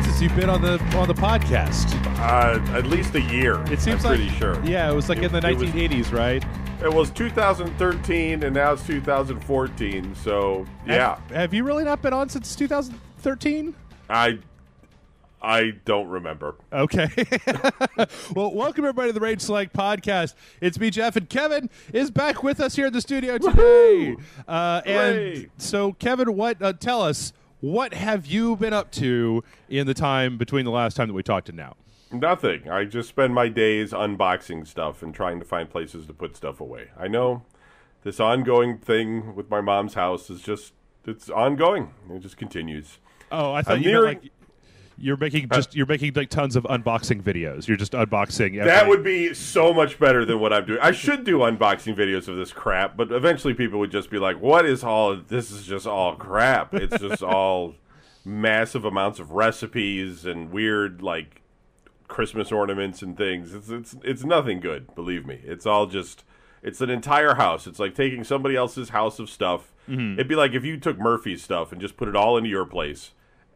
since you've been on the podcast? At least a year. It seems I'm like, pretty sure. Yeah, it was like in the 1980s, right? It was 2013, and now it's 2014. So yeah. Have you really not been on since 2013? I don't remember. Okay. Well, welcome everybody to the Rage Select Podcast. It's me, Jeff, and Kevin is back with us here in the studio today. And so, Kevin, tell us, what have you been up to in the time between the last time that we talked to now? Nothing. I just spend my days unboxing stuff and trying to find places to put stuff away. I know this ongoing thing with my mom's house is it's ongoing. It just continues. Oh, I thought you're making like tons of unboxing videos. You're just unboxing. That would be so much better than what I'm doing. I should do unboxing videos of this crap, but eventually people would just be like, "What is all of this? Is just all crap. It's just all massive amounts of recipes and weird like Christmas ornaments and things. It's nothing good. Believe me. It's an entire house. It's like taking somebody else's house of stuff. Mm-hmm. It'd be like if you took Murphy's stuff and just put it all into your place."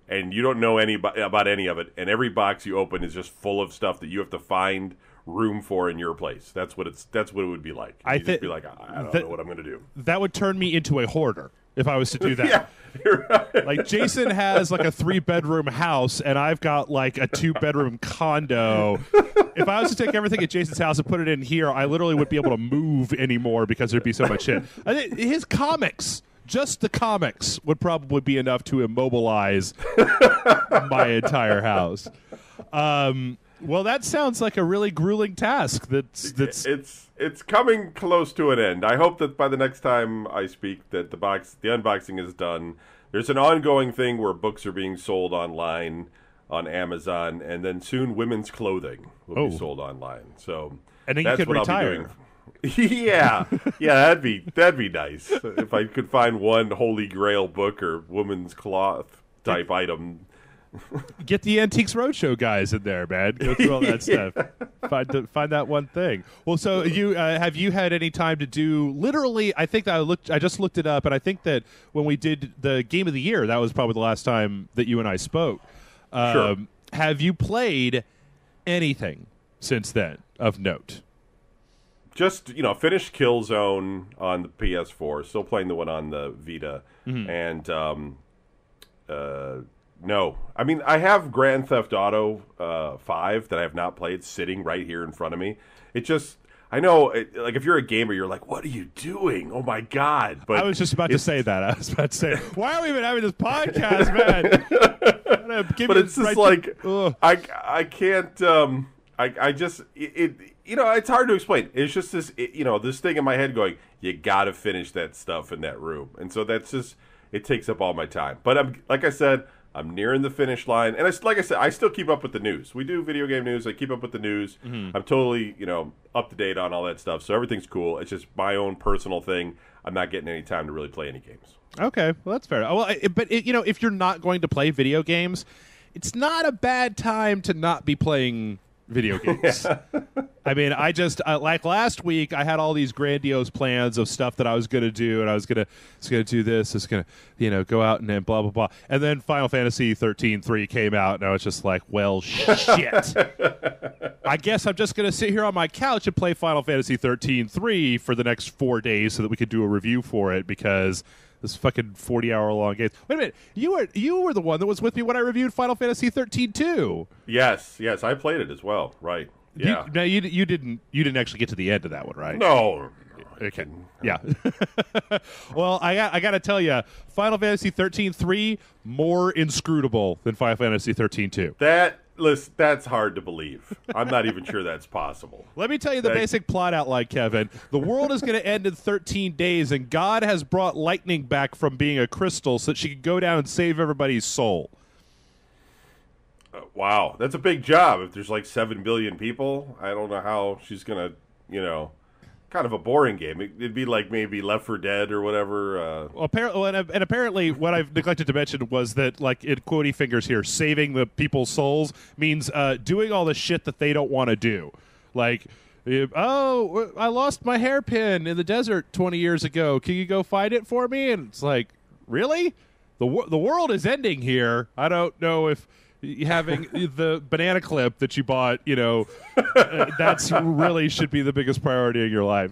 And you don't know about any of it, and every box you open is just full of stuff that you have to find room for in your place. That's what it would be like. You'd just be like, I don't know what I'm going to do. That would turn me into a hoarder if I was to do that. Yeah, you're right. Like Jason has like a 3-bedroom house, and I've got like a 2-bedroom condo. If I was to take everything at Jason's house and put it in here, I literally wouldn't be able to move anymore because there'd be so much shit. I think his comics. Just the comics would probably be enough to immobilize my entire house. Well, that sounds like a really grueling task. It's coming close to an end. I hope that by the next time I speak, that the unboxing is done. There's an ongoing thing where books are being sold online on Amazon, and then soon women's clothing will be sold online. So and then that's you could what retire. I'll be doing. yeah, that'd be nice if I could find one Holy Grail book or woman's cloth type item. Get the Antiques Roadshow guys in there, man. Go through all that stuff. Find that one thing. Well, so you have you had any time to do? Literally, I think that I just looked it up, and I think that when we did the Game of the Year, that was probably the last time that you and I spoke. Sure. Have you played anything since then of note? Just, finished Killzone on the PS4. Still playing the one on the Vita. Mm-hmm. And, no. I mean, I have Grand Theft Auto 5 that I have not played sitting right here in front of me. It just... I know, like, if you're a gamer, you're like, what are you doing? Oh, my God. But I was just about to say that. I was about to say, why are we even having this podcast, man? But it's just I can't... I just... it's hard to explain. It's just this, this thing in my head going, you got to finish that stuff in that room. And so that's just, it takes up all my time. But like I said, I'm nearing the finish line. And like I said, I still keep up with the news. We do video game news. I keep up with the news. Mm-hmm. I'm totally, up to date on all that stuff. So everything's cool. It's just my own personal thing. I'm not getting any time to really play any games. Okay. Well, that's fair. Well, if you're not going to play video games, it's not a bad time to not be playing video games. I mean, like last week, I had all these grandiose plans of stuff that I was going to do, and I was going to do this. I was going to, go out and then blah blah blah. And then Final Fantasy 13-3 came out, and I was just like, well, shit. I guess I'm just going to sit here on my couch and play Final Fantasy 13-3 for the next 4 days so that we could do a review for it because this fucking 40-hour-long game. Wait a minute, you were the one that was with me when I reviewed Final Fantasy 13-2. Yes, I played it as well. Right. Yeah. You didn't actually get to the end of that one, right? No. Okay. Yeah. Well, I got to tell you, Final Fantasy 13-3 more inscrutable than Final Fantasy 13-2. That's hard to believe. I'm not even sure that's possible. Let me tell you the basic plot outline, Kevin. The world is going to end in 13 days, and God has brought lightning back from being a crystal so that she could go down and save everybody's soul. Wow, that's a big job. If there's like 7 billion people, I don't know how she's going to, kind of a boring game. It'd be like maybe Left 4 Dead or whatever. Apparently, what I've neglected to mention was that, like in quotey fingers here, saving the people's souls means doing all the shit that they don't want to do. Like, I lost my hairpin in the desert 20 years ago. Can you go find it for me? And it's like, really? The world is ending here. I don't know if having the banana clip that you bought, that's really should be the biggest priority in your life.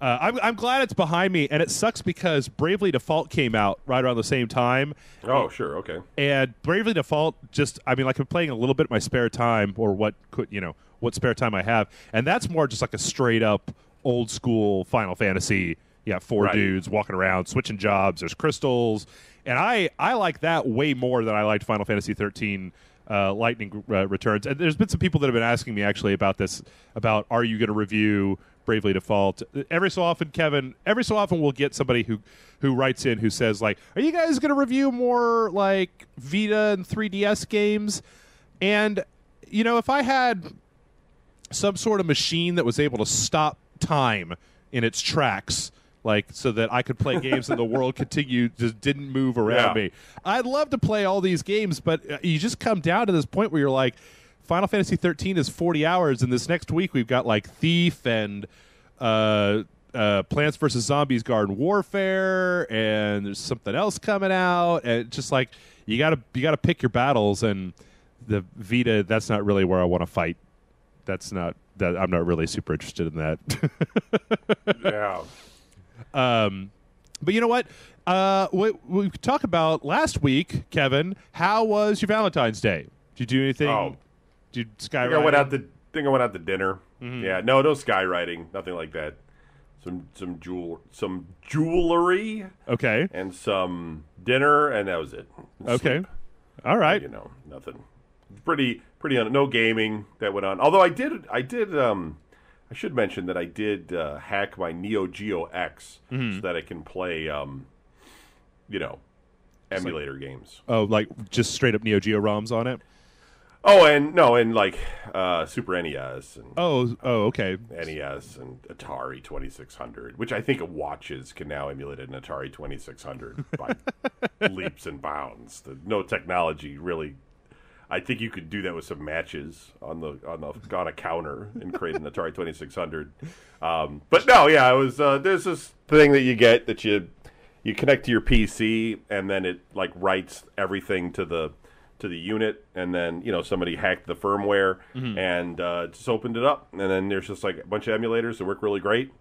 I'm glad it's behind me, and it sucks because Bravely Default came out right around the same time. Oh, sure, okay. And Bravely Default I'm playing a little bit in my spare time, or what spare time I have, and that's more just like a straight up old school Final Fantasy. Yeah, four dudes walking around, switching jobs. There's crystals, and I like that way more than I liked Final Fantasy 13. Lightning Returns. And there's been some people that have been asking me actually about this, about are you going to review Bravely Default? Every so often we'll get somebody who writes in who says, like, are you guys going to review more like Vita and 3DS games? And, if I had some sort of machine that was able to stop time in its tracks, like so that I could play games and the world just didn't move around me. I'd love to play all these games, but you just come down to this point where you're like, Final Fantasy 13 is 40 hours, and this next week we've got like Thief and Plants vs. Zombies Garden Warfare, and there's something else coming out, and it's just like you gotta pick your battles, and the Vita, that's not really where I want to fight. I'm not really super interested in that. Yeah. But you know what? We talked about last week, Kevin. How was your Valentine's Day? Did you do anything? Oh, did you skywrite? I went out to dinner. Mm-hmm. Yeah, no skywriting, nothing like that. Some jewelry. Okay. And some dinner, and that was it. Okay. Sleep. All right. Nothing. Pretty. No gaming that went on. Although I did. I should mention that I did hack my Geo X so that I can play, emulator games. Oh, like just straight up Neo Geo ROMs on it? Oh, and Super NES. And, okay. NES and Atari 2600, which I think watches can now emulate an Atari 2600 by leaps and bounds. No technology really. I think you could do that with some matches on a counter and create an Atari 2600. But no, yeah, it was. There's this thing that you get that you connect to your PC, and then it like writes everything to the unit, and then somebody hacked the firmware and just opened it up, and then there's just like a bunch of emulators that work really great.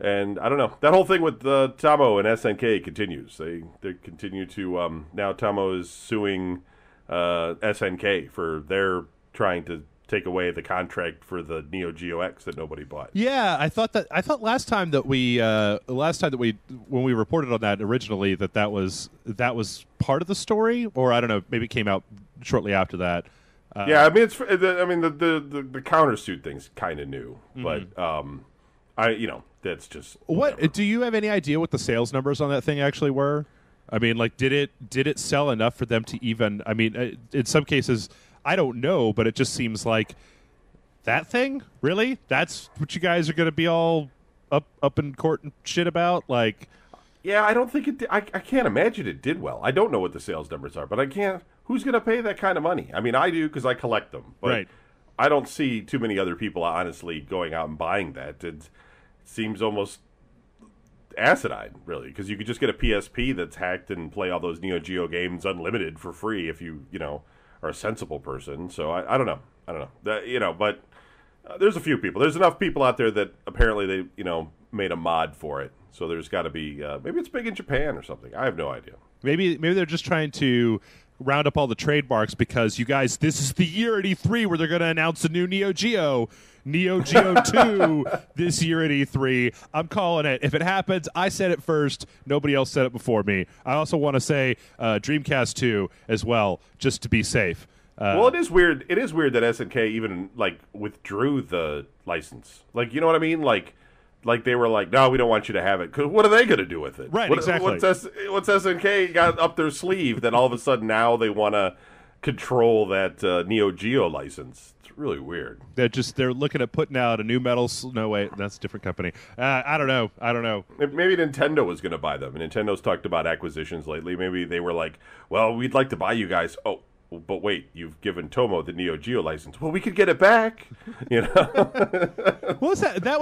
And I don't know, that whole thing with Tomo and SNK continues. They continue to now Tomo is suing SNK for their trying to take away the contract for the Geo X that nobody bought. Yeah, I thought last time that we when we reported on that originally that was part of the story, or I don't know, maybe it came out shortly after that. Yeah, I mean the countersuit thing's kind of new, but that's just whatever. What do you have any idea what the sales numbers on that thing actually were? I mean, like, did it sell enough for them to even? I mean, in some cases, I don't know, but it just seems like that thing. Really, that's what you guys are going to be all up in court and shit about. Like, yeah, I don't think it. I can't imagine it did well. I don't know what the sales numbers are, but I can't. Who's going to pay that kind of money? I mean, I do because I collect them, but right. I don't see too many other people honestly going out and buying that. It seems almost acidine, really, because you could just get a PSP that's hacked and play all those Neo Geo games unlimited for free if you are a sensible person. So I don't know. But there's a few people. There's enough people out there that apparently they made a mod for it. So there's got to be maybe it's big in Japan or something. I have no idea. Maybe they're just trying to round up all the trademarks because you guys, this is the year at E3 where they're going to announce a new Neo Geo 2 this year at E3. I'm calling it. If it happens, I said it first. Nobody else said it before me. I also want to say Dreamcast 2 as well, just to be safe. Well, it is weird. It is weird that SNK even withdrew the license. You know what I mean? Like they were like, no, we don't want you to have it. 'Cause what are they going to do with it? Right, exactly. What's SNK got up their sleeve that all of a sudden now they want to control that Neo Geo license? It's really weird. They're looking at putting out a new metal. No, wait, that's a different company. I don't know. Maybe Nintendo was going to buy them. Nintendo's talked about acquisitions lately. Maybe they were like, well, we'd like to buy you guys. Oh, but wait, you've given Tomo the Neo Geo license. Well, we could get it back. What's that? That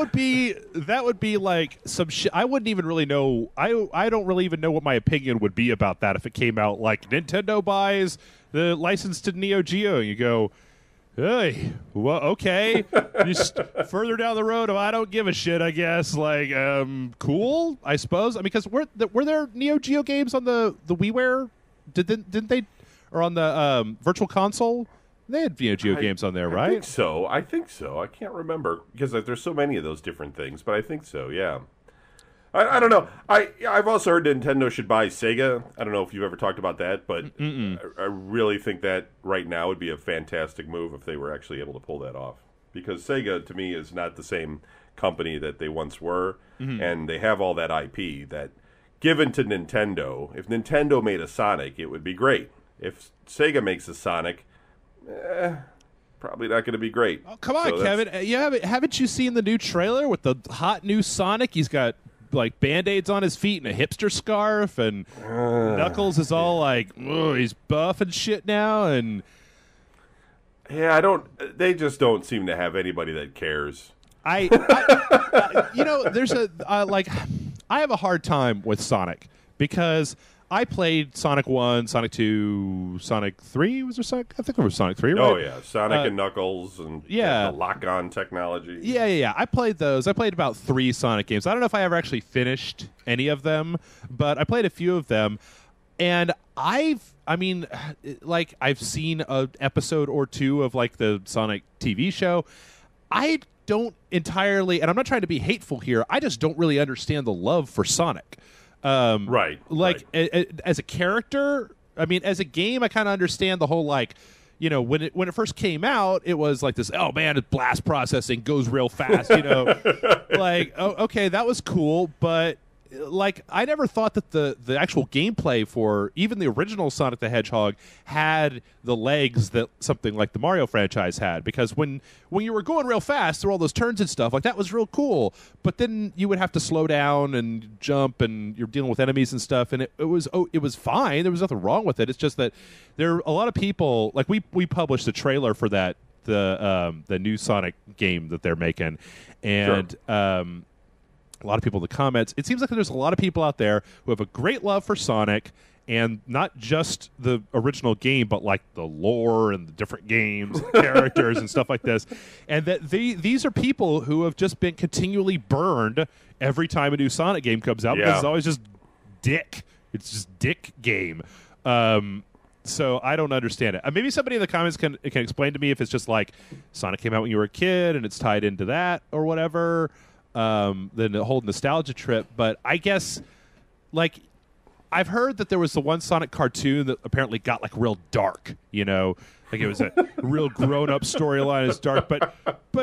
would be like some shit. I wouldn't even really know. I don't really even know what my opinion would be about that if it came out like Nintendo buys the license to Neo Geo, and you go, hey, well, okay. Just further down the road, I don't give a shit, I guess. Like, cool, I suppose. I mean, because were there Neo Geo games on the WiiWare? Didn't they? Or on the Virtual Console? They had Neo Geo games on there, right? I think so. I can't remember because there's so many of those different things, but I think so, yeah. I don't know. I've also heard Nintendo should buy Sega. I don't know if you've ever talked about that, but I really think that right now would be a fantastic move if they were actually able to pull that off. Because Sega, to me, is not the same company that they once were, and they have all that IP that, given to Nintendo, if Nintendo made a Sonic, it would be great. If Sega makes a Sonic, probably not going to be great. Oh, come on, Kevin. Haven't you seen the new trailer with the hot new Sonic? He's got like Band-Aids on his feet and a hipster scarf, and Knuckles is all like, he's buff and shit now, and yeah, they just don't seem to have anybody that cares. there's I have a hard time with Sonic because I played Sonic 1, Sonic 2, Sonic 3. Was there Sonic? I think there was Sonic 3, right? Oh, yeah. Sonic and Knuckles and the lock-on technology. Yeah. I played those. I played about 3 Sonic games. I don't know if I ever actually finished any of them, but I played a few of them. And I've seen an episode or 2 of, like, the Sonic TV show. I don't entirely, and I'm not trying to be hateful here, I just don't really understand the love for Sonic. Right. As a character, I mean, as a game, I kind of understand the whole, like, when it first came out, it was like this, oh man, it's blast processing, goes real fast, like, oh, okay, that was cool, but like, I never thought that the actual gameplay for even the original Sonic the Hedgehog had the legs that something like the Mario franchise had, because when you were going real fast through all those turns and stuff, like, that was real cool, but then you would have to slow down and jump, and you're dealing with enemies and stuff, and it was fine. There was nothing wrong with it. It's just that there are a lot of people, like, we published a trailer for that, the new Sonic game that they're making, and sure. A lot of people in the comments, it seems like there's a lot of people out there who have a great love for Sonic, and not just the original game, but like the lore and the different games, and characters and stuff like this. And that these are people who have just been continually burned every time a new Sonic game comes out, because it's always just dick. It's just dick game. So I don't understand it. Maybe somebody in the comments can explain to me if it's just like Sonic came out when you were a kid and it's tied into that or whatever. Then the whole nostalgia trip, but I guess, like, I've heard that there was the one Sonic cartoon that apparently got, like, real dark, like it was a real grown-up storyline. It's dark, but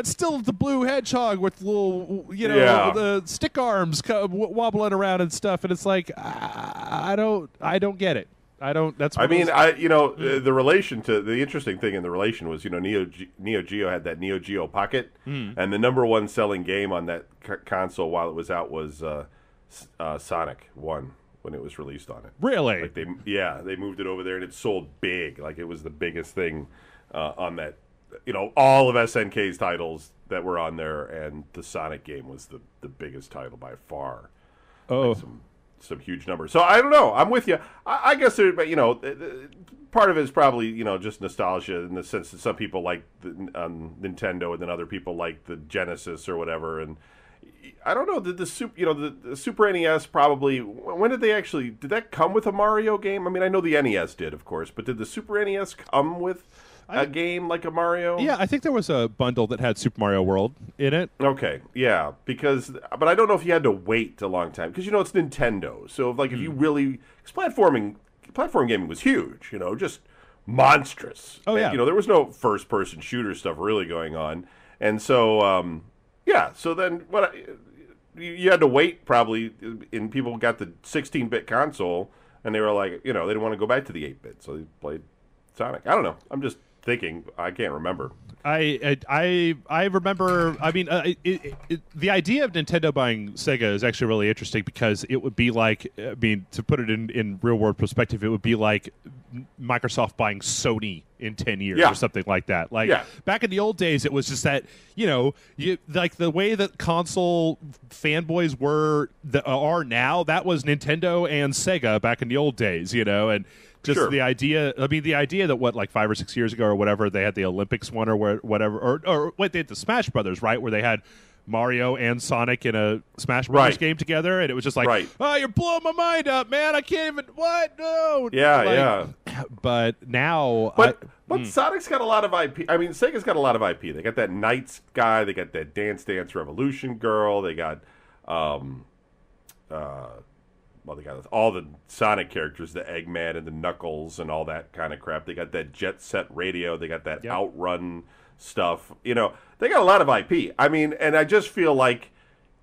still the blue hedgehog with little, the stick arms wobbling around and stuff, and it's like, I don't get it. The relation to the interesting thing in the relation was, Neo Geo had that Neo Geo Pocket, and the number one selling game on that console while it was out was Sonic 1 when it was released on it. Really? Like they moved it over there, and it sold big. Like, it was the biggest thing on that. All of SNK's titles that were on there, and the Sonic game was the biggest title by far. Oh. Like some huge numbers. So I don't know. I'm with you. I guess part of it is probably just nostalgia, in the sense that some people like the Nintendo, and then other people like the Genesis or whatever. And I don't know. The Super NES probably. When did that come with a Mario game? I mean, I know the NES did, of course, but did the Super NES come with a game like a Mario? Yeah, I think there was a bundle that had Super Mario World in it. Okay, yeah, but I don't know if you had to wait a long time, because it's Nintendo. So if you really, because platform gaming was huge, just monstrous. Oh yeah, and, there was no first person shooter stuff really going on, and so So then you had to wait probably, and people got the 16-bit console, and they were like, they didn't want to go back to the 8-bit, so they played Sonic. I don't know. I'm just thinking. I can't remember. I remember. I mean, the idea of Nintendo buying Sega is actually really interesting, because it would be like, to put it in real world perspective, it would be like Microsoft buying Sony in 10 years Yeah. or something like that. Like Yeah. back in the old days, it was just that, like the way that console fanboys are now, that was Nintendo and Sega back in the old days, and just Sure. the idea that like 5 or 6 years ago or whatever, they had the Olympics one or whatever, or wait, they had the Smash Brothers, right, where they had Mario and Sonic in a Smash Brothers game together, and it was just like, oh, you're blowing my mind up, man. I can't even, what? No. Yeah. But now... But Sonic's got a lot of IP. I mean, Sega's got a lot of IP. They got that Knights guy. They got that Dance Dance Revolution girl. They got... they got all the Sonic characters, the Eggman and the Knuckles and all that kind of crap. They got that Jet Set Radio. They got that Outrun stuff. They got a lot of IP. I mean, and I just feel like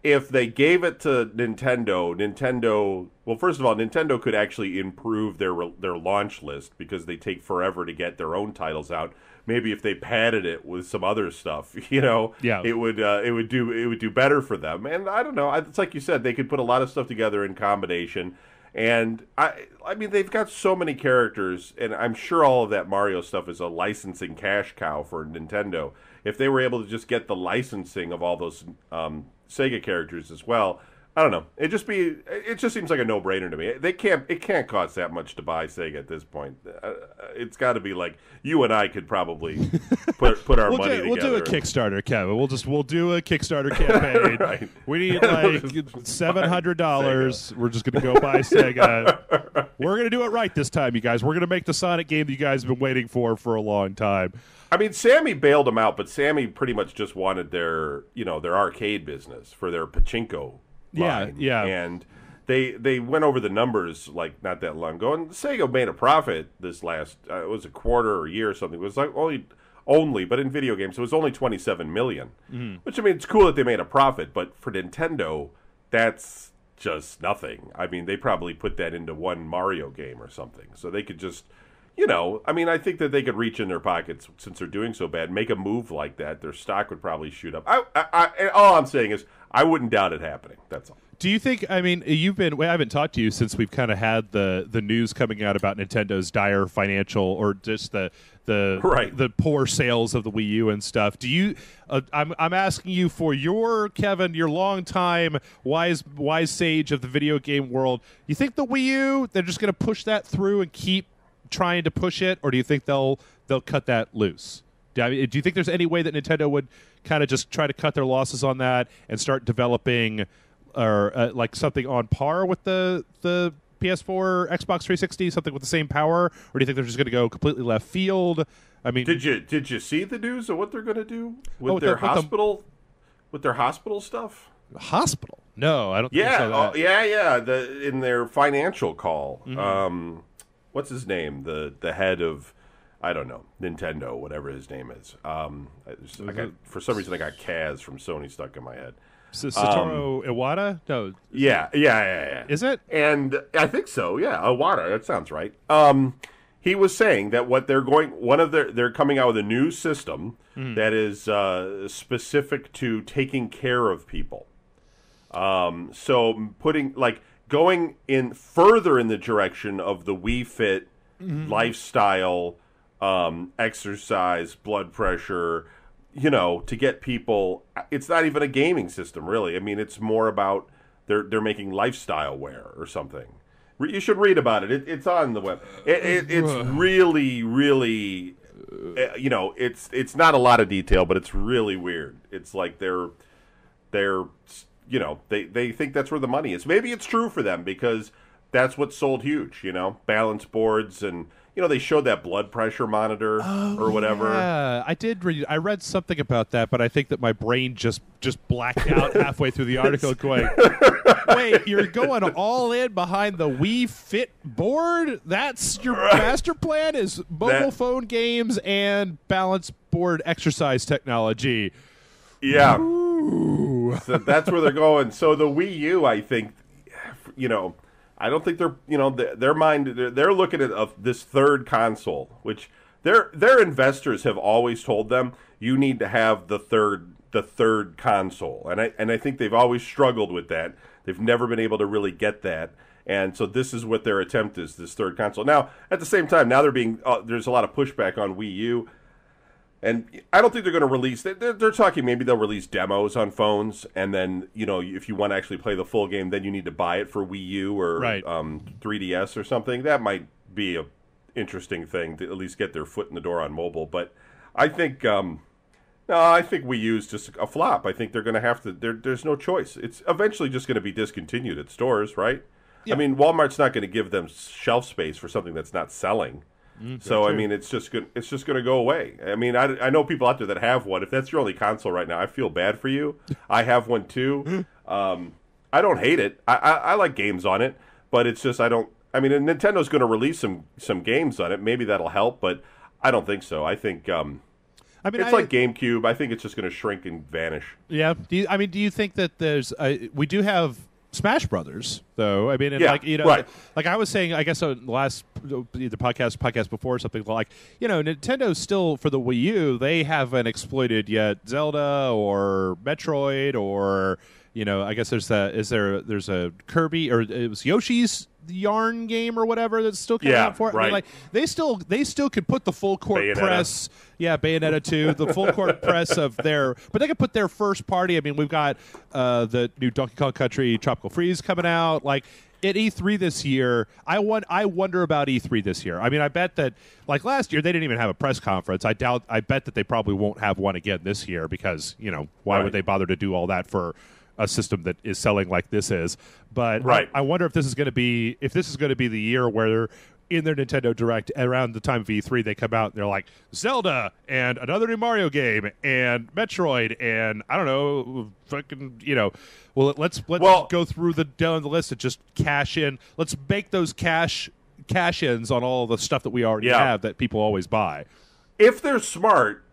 if they gave it to Nintendo, well, first of all, Nintendo could actually improve their launch list because they take forever to get their own titles out. Maybe if they padded it with some other stuff, it would do better for them. And I don't know. It's like you said, they could put a lot of stuff together in combination. And I mean, they've got so many characters, and I'm sure all of that Mario stuff is a licensing cash cow for Nintendo. If they were able to just get the licensing of all those Sega characters as well, I don't know. It just seems like a no-brainer to me. It can't cost that much to buy Sega at this point. It's got to be like you and I could probably put our money together. We'll do a Kickstarter, Kevin. We'll do a Kickstarter campaign. Right. We need like $700. We're just going to go buy Sega. We're going to do it right this time, you guys. We're going to make the Sonic game that you guys have been waiting for a long time. I mean, Sammy bailed them out, but Sammy pretty much just wanted their arcade business for their pachinko line. Yeah. And they went over the numbers like not that long ago, and Sega made a profit this last it was a quarter or a year or something. It was like only, but in video games it was only $27 million. Mm-hmm. Which, I mean, it's cool that they made a profit, but for Nintendo, that's just nothing. I mean, they probably put that into one Mario game or something, so they could just. I mean, I think that they could reach in their pockets since they're doing so bad, make a move like that. Their stock would probably shoot up. All I'm saying is I wouldn't doubt it happening. That's all. Do you think, I mean, I haven't talked to you since we've kind of had the news coming out about Nintendo's dire financial or just the poor sales of the Wii U and stuff. Do you, I'm asking you for Kevin, your longtime wise sage of the video game world, you think the Wii U, they're just going to push that through and keep trying to push it, or do you think they'll cut that loose? Do you think there's any way that Nintendo would kind of just try to cut their losses on that and start developing or like something on par with the PS4, Xbox 360, something with the same power, or do you think they're just going to go completely left field? I mean, did you see the news of what they're going to do with their hospital stuff? Hospital? No, I don't think so. In their financial call. Mm-hmm. What's his name? The head of, I don't know, Nintendo, whatever his name is. For some reason, I got Kaz from Sony stuck in my head. Satoru Iwata? No. Yeah. Is it? And I think so. Yeah, Iwata. That sounds right. He was saying that they're coming out with a new system that is specific to taking care of people. So going in further in the direction of the Wii Fit lifestyle, exercise, blood pressure, to get people. It's not even a gaming system, really. I mean, it's more about they're making lifestyle wear or something. You should read about it. It's on the web. It's really, really, it's not a lot of detail, but it's really weird. It's like they're they think that's where the money is. Maybe it's true for them because that's what sold huge, balance boards and, they showed that blood pressure monitor or whatever. Yeah, I read something about that, but I think that my brain just blacked out halfway through the article going, wait, you're going all in behind the Wii Fit board? That's your master plan is mobile phone games and balance board exercise technology. Yeah. Ooh. So that's where they're going. So the Wii U, I think, I don't think they're, they're looking at this third console, which their investors have always told them you need to have the third console, and I think they've always struggled with that. They've never been able to really get that. And so this is what their attempt is, this third console. Now, at the same time, now there's a lot of pushback on Wii U. And I don't think they're going to release... They're talking maybe they'll release demos on phones, and then, if you want to actually play the full game, then you need to buy it for Wii U or 3DS or something. That might be a interesting thing to at least get their foot in the door on mobile. But I think... I think Wii U is just a flop. I think they're going to have to... There's no choice. It's eventually just going to be discontinued at stores, right? Yeah. I mean, Walmart's not going to give them shelf space for something that's not selling. So, I mean, it's just going to go away. I mean, I know people out there that have one. If that's your only console right now, I feel bad for you. I have one, too. I don't hate it. I like games on it, but it's just I mean, Nintendo's going to release some games on it. Maybe that'll help, but I don't think so. I think it's like GameCube. I think it's just going to shrink and vanish. Yeah. Do you think that we do have Smash Brothers, though? I mean, and right. Like I was saying, I guess on the last either podcast before or something, like, Nintendo's still, for the Wii U, they haven't exploited yet Zelda or Metroid or, I guess there's a Kirby, or it was Yoshi's Yarn game or whatever that's still coming out for it. Right. I mean, like they still could put the full court press. Yeah, Bayonetta 2, the full court press of but they could put their first party. I mean, we've got the new Donkey Kong Country Tropical Freeze coming out. Like at E3 this year, I wonder about E3 this year. I mean, I bet that like last year they didn't even have a press conference. I bet that they probably won't have one again this year because why would they bother to do all that for a system that is selling like this is? But I wonder if this is going to be the year where in their Nintendo Direct around the time of E3 they come out and they're like Zelda and another new Mario game and Metroid and I don't know, fucking let's go through down the list and just cash in. Let's make those cash-ins on all the stuff that we already have that people always buy. If they're smart,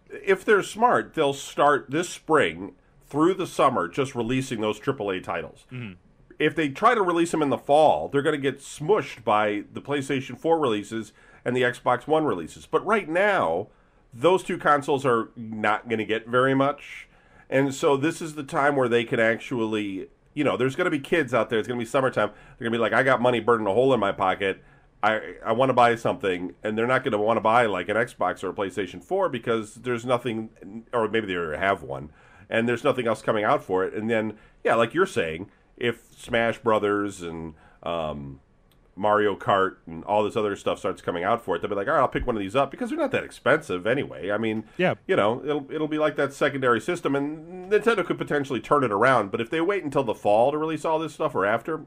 they'll start this spring through the summer just releasing those AAA titles. Mm-hmm. If they try to release them in the fall, they're going to get smushed by the PlayStation 4 releases and the Xbox One releases. But right now, those two consoles are not going to get very much. And so this is the time where they can actually, there's going to be kids out there. It's going to be summertime. They're going to be like, I got money burning a hole in my pocket. I want to buy something. And they're not going to want to buy like an Xbox or a PlayStation 4 because there's nothing, or maybe they already have one, and there's nothing else coming out for it. And then, like you're saying, if Smash Brothers and Mario Kart and all this other stuff starts coming out for it, they'll be like, all right, I'll pick one of these up because they're not that expensive anyway. I mean, it'll be like that secondary system, and Nintendo could potentially turn it around. But if they wait until the fall to release all this stuff or after,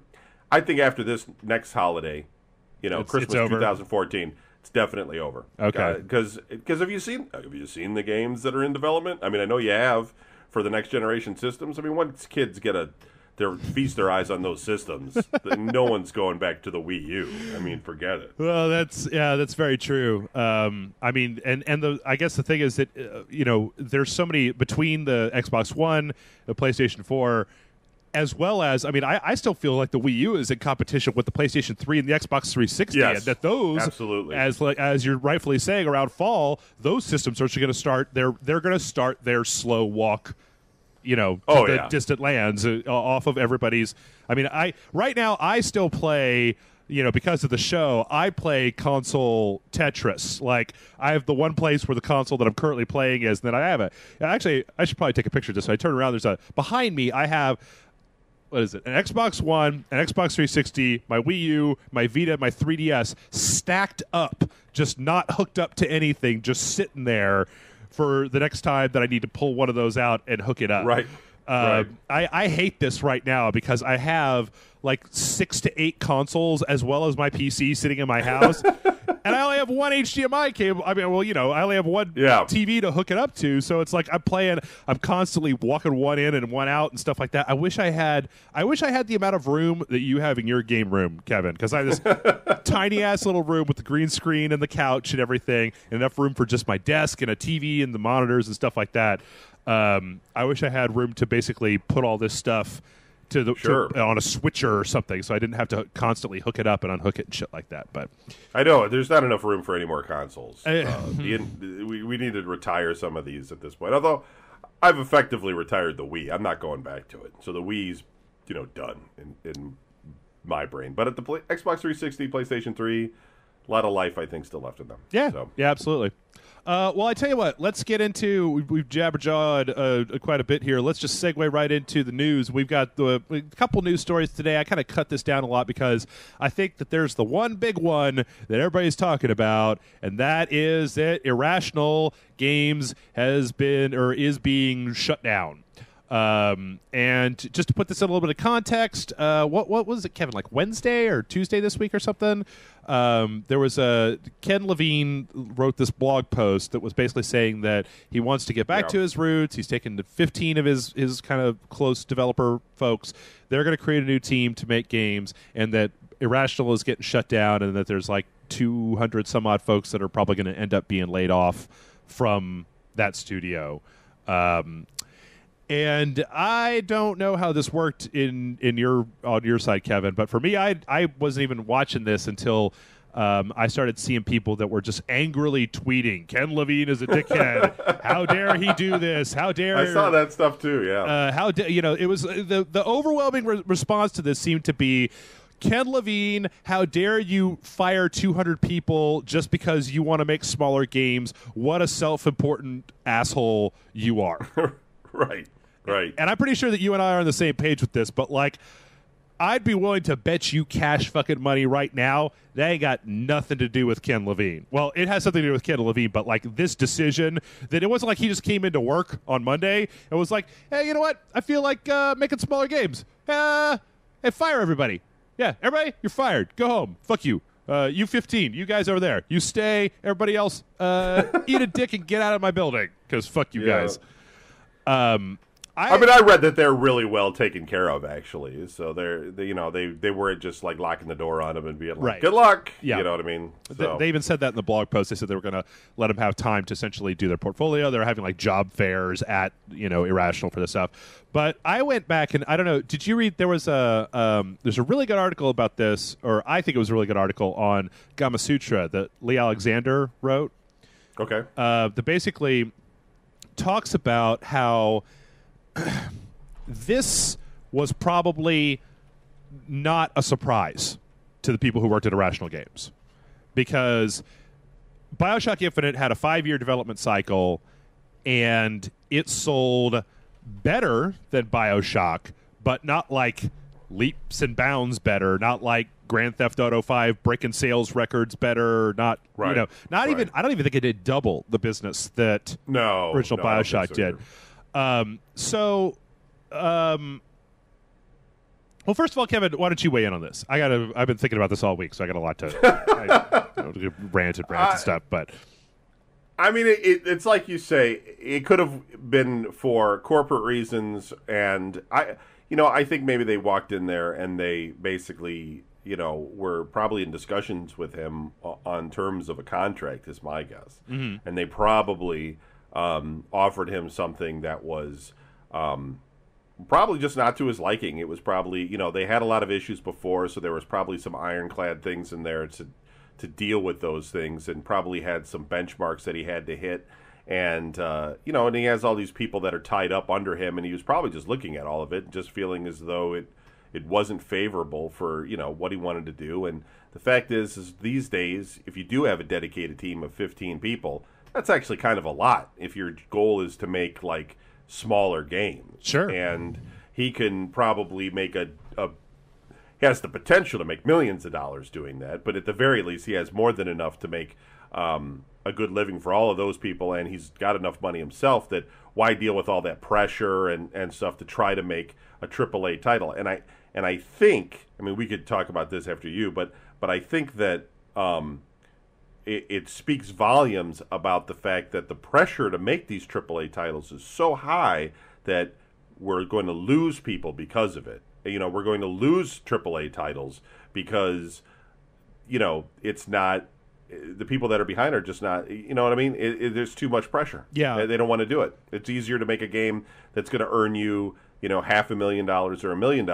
I think after this next holiday, Christmas 2014, it's definitely over. Okay. Because have you seen the games that are in development? I mean, I know you have for the next generation systems. I mean, once kids get feast their eyes on those systems, no one's going back to the Wii U. I mean, forget it. Well, that's very true. I mean, I guess the thing is that there's so many between the Xbox One, the PlayStation 4, as well as I still feel like the Wii U is in competition with the PlayStation 3 and the Xbox 360. Yes, and that those absolutely, as you're rightfully saying, around fall, those systems are going to start. They're going to start their slow walk. The distant lands off of everybody's. I mean, right now I still play, because of the show, I play console Tetris. Like, I have the one place where the console that I'm currently playing is, and then I have actually, I should probably take a picture of this. So I turn around, behind me, I have, what is it, an Xbox One, an Xbox 360, my Wii U, my Vita, my 3DS, stacked up, just not hooked up to anything, just sitting there for the next time that I need to pull one of those out and hook it up. Right. I hate this right now because I have like 6 to 8 consoles as well as my PC sitting in my house. And I only have one HDMI cable. I mean, I only have one TV to hook it up to. So it's like I'm constantly walking one in and one out and stuff like that. I wish I had the amount of room that you have in your game room, Kevin, because I have this tiny ass little room with the green screen and the couch and everything, and enough room for just my desk and a TV and the monitors and stuff like that. I wish I had room to basically put all this stuff on a switcher or something, so I didn't have to constantly hook it up and unhook it and shit like that. But I know there's not enough room for any more consoles. We need to retire some of these at this point. Although I've effectively retired the Wii, I'm not going back to it. So the Wii's done in my brain. But at the Xbox 360, PlayStation 3, a lot of life, I think, still left in them. Yeah, so. yeah, absolutely. Well, I tell you what, let's get into, we've jabberjawed quite a bit here. Let's just segue right into the news. We've got a couple news stories today. I kind of cut this down a lot because I think that there's the one big one that everybody's talking about, and that is that Irrational Games has been or is being shut down. And just to put this in a little bit of context, what was it, Kevin, like Wednesday or Tuesday this week or something? There was Ken Levine wrote this blog post that was basically saying that he wants to get back to his roots. He's taken 15 of his kind of close developer folks. They're going to create a new team to make games, and that Irrational is getting shut down, and that there's like 200 some odd folks that are probably going to end up being laid off from that studio. And I don't know how this worked on your side, Kevin, but for me, I wasn't even watching this until I started seeing people that were just angrily tweeting, "Ken Levine is a dickhead. How dare he do this? How dare?" I saw that stuff too. Yeah. It was the overwhelming response to this seemed to be, "Ken Levine, how dare you fire 200 people just because you want to make smaller games? What a self-important asshole you are." Right. Right. And I'm pretty sure that you and I are on the same page with this, but like, I'd be willing to bet you cash fucking money right now that ain't got nothing to do with Ken Levine. Well, it has something to do with Ken Levine, but like this decision, that it wasn't like he just came into work on Monday and was like, "Hey, you know what? I feel like making smaller games. Hey, fire everybody. Yeah, everybody, you're fired. Go home. Fuck you. You 15, you guys over there. You stay. Everybody else, eat a dick and get out of my building because fuck you guys." I read that they're really well taken care of, actually. So they weren't just like locking the door on them and being like, right. "Good luck." Yeah. You know what I mean? So. They even said that in the blog post. They said they were going to let them have time to essentially do their portfolio. They're having like job fairs at Irrational for this stuff. But I went back and I don't know. Did you read? There's a really good article about this, or I think it was a really good article on Gamasutra that Lee Alexander wrote. Okay. That basically talks about how this was probably not a surprise to the people who worked at Irrational Games, because BioShock Infinite had a 5-year development cycle, and it sold better than BioShock, but not like leaps and bounds better, not like Grand Theft Auto 5 breaking sales records better, not right. Even I don't even think it did double the business that original BioShock did. Well, first of all, Kevin, why don't you weigh in on this? I've been thinking about this all week, so I got a lot to rant and stuff. But I mean, it's like you say, it could have been for corporate reasons, and I think maybe they walked in there and they basically, were probably in discussions with him on terms of a contract, is my guess, and they probably offered him something that was probably just not to his liking. It was probably, they had a lot of issues before, so there was probably some ironclad things in there to deal with those things, and probably had some benchmarks that he had to hit. And, and he has all these people that are tied up under him, and he was probably just looking at all of it and just feeling as though it wasn't favorable for, what he wanted to do. And the fact is these days, if you do have a dedicated team of 15 people, that's actually kind of a lot if your goal is to make, like, smaller games. Sure. And he can probably make he has the potential to make millions of dollars doing that, but at the very least, he has more than enough to make a good living for all of those people, and he's got enough money himself that why deal with all that pressure and stuff to try to make a AAA title. And I think, I mean, we could talk about this after you, but I think that it speaks volumes about the fact that the pressure to make these AAA titles is so high that we're going to lose people because of it. We're going to lose AAA titles because, it's not, the people that are behind are just not, you know what I mean? There's too much pressure. Yeah. They don't want to do it. It's easier to make a game that's going to earn you, $500,000 or $1 million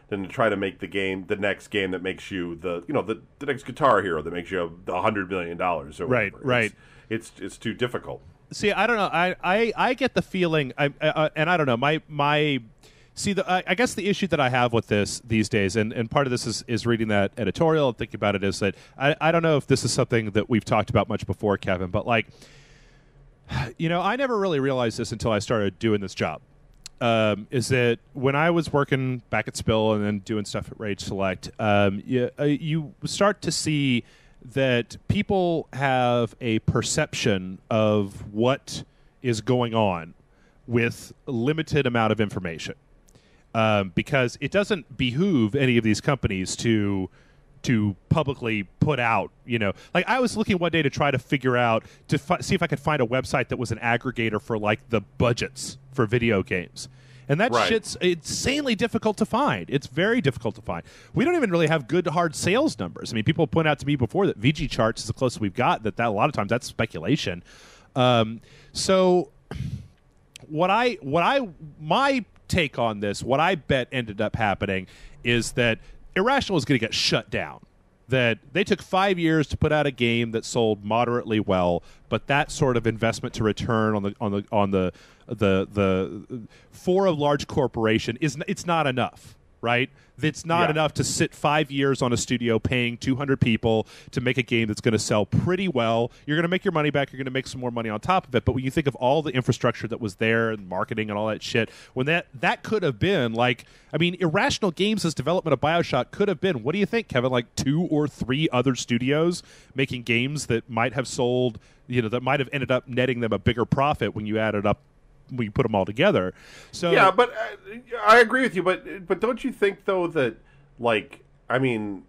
than to try to make the next game that makes you the next Guitar Hero that makes you $100 million or whatever. Right. It's too difficult. See, I don't know. I get the feeling, and I don't know. My See, I guess the issue that I have with this these days, and part of this is reading that editorial and thinking about it, is that I don't know if this is something that we've talked about much before, Kevin, but like, I never really realized this until I started doing this job. Is that when I was working back at Spill and then doing stuff at Rage Select, you start to see that people have a perception of what is going on with a limited amount of information. Because it doesn't behoove any of these companies to publicly put out, like I was looking one day to try to figure out see if I could find a website that was an aggregator for like the budgets for video games. And that shit's insanely difficult to find. It's very difficult to find. We don't even really have good hard sales numbers. I mean, people point out to me before that VG charts is the closest we've got, that a lot of times that's speculation. So my take on this, what I bet ended up happening is that Irrational is going to get shut down. That they took 5 years to put out a game that sold moderately well, but that sort of investment to return on the for a large corporation it's not enough, right? It's not enough to sit 5 years on a studio paying 200 people to make a game that's going to sell pretty well. You're going to make your money back. You're going to make some more money on top of it. But when you think of all the infrastructure that was there and marketing and all that shit, when that could have been like, I mean, Irrational Games' development of BioShock could have been, what do you think, Kevin, like 2 or 3 other studios making games that might have sold, that might have ended up netting them a bigger profit when you added up, when you put them all together. So yeah, but I agree with you. But don't you think though that, like, I mean,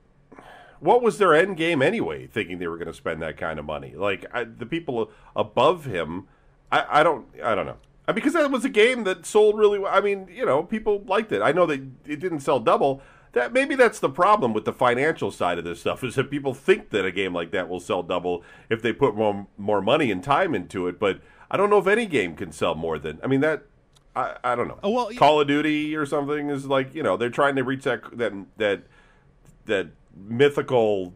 what was their end game anyway? Thinking they were going to spend that kind of money, like the people above him, I don't know, because that was a game that sold really well. I mean, people liked it. I know that it didn't sell double. That maybe that's the problem with the financial side of this stuff, is that people think that a game like that will sell double if they put more money and time into it, but I don't know if any game can sell more than, I mean, that, I don't know. Oh, well, Call of Duty or something is like, they're trying to reach that mythical,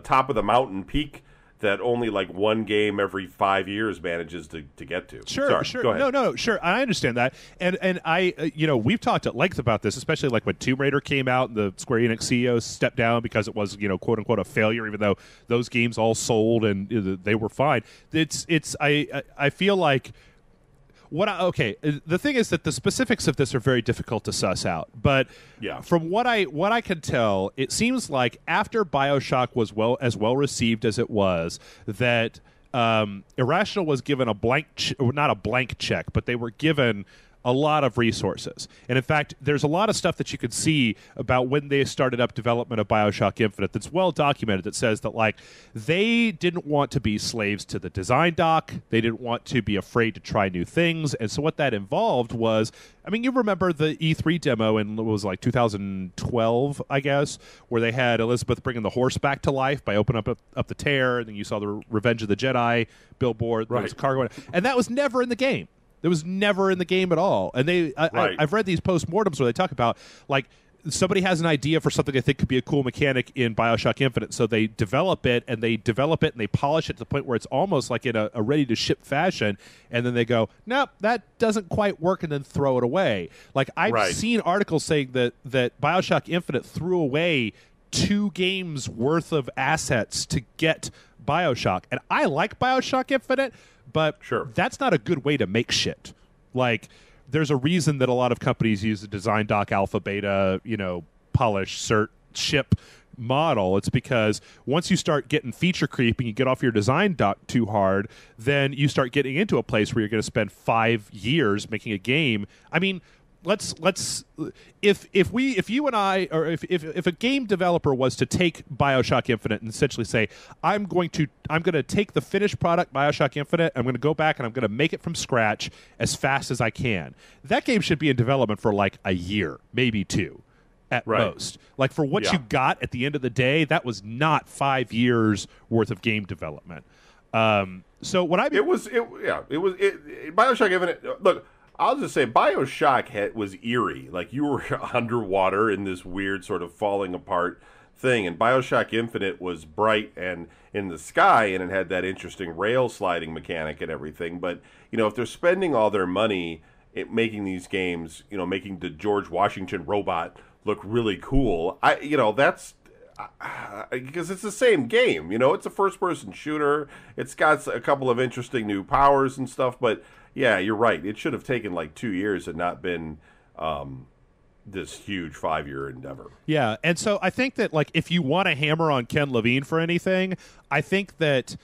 top of the mountain peak that only like one game every 5 years manages to get to. Sure. Go ahead. No, sure. I understand that. And I, we've talked at length about this, especially like when Tomb Raider came out and the Square Enix CEO stepped down because it was, quote unquote a failure, even though those games all sold and they were fine. I feel like the thing is that the specifics of this are very difficult to suss out. But from what I can tell, it seems like after BioShock was well received as it was, that Irrational was given not a blank check, but they were given a lot of resources. And in fact, there's a lot of stuff that you could see about when they started up development of BioShock Infinite that's well documented, that says that like they didn't want to be slaves to the design doc. They didn't want to be afraid to try new things. And so what that involved was, I mean, you remember the E3 demo in, it was like 2012, I guess, where they had Elizabeth bringing the horse back to life by opening up the tear, and then you saw the Revenge of the Jedi billboard. There was a cargo, and that was never in the game. It was never in the game at all. And I've read these postmortems where they talk about, like, somebody has an idea for something they think could be a cool mechanic in BioShock Infinite, so they develop it and they polish it to the point where it's almost like in a ready-to-ship fashion, and then they go, nope, that doesn't quite work, and then throw it away. Like, I've seen articles saying that BioShock Infinite threw away 2 games worth of assets to get BioShock. And I like BioShock Infinite, but that's not a good way to make shit. Like, there's a reason that a lot of companies use the design doc, alpha, beta, polish, cert, ship model. It's because once you start getting feature creep and you get off your design doc too hard, then you start getting into a place where you're going to spend 5 years making a game. I mean, if you and I, or if a game developer was to take BioShock Infinite and essentially say, I'm going to take the finished product BioShock Infinite, I'm going to go back and I'm going to make it from scratch as fast as I can. That game should be in development for like a year, maybe 2 at most. Like, for what you got at the end of the day, that was not 5 years worth of game development. So what BioShock Infinite, look, I'll just say BioShock was eerie. Like, you were underwater in this weird sort of falling apart thing, and BioShock Infinite was bright and in the sky, and it had that interesting rail sliding mechanic and everything. But, if they're spending all their money making these games, making the George Washington robot look really cool. That's because it's the same game. It's a first-person shooter. It's got a couple of interesting new powers and stuff, but yeah, you're right. It should have taken like 2 years and not been this huge 5-year endeavor. Yeah, and so I think that like if you want to hammer on Ken Levine for anything, I think that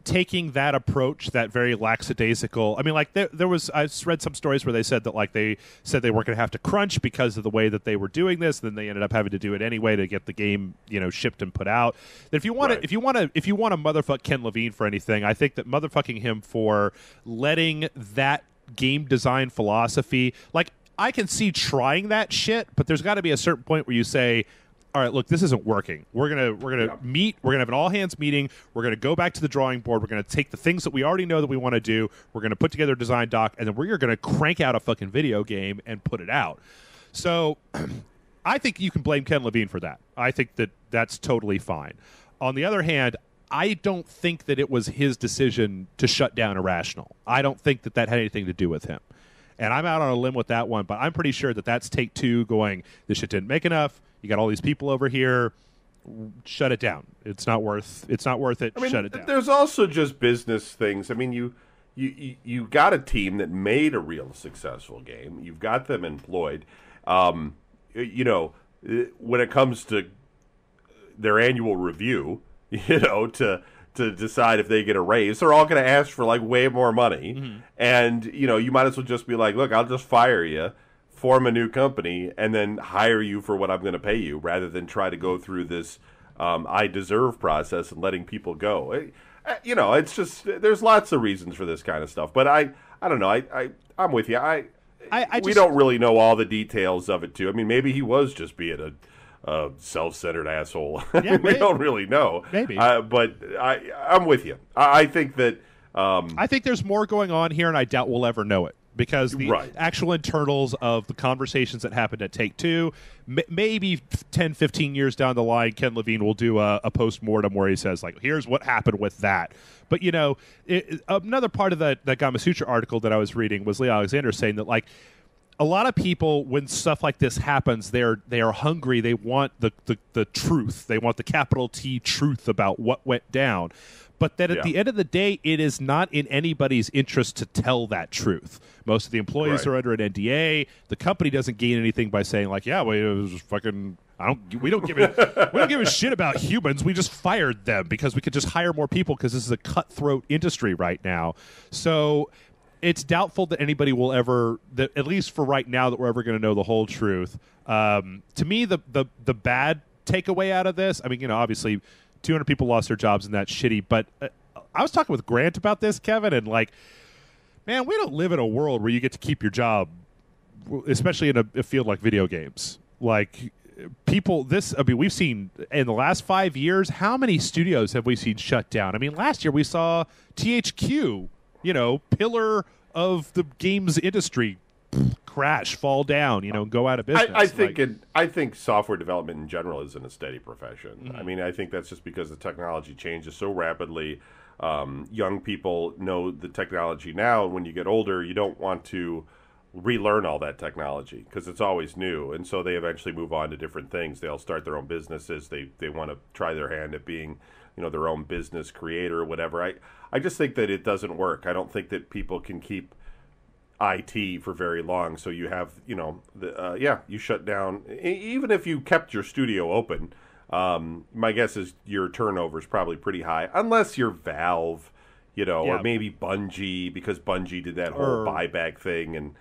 taking that approach, that very lackadaisical. I mean, like there was, I read some stories where they said that like they said they weren't going to have to crunch because of the way that they were doing this. Then they ended up having to do it anyway to get the game, shipped and put out. That if you want to motherfuck Ken Levine for anything, I think that motherfucking him for letting that game design philosophy, like I can see trying that shit, but there's got to be a certain point where you say, all right, look, this isn't working. We're gonna meet. We're gonna have an all hands meeting. We're gonna go back to the drawing board. We're gonna take the things that we already know that we want to do. We're gonna put together a design doc, and then we're gonna crank out a fucking video game and put it out. So, I think you can blame Ken Levine for that. I think that that's totally fine. On the other hand, I don't think that it was his decision to shut down Irrational. I don't think that had anything to do with him. And I'm out on a limb with that one, but I'm pretty sure that that's Take Two going, this shit didn't make enough. You got all these people over here. Shut it down. It's not worth it. Shut it down. There's also just business things. I mean, you got a team that made a real successful game. You've got them employed. When it comes to their annual review, to decide if they get a raise, they're all going to ask for like way more money. Mm-hmm. And, you might as well just be like, look, I'll just fire you, form a new company, and then hire you for what I'm going to pay you, rather than try to go through this I deserve process and letting people go. It's just, there's lots of reasons for this kind of stuff. But I don't know. I'm with you. We don't really know all the details of it, too. I mean, maybe he was just being a self-centered asshole. Yeah, we don't really know. Maybe. But I'm with you. I think that... I think there's more going on here, and I doubt we'll ever know it. Because the actual internals of the conversations that happened at Take-Two, maybe 10, 15 years down the line, Ken Levine will do a post-mortem where he says, like, here's what happened with that. But, another part of that Gamasutra article that I was reading was Lee Alexander saying that, like, a lot of people, when stuff like this happens, they are hungry. They want the truth. They want the capital T truth about what went down. But that at the end of the day, it is not in anybody's interest to tell that truth. Most of the employees are under an NDA. The company doesn't gain anything by saying, like, yeah, well, it was fucking... We don't give a shit about humans. We just fired them because we could just hire more people because this is a cutthroat industry right now. So it's doubtful that anybody will ever, that at least for right now, that we're ever going to know the whole truth. To me, the bad takeaway out of this, I mean, obviously 200 people lost their jobs and that's shitty, but I was talking with Grant about this, Kevin, and like, man, we don't live in a world where you get to keep your job, especially in a field like video games. Like, we've seen in the last 5 years, how many studios have we seen shut down? I mean, last year we saw THQ, pillar of the games industry, crash, fall down, go out of business. I think software development in general is a steady profession. Mm-hmm. I mean, I think that's just because the technology changes so rapidly. Young people know the technology now, and when you get older, you don't want to relearn all that technology because it's always new, and so they eventually move on to different things. They'll start their own businesses. They want to try their hand at being, their own business creator or whatever. I just think that it doesn't work. I don't think that people can keep IT for very long. So you have, you shut down. Even if you kept your studio open, my guess is your turnover is probably pretty high, unless you're Valve, or maybe Bungie, because Bungie did that whole buyback thing, and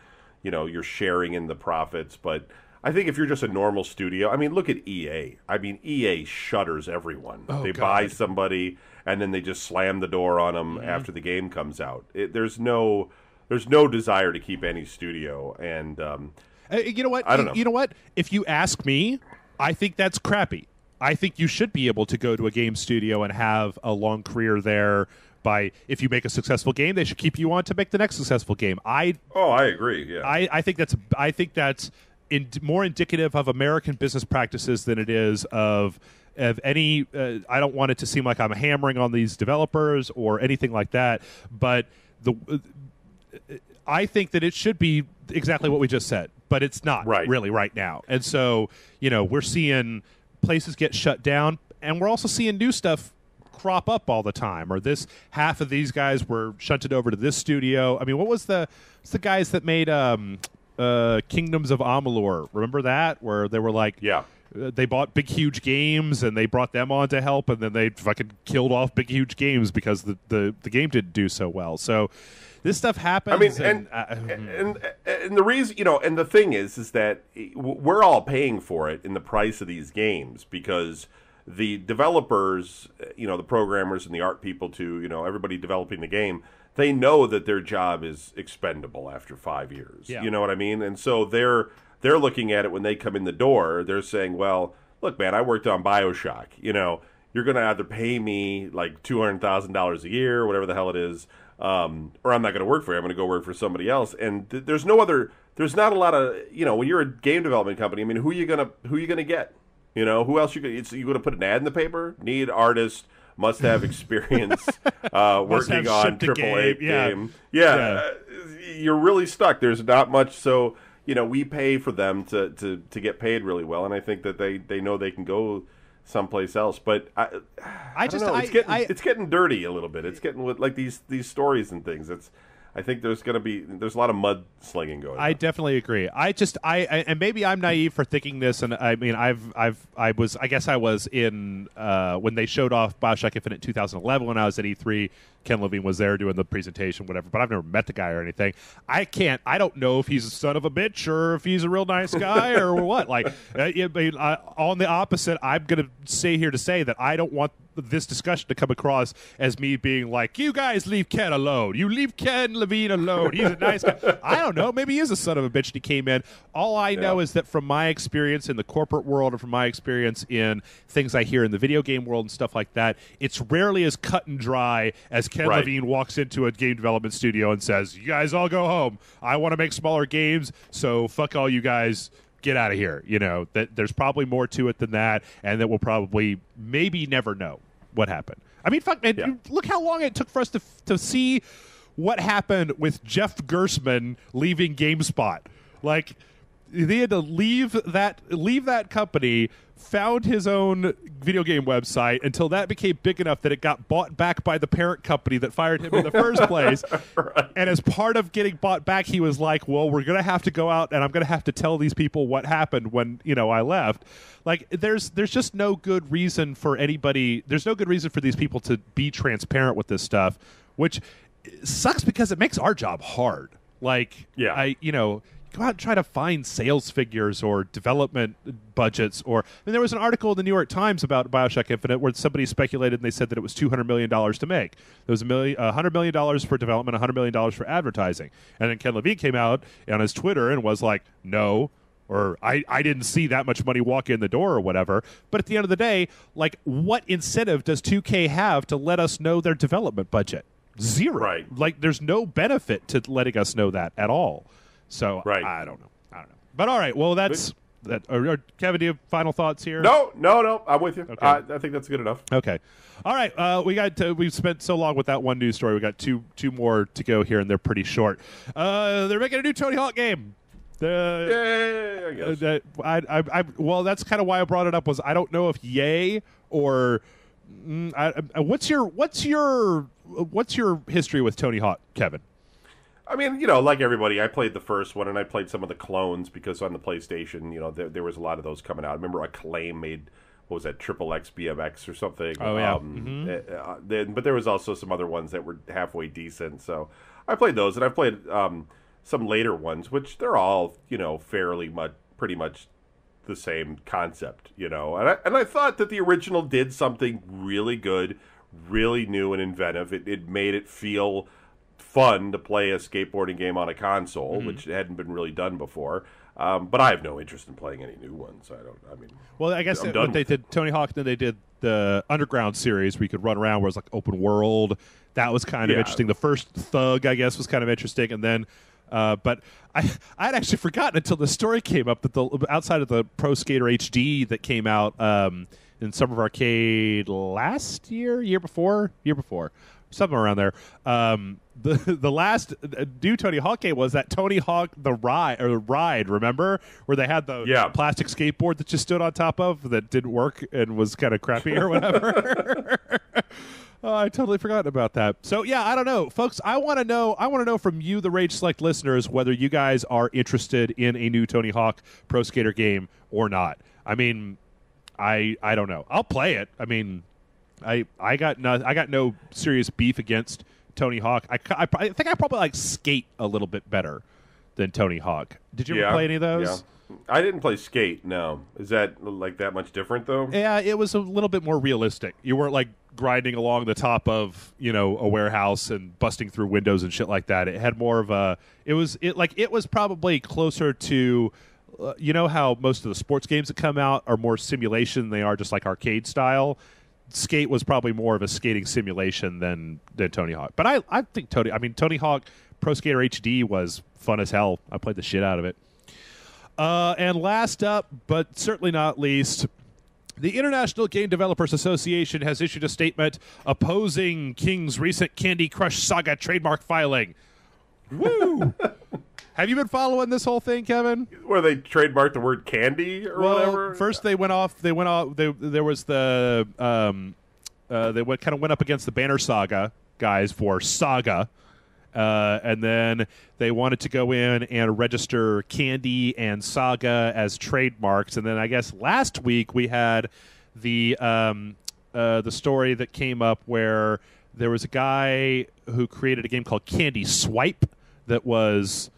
you're sharing in the profits. But I think if you're just a normal studio, I mean, look at EA. I mean, EA shutters everyone. They buy somebody and then they just slam the door on them after the game comes out. There's no desire to keep any studio, and you know what? I don't know. You know what? If you ask me, I think that's crappy. I think you should be able to go to a game studio and have a long career there. If you make a successful game, they should keep you on to make the next successful game. I agree. Yeah, I think that's more indicative of American business practices than it is of any. I don't want it to seem like I'm hammering on these developers or anything like that, but I think that it should be exactly what we just said, but it's not really right now. And so, we're seeing places get shut down, and we're also seeing new stuff crop up all the time. Or this half of these guys were shunted over to this studio. I mean, what's the guys that made Kingdoms of Amalur? Remember that? Where they were like, they bought Big Huge Games and they brought them on to help, and then they fucking killed off Big Huge Games because the game didn't do so well. So this stuff happens. I mean, and the reason, and the thing is that we're all paying for it in the price of these games, because the developers, the programmers and the art people too, everybody developing the game, they know that their job is expendable after 5 years. Yeah. You know what I mean? And so they're looking at it when they come in the door. They're saying, well, look, man, I worked on BioShock. You're going to either pay me like $200,000 a year, or whatever the hell it is, or I'm not going to work for you. I'm going to go work for somebody else. And there's not a lot of, when you're a game development company, I mean, who you going to get? Who else you going to put an ad in the paper? Need artist, must have experience working on AAA game. Yeah. You're really stuck. There's not much. So, we pay for them to get paid really well, and I think that they know they can go someplace else. But I don't know. It's getting dirty a little bit. It's getting like these stories and things. I think there's a lot of mud slinging going on. I definitely agree. And maybe I'm naive for thinking this, and I mean, I guess I was in when they showed off BioShock Infinite 2011 when I was at E3. Ken Levine was there doing the presentation, whatever, but I've never met the guy or anything. I don't know if he's a son of a bitch or if he's a real nice guy or what. Like, on the opposite, I'm going to say here to say that I don't want this discussion to come across as me being like, you guys leave Ken alone. You leave Ken Levine alone. He's a nice guy. I don't know. Maybe he is a son of a bitch and he came in. All I know is that from my experience in the corporate world and from my experience in things I hear in the video game world and stuff like that, it's rarely as cut and dry as Ken Levine walks into a game development studio and says, you guys all go home. I want to make smaller games, so fuck all you guys. Get out of here. That there's probably more to it than that, and that we'll probably maybe never know what happened. I mean, fuck, man, look how long it took for us to see what happened with Jeff Gersman leaving GameSpot. Like, he had to leave that company, found his own video game website until that became big enough that it got bought back by the parent company that fired him in the first place. And as part of getting bought back, he was like, well, we're going to have to go out and I'm going to have to tell these people what happened when, I left. Like, there's just no good reason for anybody. There's no good reason for these people to be transparent with this stuff, which sucks because it makes our job hard. Like, go out and try to find sales figures or development budgets. There was an article in the New York Times about BioShock Infinite where somebody speculated and they said that it was $200 million to make. There was $100 million for development, $100 million for advertising. And then Ken Levine came out on his Twitter and was like, no, or I didn't see that much money walk in the door or whatever. But at the end of the day, like, what incentive does 2K have to let us know their development budget? Zero. Right. Like, there's no benefit to letting us know that at all. So I don't know. But all right, well, that's that. Kevin, do you have final thoughts here? No, I'm with you. Okay. I think that's good enough. Okay, all right. We've spent so long with that one news story. We got two more to go here, and they're pretty short. They're making a new Tony Hawk game. Yay, I guess. Well, that's kind of why I brought it up. Was I don't know if yay or what's your history with Tony Hawk, Kevin? I mean, like everybody, I played the first one, and I played some of the clones because on the PlayStation, there was a lot of those coming out. I remember Acclaim made, what was that, Triple X BMX or something? Oh, yeah. But there was also some other ones that were halfway decent. So I played those, and I played some later ones, which they're all, pretty much the same concept, And I thought that the original did something really good, really new and inventive. It made it feel fun to play a skateboarding game on a console, which hadn't been really done before. But I have no interest in playing any new ones. Well, I guess what they did, Tony Hawk, then they did the Underground series where you could run around where it was like open world. That was kind of interesting. The first Thug, I guess, was kind of interesting. And then, but I'd actually forgotten until the story came up that outside of the Pro Skater HD that came out in Summer of Arcade last year before, something around there. The last new Tony Hawk game was that Tony Hawk the ride, remember, where they had the plastic skateboard that you stood on top of that didn't work and was kind of crappy or whatever. Oh, I totally forgot about that. So yeah, I don't know, folks. I want to know from you, the Rage Select listeners, whether you guys are interested in a new Tony Hawk Pro Skater game or not. I mean, I don't know. I'll play it. I mean, I got no serious beef against Tony Hawk. I think I probably like Skate a little bit better than Tony Hawk. Did you ever play any of those? Yeah. I didn't play Skate, no. Is that like that much different, though? Yeah, it was a little bit more realistic. You weren't like grinding along the top of, a warehouse and busting through windows and shit like that. It had more of a... It was probably closer to... how most of the sports games that come out are more simulation. They are just like arcade style. Skate was probably more of a skating simulation than Tony Hawk. But I think Tony Hawk Pro Skater HD was fun as hell. I played the shit out of it. And last up, but certainly not least, the International Game Developers Association has issued a statement opposing King's recent Candy Crush Saga trademark filing. Woo! Have you been following this whole thing, Kevin? Where they trademarked the word candy or whatever? First they went off. There was the they went up against the Banner Saga guys for Saga. And then they wanted to go in and register Candy and Saga as trademarks. And then I guess last week we had the story that came up where there was a guy who created a game called Candy Swipe that was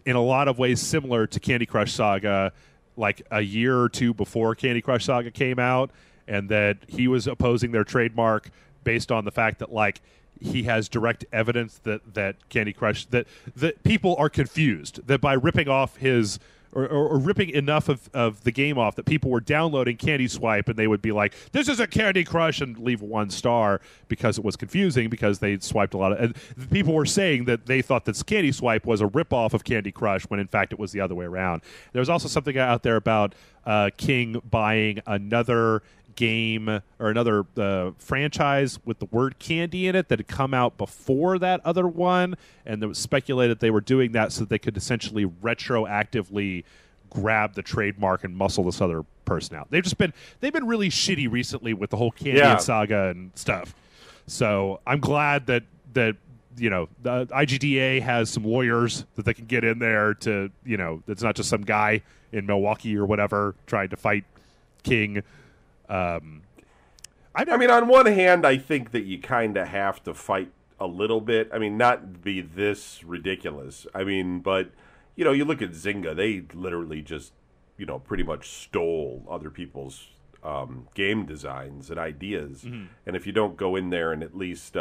in a lot of ways similar to Candy Crush Saga, like a year or two before Candy Crush Saga came out, and that he was opposing their trademark based on the fact that he has direct evidence that Candy Crush that people are confused that by ripping off his or ripping enough of the game off that people were downloading Candy Swipe and they would be like, this is a Candy Crush, and leave 1 star because it was confusing because they swiped a lot of, and people were saying that they thought that Candy Swipe was a ripoff of Candy Crush when in fact it was the other way around. There was also something out there about King buying another game or another franchise with the word candy in it that had come out before that other one, and it was speculated they were doing that so that they could essentially retroactively grab the trademark and muscle this other person out. They've been really shitty recently with the whole Candy and Saga and stuff. So I'm glad that the IGDA has some lawyers that they can get in there to, that's not just some guy in Milwaukee or whatever trying to fight King. On one hand, I think that you kind of have to fight a little bit. I mean, not be this ridiculous. I mean, but, you look at Zynga. They literally just, pretty much stole other people's game designs and ideas. Mm-hmm. And if you don't go in there and at least,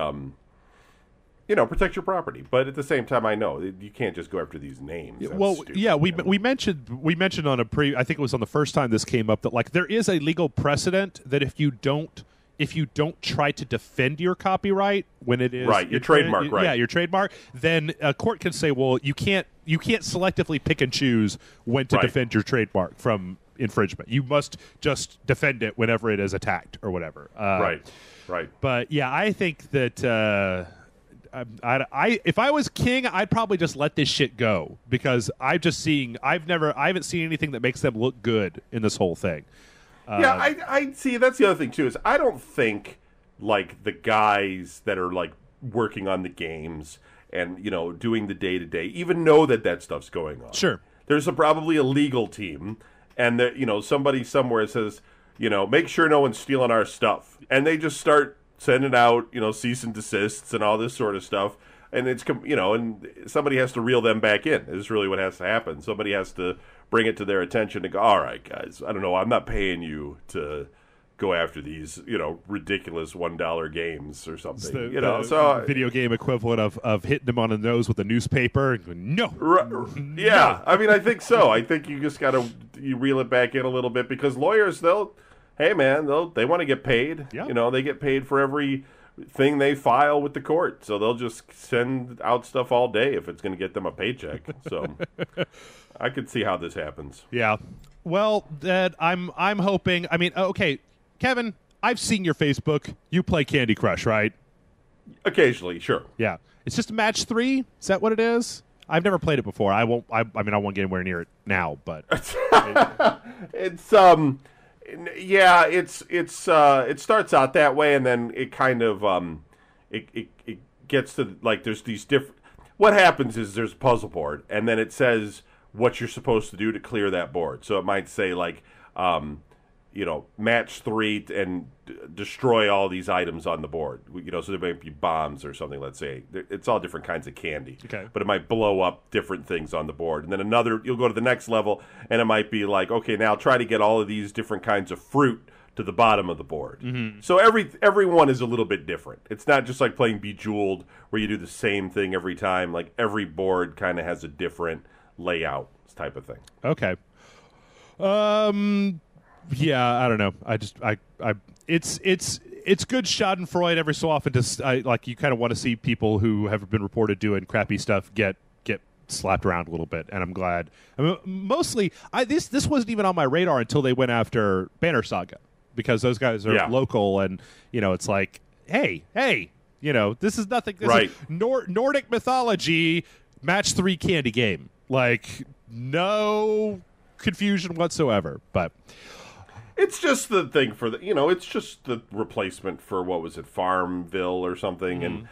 protect your property. But at the same time, I know you can't just go after these names. That's we mentioned on I think it was on the first time this came up that there is a legal precedent that if you don't try to defend your copyright when it is your trademark, your trademark, then a court can say, well, you can't selectively pick and choose when to defend your trademark from infringement. You must just defend it whenever it is attacked or whatever. Right. But yeah, I think that. If I was King, I'd probably just let this shit go because I haven't seen anything that makes them look good in this whole thing. I see. That's the other thing too. Is I don't think the guys that are working on the games and doing the day to day even know that stuff's going on. Sure, there's probably a legal team, and that somebody somewhere says make sure no one's stealing our stuff, and they just start sending out, cease and desists and all this sort of stuff. And it's, and somebody has to reel them back in is really what has to happen. Somebody has to bring it to their attention and go, all right, guys, I don't know, I'm not paying you to go after these, ridiculous $1 games or something. The video game equivalent of hitting them on the nose with a newspaper and going, no. Yeah, I mean, I think so. I think you just got to reel it back in a little bit because lawyers, hey, man, they want to get paid. Yeah. They get paid for every thing they file with the court. So they'll just send out stuff all day if it's going to get them a paycheck. So I could see how this happens. Yeah. Well, I'm hoping. I mean, okay, Kevin, I've seen your Facebook. You play Candy Crush, right? Occasionally, sure. Yeah, it's just match 3. Is that what it is? I've never played it before. I won't. I mean, I won't get anywhere near it now. But It's it starts out that way, and then it kind of it gets to, like, there's these different. What happens is there's a puzzle board, and then it says what you're supposed to do to clear that board. So it might say, like, match 3 and destroy all these items on the board. So there might be bombs or something, let's say. It's all different kinds of candy. Okay. But it might blow up different things on the board. And then you'll go to the next level, and it might be like, okay, now try to get all of these different kinds of fruit to the bottom of the board. Mm-hmm. So every one is a little bit different. It's not just like playing Bejeweled, where you do the same thing every time. Like, every board kind of has a different layout type of thing. Okay. Yeah, I don't know. It's good Schadenfreude every so often to you kind of want to see people who have been reported doing crappy stuff get slapped around a little bit, and I'm glad. I mean, mostly, this wasn't even on my radar until they went after Banner Saga, because those guys are local, and it's like, hey, this is nothing. This is Nordic mythology match 3 candy game, like, no confusion whatsoever, but. It's just the thing for it's just the replacement for, what was it, Farmville or something, and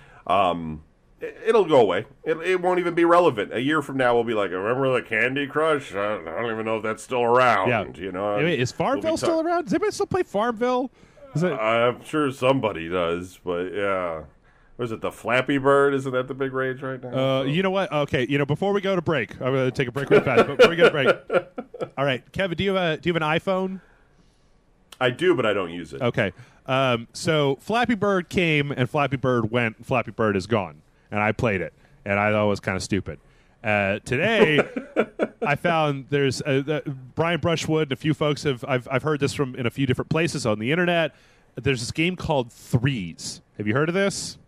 it'll go away. It won't even be relevant. A year from now, we'll be like, remember the Candy Crush? I don't even know if that's still around. Yeah. Is Farmville still around? Does anybody still play Farmville? I'm sure somebody does, but yeah. Was it the Flappy Bird? Isn't that the big rage right now? You know what? Okay, before we go to break, I'm going to take a break real fast. Before we go to break, all right, Kevin, do you have an iPhone? I do, but I don't use it. Okay. So Flappy Bird came, and Flappy Bird went, and Flappy Bird is gone. And I played it, and I thought it was kind of stupid. Today, I found there's Brian Brushwood and a few folks I've heard this from in a few different places on the internet. There's this game called Threes. Have you heard of this?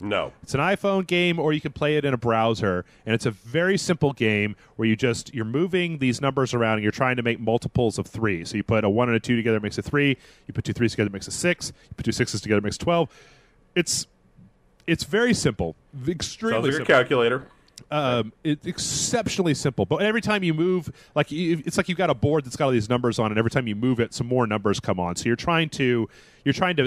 No. It's an iPhone game, or you can play it in a browser, and it's a very simple game where you're moving these numbers around, and you're trying to make multiples of 3. So you put a 1 and a 2 together, it makes a 3. You put 2 3s together, it makes a 6. You put 2 6s together, it makes 12. It's very simple, extremely simple. Sounds like simple. a calculator. It's exceptionally simple, but every time you move, it's like you've got a board that's got all these numbers on it. Every time you move it, some more numbers come on. So you're trying to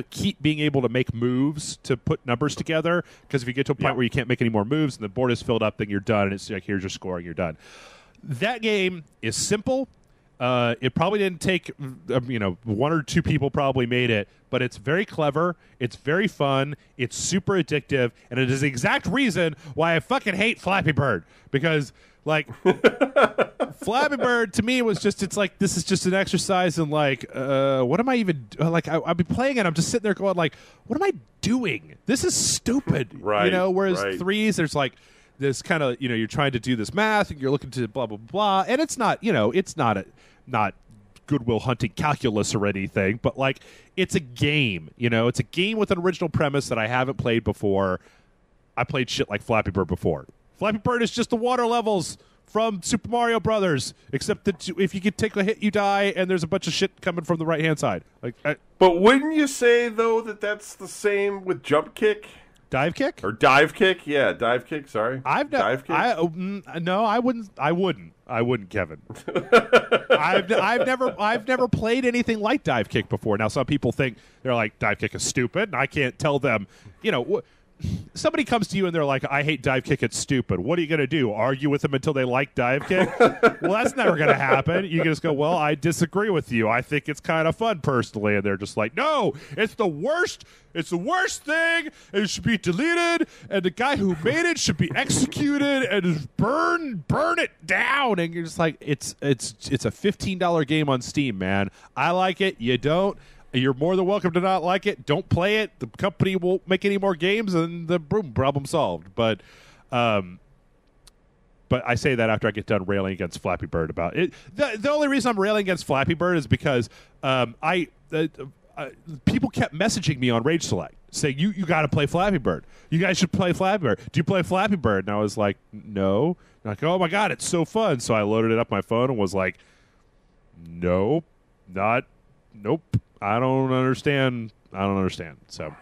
keep being able to make moves to put numbers together, because if you get to a point where you can't make any more moves and the board is filled up, then you're done, and it's like, here's your score, and you're done. That game is simple. It probably didn't take, 1 or 2 people probably made it, but it's very clever. It's very fun. It's super addictive, and it is the exact reason why I fucking hate Flappy Bird, because, like, Flappy Bird to me was just, it's like, this is just an exercise in, like, what am I even, like, I'll be playing it, I'm just sitting there going, like, what am I doing? This is stupid. Right. Whereas Threes, there's like this kind of, you're trying to do this math, and you're looking to blah, blah, blah, and it's not, it's not Goodwill Hunting calculus or anything, but, like, it's a game. It's a game with an original premise that I haven't played before. I played shit like Flappy Bird before. Flappy Bird is just the water levels from Super Mario Brothers, except that if you could take a hit, you die, and there's a bunch of shit coming from the right-hand side. But wouldn't you say, though, that that's the same with Jump Kick? Dive Kick? Or Dive Kick? Yeah, Dive Kick, sorry. Dive Kick? No, I wouldn't. I wouldn't, Kevin. I've never played anything like Dive Kick before. Now, some people think, they're like, Dive Kick is stupid, and I can't tell them, somebody comes to you and they're like, I hate Dive Kick, it's stupid. What are you going to do? Argue with them until they like Dive Kick? Well, that's never going to happen. You can just go, well, I disagree with you. I think it's kind of fun personally. And they're just like, no, it's the worst. It's the worst thing. It should be deleted. And the guy who made it should be executed and just burn it down. And you're just like, it's a $15 game on Steam, man. I like it. You don't. You're more than welcome to not like it. Don't play it. The company won't make any more games, and the boom, problem solved. But I say that after I get done railing against Flappy Bird about it. The only reason I'm railing against Flappy Bird is because people kept messaging me on Rage Select saying, you got to play Flappy Bird. You guys should play Flappy Bird. Do you play Flappy Bird? And I was like, no. And like, oh my God, it's so fun. So I loaded it up my phone and was like, nope. I don't understand. So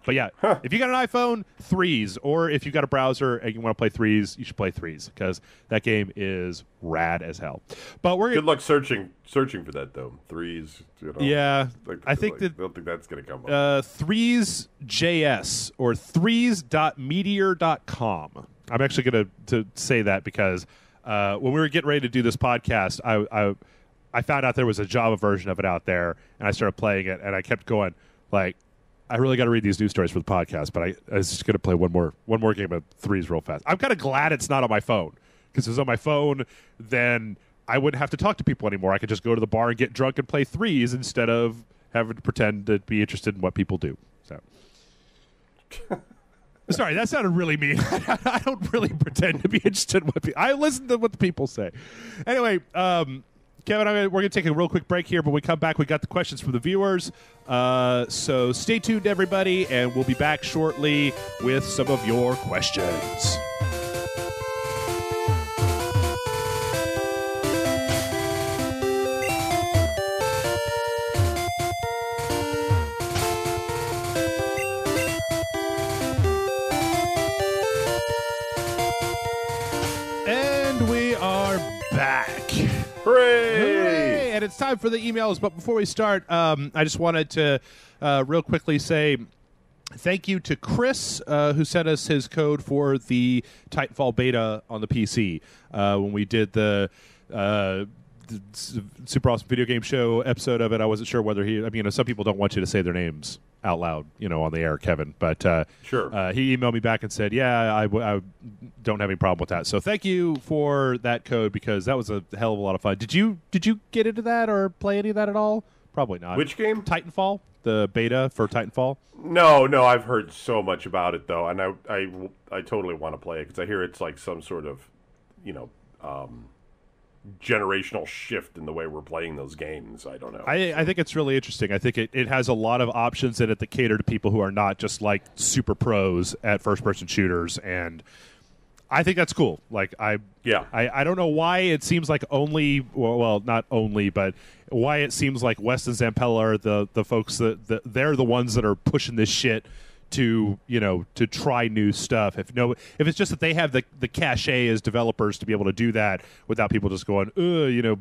But yeah, if you got an iPhone, Threes, or if you got a browser and you want to play Threes, you should play Threes because that game is rad as hell. But we're good luck searching for that though. Threes, yeah, I don't think that's going to come up. Threes JS or threes.meteor.com. I'm actually going to say that because when we were getting ready to do this podcast, I found out there was a Java version of it out there, and I started playing it, and I kept going like, I really got to read these news stories for the podcast, but I was just going to play one more game of Threes real fast. I'm kind of glad it's not on my phone, because if it was on my phone, then I wouldn't have to talk to people anymore. I could just go to the bar and get drunk and play Threes instead of having to pretend to be interested in what people do. So, sorry, that sounded really mean. I don't really pretend to be interested in what people... I listen to what the people say. Anyway, Kevin, we're going to take a real quick break here, but when we come back, we got the questions from the viewers. So stay tuned, everybody, and we'll be back shortly with some of your questions. And we are back. Hooray! And it's time for the emails. But before we start, I just wanted to real quickly say thank you to Chris, who sent us his code for the Titanfall beta on the PC when we did the Super Awesome Video Game Show episode of it. I wasn't sure whether some people don't want you to say their names out loud, on the air, Kevin. But sure, he emailed me back and said, "Yeah, I don't have any problem with that." So thank you for that code because that was a hell of a lot of fun. Did you get into that or play any of that at all? Probably not. Which game? Titanfall, the beta for Titanfall. No, I've heard so much about it though, and I totally want to play it because I hear it's like some sort of, generational shift in the way we're playing those games. I don't know. I think it's really interesting. I think it has a lot of options in it that cater to people who are not just like super pros at first-person shooters, and I think that's cool. Like I don't know why it seems like only not only, but why it seems like West and Zampella are the folks that they're the ones that are pushing this shit to try new stuff. If it's just that they have the cachet as developers to be able to do that without people just going and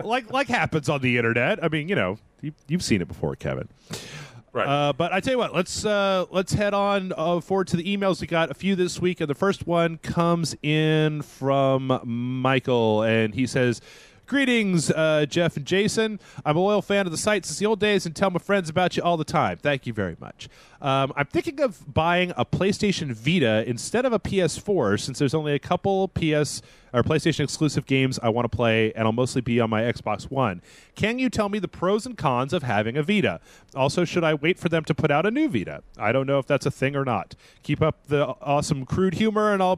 like happens on the internet. I mean, you've seen it before, Kevin. Right. But I tell you what, let's head on forward to the emails. We got a few this week, and the first one comes in from Michael, and he says, "Greetings, Jeff and Jason. I'm a loyal fan of the site since the old days and tell my friends about you all the time. Thank you very much. I'm thinking of buying a PlayStation Vita instead of a PS4 since there's only a couple PlayStation exclusive games I want to play, and I'll mostly be on my Xbox One. Can you tell me the pros and cons of having a Vita? Also, should I wait for them to put out a new Vita? I don't know if that's a thing or not. Keep up the awesome crude humor, and I'll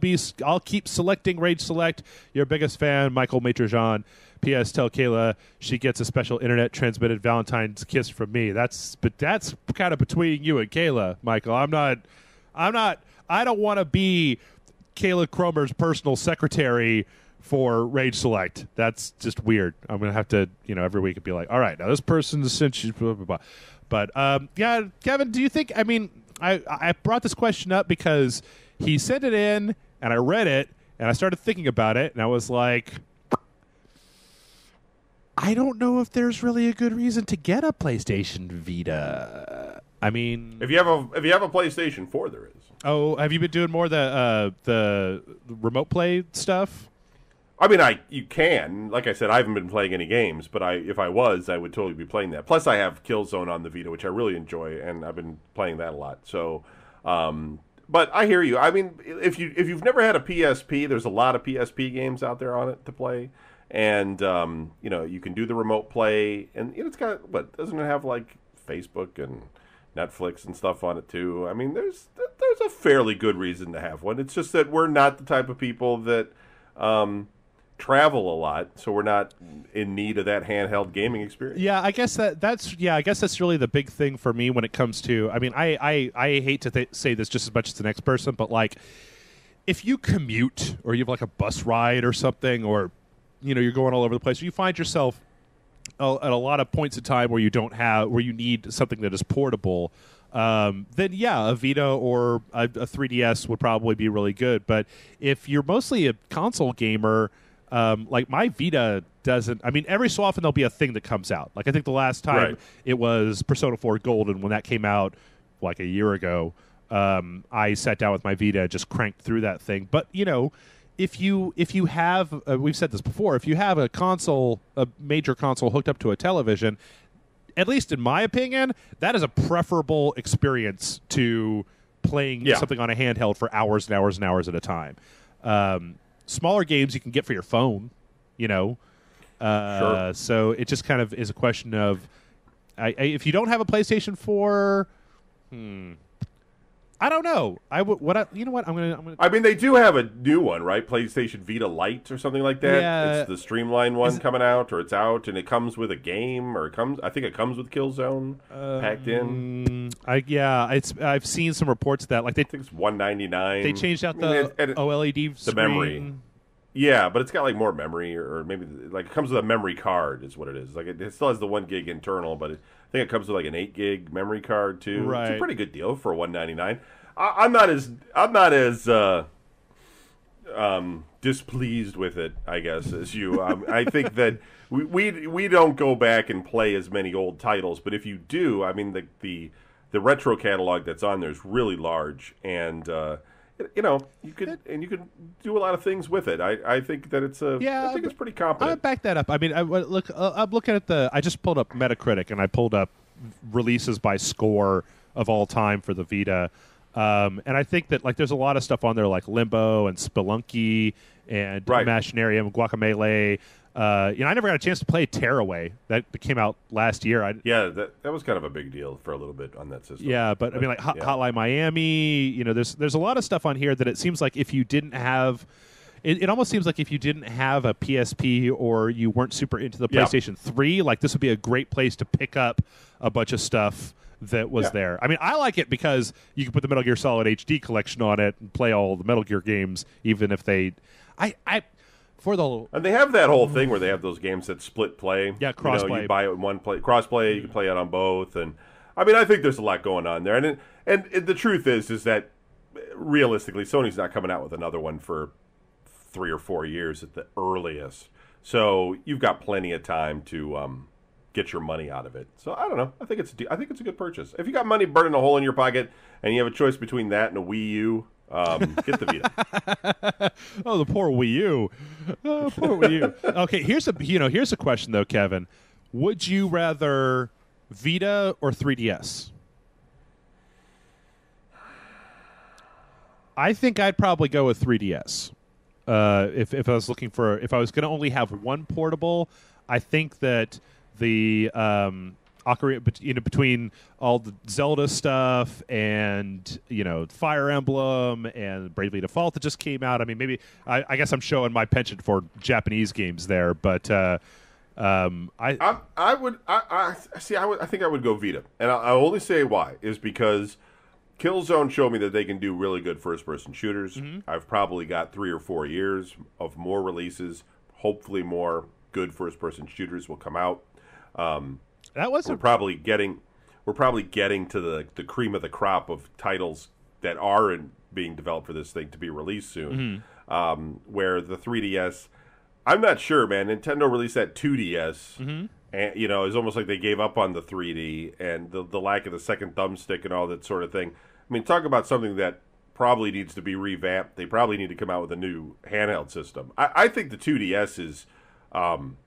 keep selecting Rage Select. Your biggest fan, Michael Maitrejean. P.S. Tell Kayla she gets a special internet transmitted Valentine's kiss from me. That's kind of between you and Kayla, Michael. I don't want to be Kayla Cromer's personal secretary for Rage Select. That's just weird. I'm going to have to, every week be like, all right, now this person sent you, blah, blah, blah. But, yeah, Kevin, do you think, I brought this question up because he sent it in, and I read it, and I started thinking about it, and I was like, I don't know if there's really a good reason to get a PlayStation Vita. I mean, if you have a PlayStation 4, there is. Oh, have you been doing more the remote play stuff? I mean, you can. Like I said, I haven't been playing any games, but if I was, I would totally be playing that. Plus, I have Killzone on the Vita, which I really enjoy, and I've been playing that a lot. So, but I hear you. I mean, if you've never had a PSP, there's a lot of PSP games out there on it to play. And, you can do the remote play. And it's got, doesn't it have, like, Facebook and Netflix and stuff on it, too? I mean, there's a fairly good reason to have one. It's just that we're not the type of people that travel a lot, so we're not in need of that handheld gaming experience. Yeah, I guess that's really the big thing for me when it comes to, I mean, I hate to say this just as much as the next person, but, like, if you commute or you have, like, a bus ride or something, or you're going all over the place, or you find yourself at a lot of points in time where you need something that is portable, then yeah, a Vita or a 3DS would probably be really good. But if you're mostly a console gamer, like my Vita doesn't. I mean, every so often there'll be a thing that comes out. Like I think the last time it was Persona 4 Golden when that came out like a year ago. I sat down with my Vita and just cranked through that thing. But if you have, we've said this before, if you have a major console hooked up to a television, at least in my opinion, that is a preferable experience to playing something on a handheld for hours and hours and hours at a time. Smaller games you can get for your phone, Sure. So it just kind of is a question of, if you don't have a PlayStation 4, I don't know. You know what? I'm gonna. I mean, they do have a new one, right? PlayStation Vita Lite or something like that. Yeah. It's the streamlined one coming out, or it's out, and it comes with a game, or I think it comes with Killzone packed in. I've seen some reports that like I think it's $199. they changed out the OLED the screen. memory. Yeah, but it's got like more memory, or maybe like it comes with a memory card, is what it is. Like it still has the 1 gig internal, but I think it comes with like an 8 gig memory card too. Right. It's a pretty good deal for $199. I'm not as displeased with it, I guess, as you. I think that we don't go back and play as many old titles, but if you do, I mean the retro catalog that's on there is really large, and you could do a lot of things with it. I think that I think it's pretty competent. I would back that up. I mean, I'm looking at I just pulled up Metacritic and I pulled up releases by score of all time for the Vita. And I think that like there's a lot of stuff on there like Limbo and Spelunky and Imaginarium and Guacamelee. I never got a chance to play Tearaway. That came out last year. That was kind of a big deal for a little bit on that system. Yeah, but I mean, like Hotline Miami. There's a lot of stuff on here that it seems like if you didn't have, it almost seems like if you didn't have a PSP or you weren't super into the PlayStation 3, like this would be a great place to pick up a bunch of stuff that was there. I mean, I like it because you can put the Metal Gear Solid HD collection on it and play all the Metal Gear games, even if they, and they have that whole thing where they have those games that split play. Yeah, crossplay. You buy it in one play, crossplay. You can play it on both, and I mean, I think there's a lot going on there. And the truth is that realistically, Sony's not coming out with another one for 3 or 4 years at the earliest. So you've got plenty of time to get your money out of it. So I don't know. I think it's a good purchase. If you got money burning a hole in your pocket and you have a choice between that and a Wii U, get the Vita. Oh, the poor Wii U. Oh, poor Wii U. Okay, here's a question though, Kevin. Would you rather Vita or 3DS? I think I'd probably go with 3DS. If I was going to only have one portable, I think that the between all the Zelda stuff and Fire Emblem and Bravely Default that just came out. I mean, maybe I guess I'm showing my penchant for Japanese games there, but I think I would go Vita, and I only say why is because Killzone showed me that they can do really good first-person shooters. Mm-hmm. I've probably got 3 or 4 years of more releases. Hopefully, more good first-person shooters will come out. We're probably getting to the cream of the crop of titles that are being developed for this thing to be released soon. Mm-hmm. Where the 3DS, I'm not sure, man. Nintendo released that 2DS, and it's almost like they gave up on the 3D and the lack of the second thumbstick and all that sort of thing. I mean, talk about something that probably needs to be revamped. They probably need to come out with a new handheld system. I think the 2DS is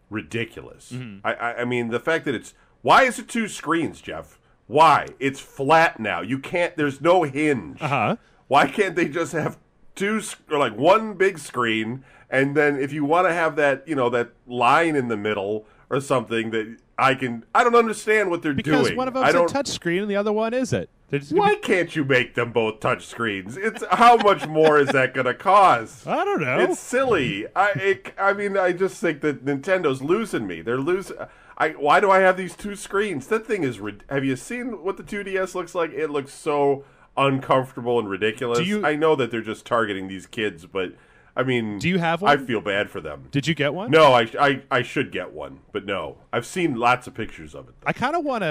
ridiculous. Mm-hmm. I mean, the fact that why is it 2 screens, Jeff? Why? It's flat now. You can't. There's no hinge. Uh-huh. Why can't they just have 2 or like one big screen, and then if you want to have that that line in the middle or something that I don't understand what they're doing. Because one of them's a touch screen and the other one isn't. Why can't you make them both touch screens? It's how much more is that going to cost? I don't know. It's silly. I mean, I just think that Nintendo's losing me. They're losing. Why do I have these 2 screens? That thing is. Have you seen what the 2DS looks like? It looks so uncomfortable and ridiculous. I know that they're just targeting these kids, but I mean, do you have one? I feel bad for them. Did you get one? No, I should get one, but no. I've seen lots of pictures of it. I kind of want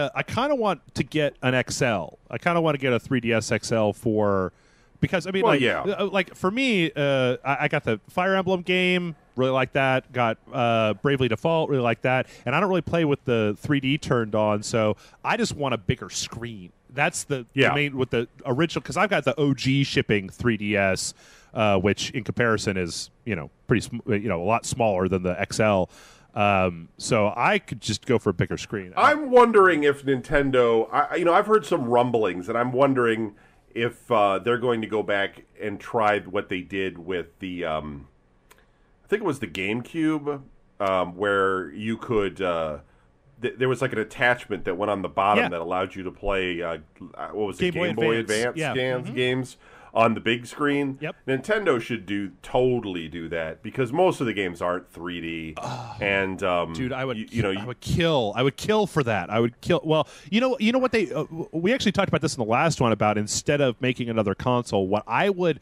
to get an XL. I kind of want to get a 3DS XL because I mean, like for me, I got the Fire Emblem game, really like that. Got Bravely Default, really like that, and I don't really play with the 3D turned on, so I just want a bigger screen. That's the main with the original, because I've got the OG shipping 3DS. Which in comparison is a lot smaller than the XL, so I could just go for a bigger screen. I'm wondering if Nintendo, I've heard some rumblings, and I'm wondering if they're going to go back and try what they did with the, I think it was the GameCube, where you could. There was like an attachment that went on the bottom that allowed you to play. What was it? Game Boy Advance games on the big screen. Yep. Nintendo should totally do that, because most of the games aren't 3D. And dude, I would kill for that. I would kill. Well, you know what we actually talked about this in the last one about, instead of making another console, what I would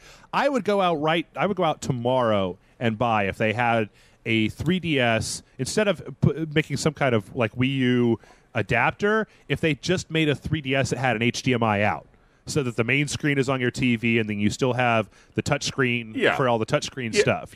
go out tomorrow and buy, if they had a 3DS, instead of making some kind of like Wii U adapter, if they just made a 3DS that had an HDMI out, so that the main screen is on your TV, and then you still have the touch screen for all the touchscreen stuff,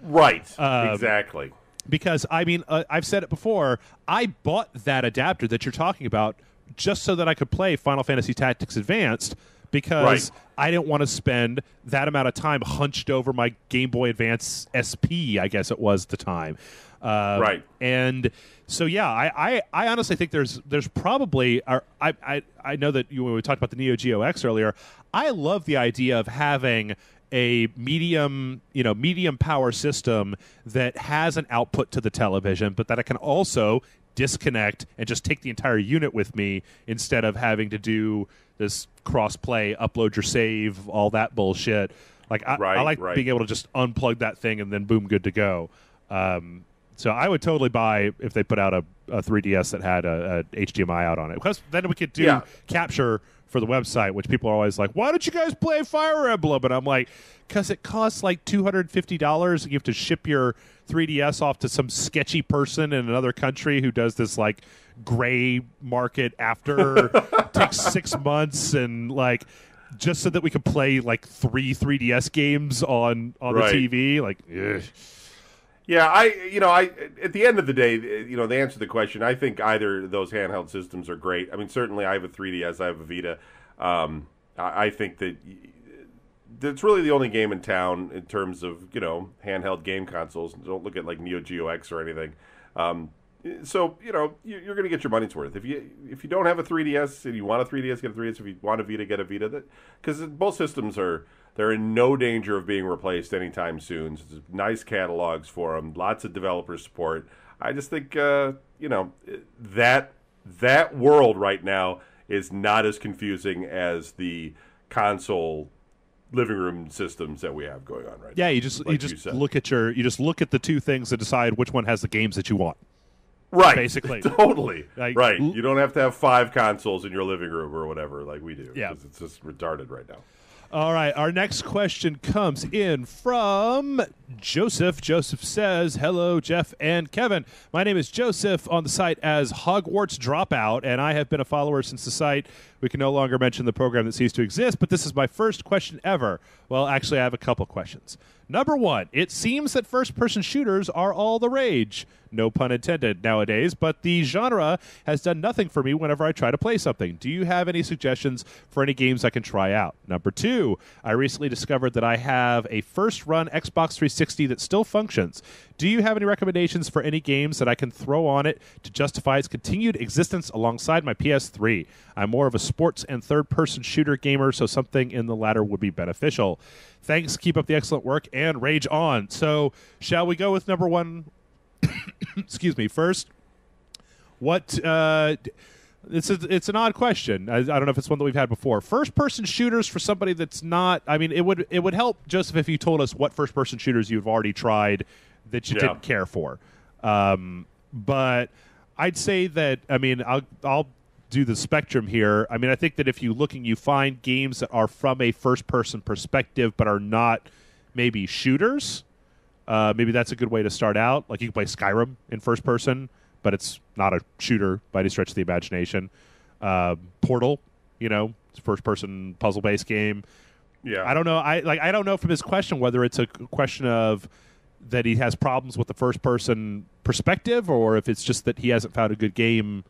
Right, exactly. Because, I mean, I've said it before, I bought that adapter that you're talking about just so that I could play Final Fantasy Tactics Advanced, because I didn't want to spend that amount of time hunched over my Game Boy Advance SP, I guess it was at the time. And so, I honestly think there's probably I know that when we talked about the Neo Geo X earlier, I love the idea of having a medium power system that has an output to the television, but that I can also disconnect and just take the entire unit with me, instead of having to do this cross-play, upload your save, all that bullshit. Like I like being able to just unplug that thing and then boom, good to go. So I would totally buy if they put out a 3DS that had a HDMI out on it, because then we could do capture for the website, which people are always like, why don't you guys play Fire Emblem? And I'm like, because it costs like $250. You have to ship your 3DS off to some sketchy person in another country who does this like gray market after takes 6 months, and like just so that we could play like 3 3DS games on the TV. Like, ugh. Yeah, I at the end of the day, the answer to the question, I think either of those handheld systems are great. I mean, certainly I have a 3DS, I have a Vita. I think that it's really the only game in town in terms of, handheld game consoles. Don't look at like Neo Geo X or anything. So, you're going to get your money's worth. If you don't have a 3DS and you want a 3DS, get a 3DS. If you want a Vita, get a Vita. Because both systems they're in no danger of being replaced anytime soon. So there's nice catalogs for them, lots of developer support. I just think, that world right now is not as confusing as the console living room systems that we have going on right now. Yeah, you just look at the two things and decide which one has the games that you want. Right. Basically. Totally. Right. You don't have to have 5 consoles in your living room or whatever like we do. Yeah. Because it's just retarded right now. All right, our next question comes in from Joseph. Joseph says, hello, Jeff and Kevin. My name is Joseph, on the site as Hogwarts Dropout, and I have been a follower since the site. We can no longer mention the program that ceased to exist, but this is my first question ever. Well, actually, I have a couple questions. Number 1, it seems that first-person shooters are all the rage. No pun intended nowadays, but the genre has done nothing for me whenever I try to play something. Do you have any suggestions for any games I can try out? Number 2, I recently discovered that I have a first-run Xbox 360 that still functions. Do you have any recommendations for any games that I can throw on it to justify its continued existence alongside my PS3? I'm more of a sports and third-person shooter gamer, so something in the latter would be beneficial. Thanks, keep up the excellent work, and rage on. So, shall we go with number 1? Excuse me. First, what? It's an odd question. I don't know if it's one that we've had before. First-person shooters for somebody that's not. I mean, it would help, Joseph, if you told us what first-person shooters you've already tried that you didn't care for. But I'd say that. I mean, I'll do the spectrum here. I mean, I think that if you find games that are from a first-person perspective but are not maybe shooters. maybe that's a good way to start out. Like you can play Skyrim in first person, but it's not a shooter by any stretch of the imagination. Portal, it's a first person puzzle based game. Yeah, I don't know. I don't know from his question whether it's a question of that he has problems with the first person perspective, or if it's just that he hasn't found a good game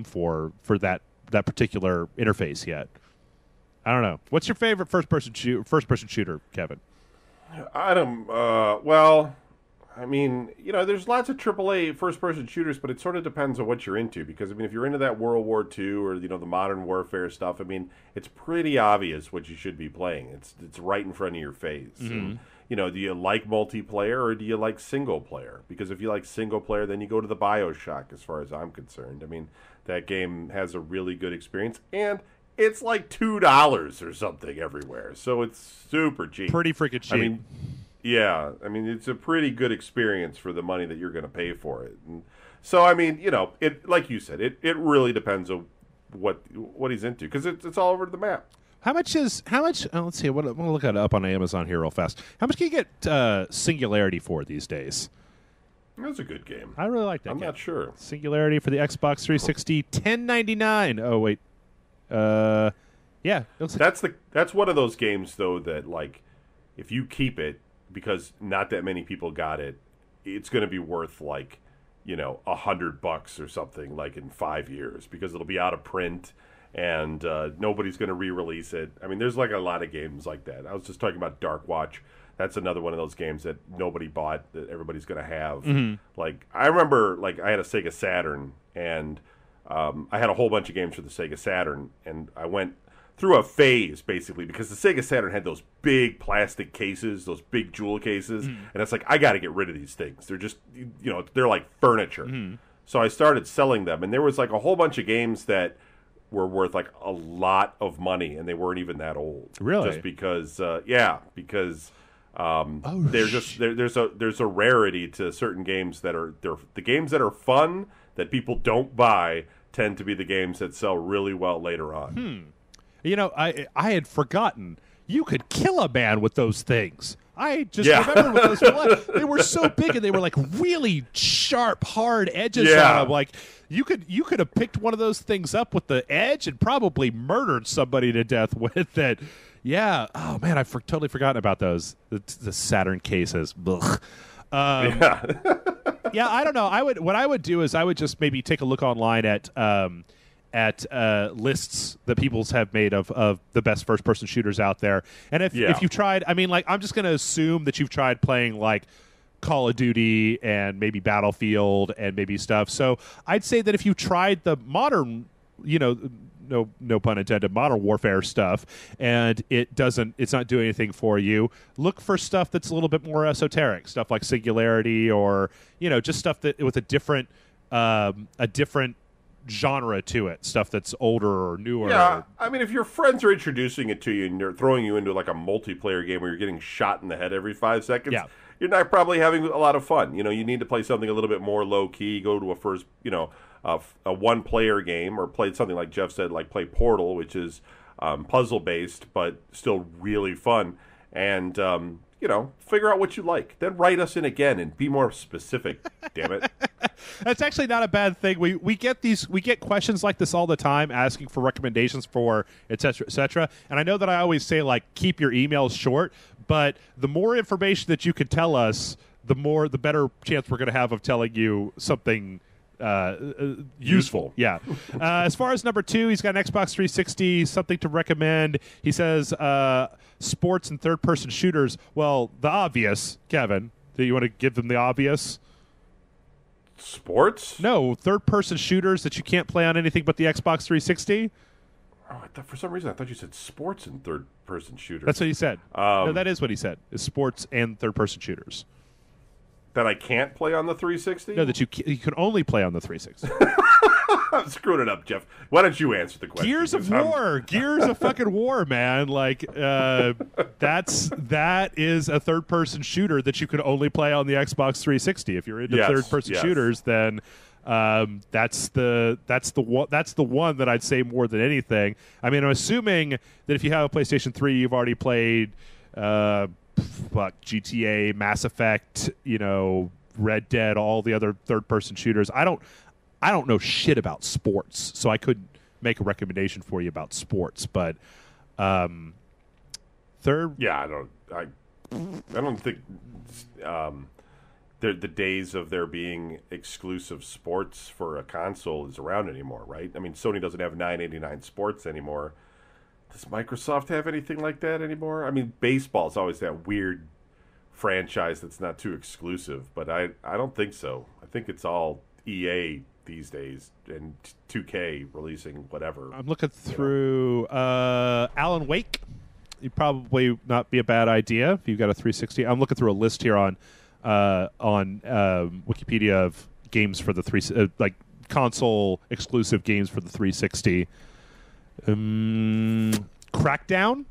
for that particular interface yet. I don't know. What's your favorite first person shooter, Kevin? Well, I mean, there's lots of AAA first-person shooters, but it sort of depends on what you're into. Because, I mean, if you're into that World War II or, the modern warfare stuff, I mean, it's pretty obvious what you should be playing. It's right in front of your face. Mm-hmm. And, do you like multiplayer or do you like single player? Because if you like single player, then you go to the BioShock, as far as I'm concerned. I mean, that game has a really good experience, and it's like $2 or something everywhere. So it's super cheap. Pretty freaking cheap. I mean, yeah, it's a pretty good experience for the money that you're going to pay for it. And so, I mean, it like you said, it really depends on what he's into, because it's all over the map. How much? Let's see. I'm going to look it up on Amazon here real fast. How much can you get Singularity for these days? That's a good game. I really like that I'm game. not sure. Singularity for the Xbox 360, $10.99. Oh, wait. Yeah. That's one of those games, though, that, like, if you keep it, because not that many people got it, it's going to be worth, like, $100 or something, like, in 5 years, because it'll be out of print, and nobody's going to re-release it. I mean, there's, like, a lot of games like that. I was just talking about Dark Watch. That's another one of those games that nobody bought that everybody's going to have. Mm-hmm. Like, I remember, like, I had a Sega Saturn, and I had a whole bunch of games for the Sega Saturn, and I went through a phase, basically, because the Sega Saturn had those big plastic cases, those big jewel cases, and it's like, I got to get rid of these things. They're just, they're like furniture. Mm-hmm. So I started selling them, and there was like a whole bunch of games that were worth like a lot of money, and they weren't even that old. Really? Just because, because there's a rarity to certain games that are the games that are fun that people don't buy tend to be the games that sell really well later on. I had forgotten you could kill a man with those things. I just remember what those were. They were so big, and they were like really sharp, hard edges on them. Like you could have picked one of those things up with the edge and probably murdered somebody to death with it. Yeah. Oh man, I've totally forgotten about those. The Saturn cases. Yeah, I don't know. What I would do is I would just maybe take a look online at lists that people have made of the best first person shooters out there. And if you've tried, I mean, like, I'm just going to assume that you've tried playing like Call of Duty and maybe Battlefield and maybe stuff. So I'd say that if you tried the modern, no pun intended, modern warfare stuff, and it's not doing anything for you, look for stuff that's a little bit more esoteric, stuff like Singularity, or just stuff that with a different genre to it, stuff that's older or newer. Yeah, I mean, if your friends are introducing it to you and they're throwing you into like a multiplayer game where you're getting shot in the head every 5 seconds, you're not probably having a lot of fun. You need to play something a little bit more low key, go to a first, a one-player game, or play something like Jeff said, like play Portal, which is puzzle-based but still really fun, and figure out what you like. Then write us in again and be more specific. Damn it. That's actually not a bad thing. We get questions like this all the time, asking for recommendations for et cetera. And I know that I always say, like, keep your emails short, but the more information that you can tell us, the better chance we're going to have of telling you something useful. Yeah. As far as number 2, he's got an Xbox 360, something to recommend. He says sports and third-person shooters. Well, the obvious, Kevin. Do you want to give them the obvious? Sports? No, third-person shooters that you can't play on anything but the Xbox 360. Oh, for some reason I thought you said sports and third-person shooters. That's what he said. No, that is what he said, is sports and third-person shooters. That I can't play on the 360? No, that you can only play on the 360. I'm screwing it up, Jeff. Why don't you answer the question? Gears of War. Gears of fucking War, man. Like, that is a third-person shooter that you can only play on the Xbox 360. If you're into third-person shooters, then that's the one that I'd say more than anything. I mean, I'm assuming that if you have a PlayStation 3, you've already played GTA, Mass Effect, Red Dead, all the other third-person shooters. I don't know shit about sports, so I couldn't make a recommendation for you about sports. But third, yeah, I don't think the days of there being exclusive sports for a console is around anymore, right? I mean, Sony doesn't have 989 sports anymore. Does Microsoft have anything like that anymore? I mean, baseball's always that weird franchise that's not too exclusive, but I don't think so. I think it's all EA these days and 2K releasing whatever. I'm looking through Alan Wake. You'd probably not be a bad idea if you've got a 360. I'm looking through a list here on Wikipedia of games for the like console exclusive games for the 360. Crackdown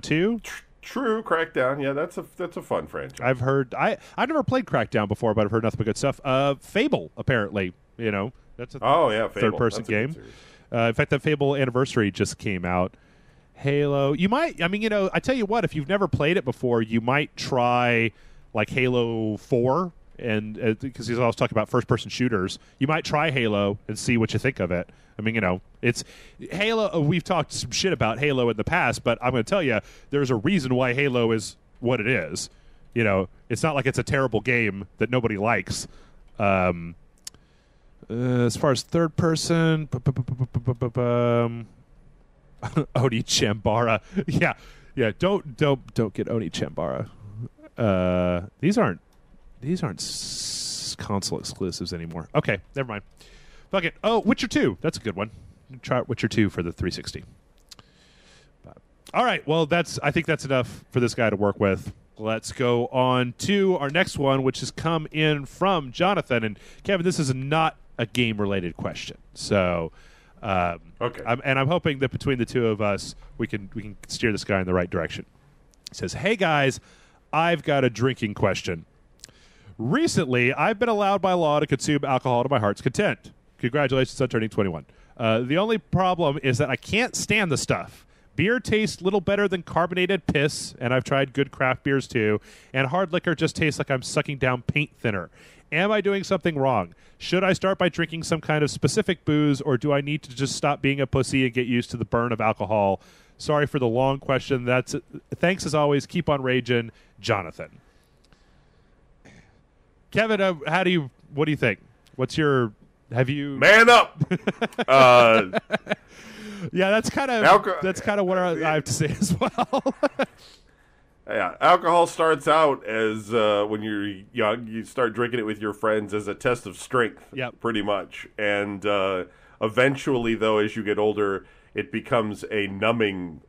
2. True, Crackdown. Yeah, that's a fun franchise. I've heard. I've never played Crackdown before, but I've heard nothing but good stuff. Fable, apparently. That's a third-person game. In fact, that Fable Anniversary just came out. Halo. You might. I mean, I tell you what. If you've never played it before, you might try like Halo 4, and because he's always talking about first-person shooters, you might try Halo and see what you think of it. I mean, it's Halo. We've talked some shit about Halo in the past, but I'm going to tell you, there's a reason why Halo is what it is. It's not like it's a terrible game that nobody likes. As far as third person, Oni Chambara, yeah. Don't get Oni Chambara. These aren't console exclusives anymore. Okay, never mind. Fuck it. Oh, Witcher 2. That's a good one. Try Witcher 2 for the 360. All right. Well, I think that's enough for this guy to work with. Let's go on to our next one, which has come in from Jonathan. And Kevin, this is not a game-related question. So, okay. I'm hoping that between the two of us, we can steer this guy in the right direction. He says, "Hey guys, I've got a drinking question. Recently, I've been allowed by law to consume alcohol to my heart's content. Congratulations on turning 21. The only problem is that I can't stand the stuff. Beer tastes little better than carbonated piss, and I've tried good craft beers too, and hard liquor just tastes like I'm sucking down paint thinner. Am I doing something wrong? Should I start by drinking some kind of specific booze, or do I need to just stop being a pussy and get used to the burn of alcohol? Sorry for the long question. That's it. Thanks as always. Keep on raging, Jonathan." Kevin, what do you think? Have you man up? Yeah, that's kind of what I have to say as well. Yeah, alcohol starts out as when you're young, you start drinking it with your friends as a test of strength, pretty much. And eventually, though, as you get older, it becomes a numbing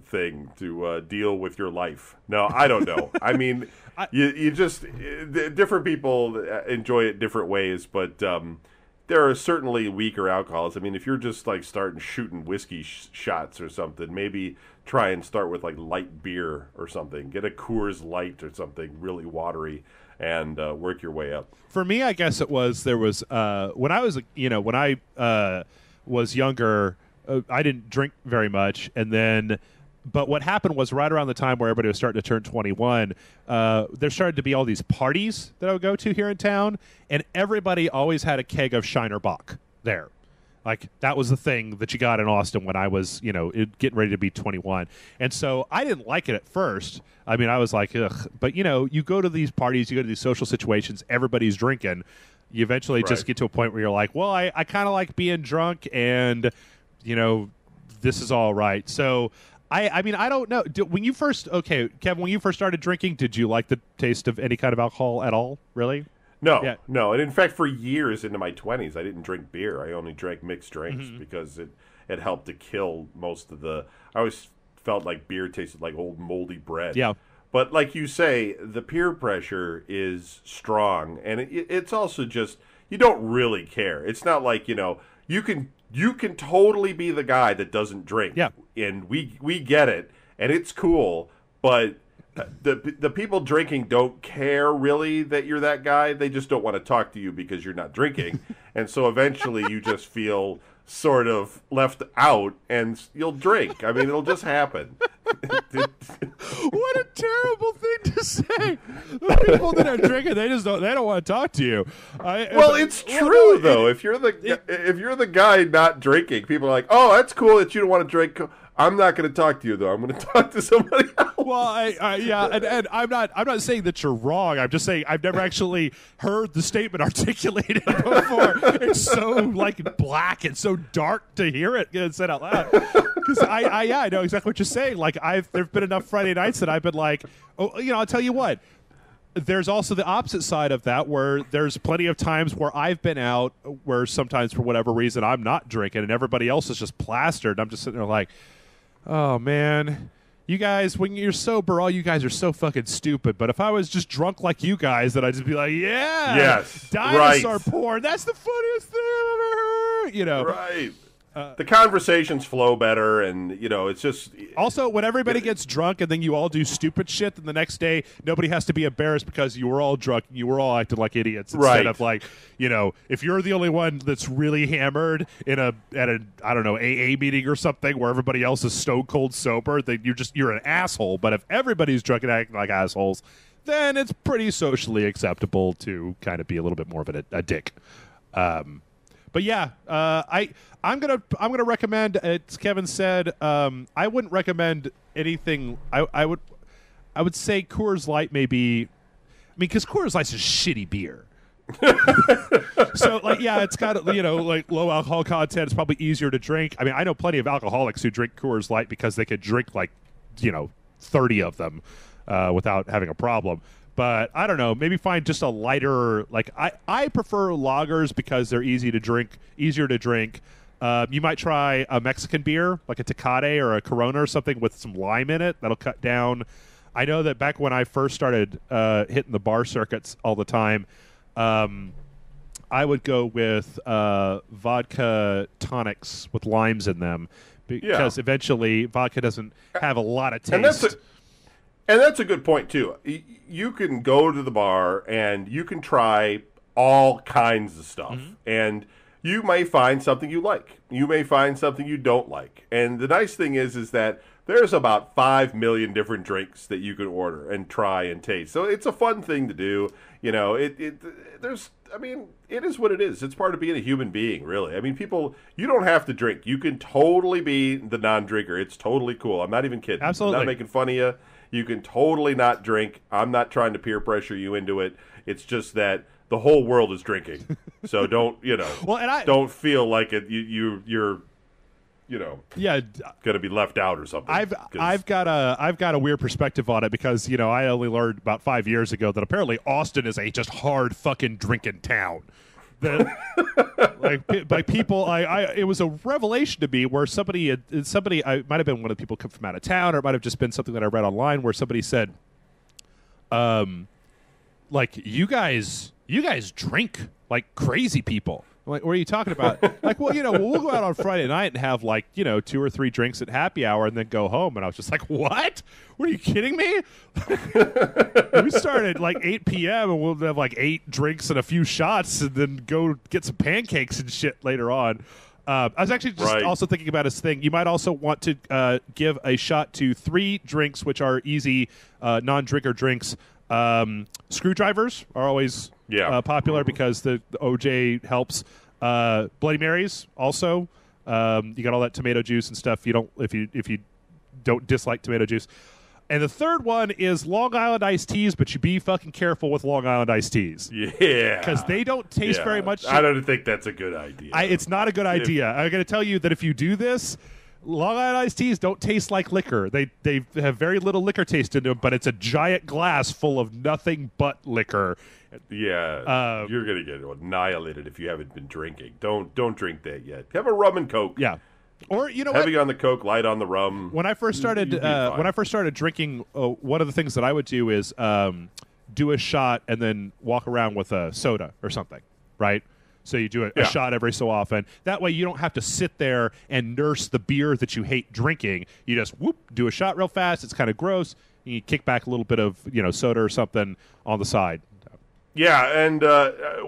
thing to deal with your life. No, I don't know. I mean, you just different people enjoy it different ways, but there are certainly weaker alcohols. I mean, if you're just like starting shooting whiskey shots or something, maybe try and start with like light beer or something. Get a Coors Light or something really watery, and work your way up. For me, I guess it was when I was younger, I didn't drink very much, but what happened was right around the time where everybody was starting to turn 21, there started to be all these parties that I would go to here in town, and everybody always had a keg of Shiner Bock there. Like, that was the thing that you got in Austin when I was, getting ready to be 21. And so I didn't like it at first. I mean, I was like, ugh. But, you go to these parties, you go to these social situations, everybody's drinking. You eventually just get to a point where you're like, well, I kind of like being drunk, and, this is all right. So, I mean, I don't know. Kevin, when you first started drinking, did you like the taste of any kind of alcohol at all, really? No, no. And in fact, for years into my 20s, I didn't drink beer. I only drank mixed drinks because it helped to kill most of the... I always felt like beer tasted like old moldy bread. Yeah. But like you say, the peer pressure is strong. And it's also just... You don't really care. It's not like, you can totally be the guy that doesn't drink. Yeah. And we get it. And it's cool. But... The people drinking don't care really that you're that guy. They just don't want to talk to you because you're not drinking. And so eventually you just feel sort of left out and you'll drink. I mean, it'll just happen. What a terrible thing to say. The people that are drinking, they don't want to talk to you. It's true though. If you're the guy not drinking, people are like, "Oh, that's cool that you don't want to drink." I'm not going to talk to you though. I'm going to talk to somebody else. Well, and I'm not saying that you're wrong. I'm just saying I've never actually heard the statement articulated before. It's so like black and so dark to hear it said out loud. Because I know exactly what you're saying. Like there've been enough Friday nights that I've been like, oh, I'll tell you what. There's also the opposite side of that where there's plenty of times where I've been out where sometimes for whatever reason I'm not drinking and everybody else is just plastered. And I'm just sitting there like, oh, man, you guys, when you're sober, all you guys are so fucking stupid. But if I was just drunk like you guys, then I'd just be like, yeah, yes, dinosaur porn. That's the funniest thing I've ever heard. Right. The conversations flow better, and, it's just... Also, when everybody gets drunk and then you all do stupid shit, then the next day nobody has to be embarrassed because you were all drunk and you were all acting like idiots. Instead of like, if you're the only one that's really hammered at a I don't know, AA meeting or something where everybody else is stone cold sober, then you're an asshole. But if everybody's drunk and acting like assholes, then it's pretty socially acceptable to kind of be a little bit more of a dick. But yeah, I'm gonna recommend. As Kevin said, I wouldn't recommend anything. I would say Coors Light maybe. Because Coors Light's a shitty beer. So it's got like low alcohol content. It's probably easier to drink. I mean, I know plenty of alcoholics who drink Coors Light because they could drink 30 of them without having a problem. But I don't know, maybe find just a lighter, I prefer lagers because they're easier to drink. You might try a Mexican beer, like a Tecate or a Corona or something with some lime in it. That'll cut down. I know that back when I first started hitting the bar circuits all the time, I would go with vodka tonics with limes in them because eventually vodka doesn't have a lot of taste. And that's a good point, too. You can go to the bar and you can try all kinds of stuff. Mm-hmm. And you may find something you like. You may find something you don't like. And the nice thing is that there's about 5 million different drinks that you can order and try and taste. So it's a fun thing to do. It is what it is. It's part of being a human being, really. I mean, you don't have to drink. You can totally be the non-drinker. It's totally cool. I'm not even kidding. Absolutely. I'm not making fun of you. You can totally not drink. I'm not trying to peer pressure you into it. It's just that the whole world is drinking. So don't don't feel like it. You're going to be left out or something. I've got a weird perspective on it because I only learned about 5 years ago that apparently Austin is a just hard fucking drinking town. Like people, it was a revelation to me where somebody I might have been one of the people come from out of town, or it might have just been something that I read online where somebody said, like you guys drink like crazy people. I'm like, what are you talking about? Like, well, we'll go out on Friday night and have 2 or 3 drinks at happy hour and then go home. And I was just like, what? Were you kidding me? We started 8 p.m. and we'll have 8 drinks and a few shots and then go get some pancakes and shit later on. I was actually just also thinking about this thing. You might also want to give a shot to 3 drinks, which are easy non-drinker drinks. Screwdrivers are always popular because the OJ helps. Bloody Marys also. You got all that tomato juice and stuff. If you don't dislike tomato juice. And the third one is Long Island iced teas, but you be fucking careful with Long Island iced teas. Yeah. Because they don't taste very much. I don't think that's a good idea. It's not a good idea. I'm going to tell you that if you do this, Long Island iced teas don't taste like liquor. They have very little liquor taste in them, but it's a giant glass full of nothing but liquor. Yeah, you're going to get annihilated if you haven't been drinking. Don't drink that yet. Have a rum and Coke. Yeah. Or heavy on the Coke, light on the rum. When I first started drinking, one of the things that I would do is do a shot and then walk around with a soda or something, right? So you do a shot every so often. That way you don't have to sit there and nurse the beer that you hate drinking. You just do a shot real fast. It's kind of gross. You kick back a little bit of soda or something on the side. Yeah, and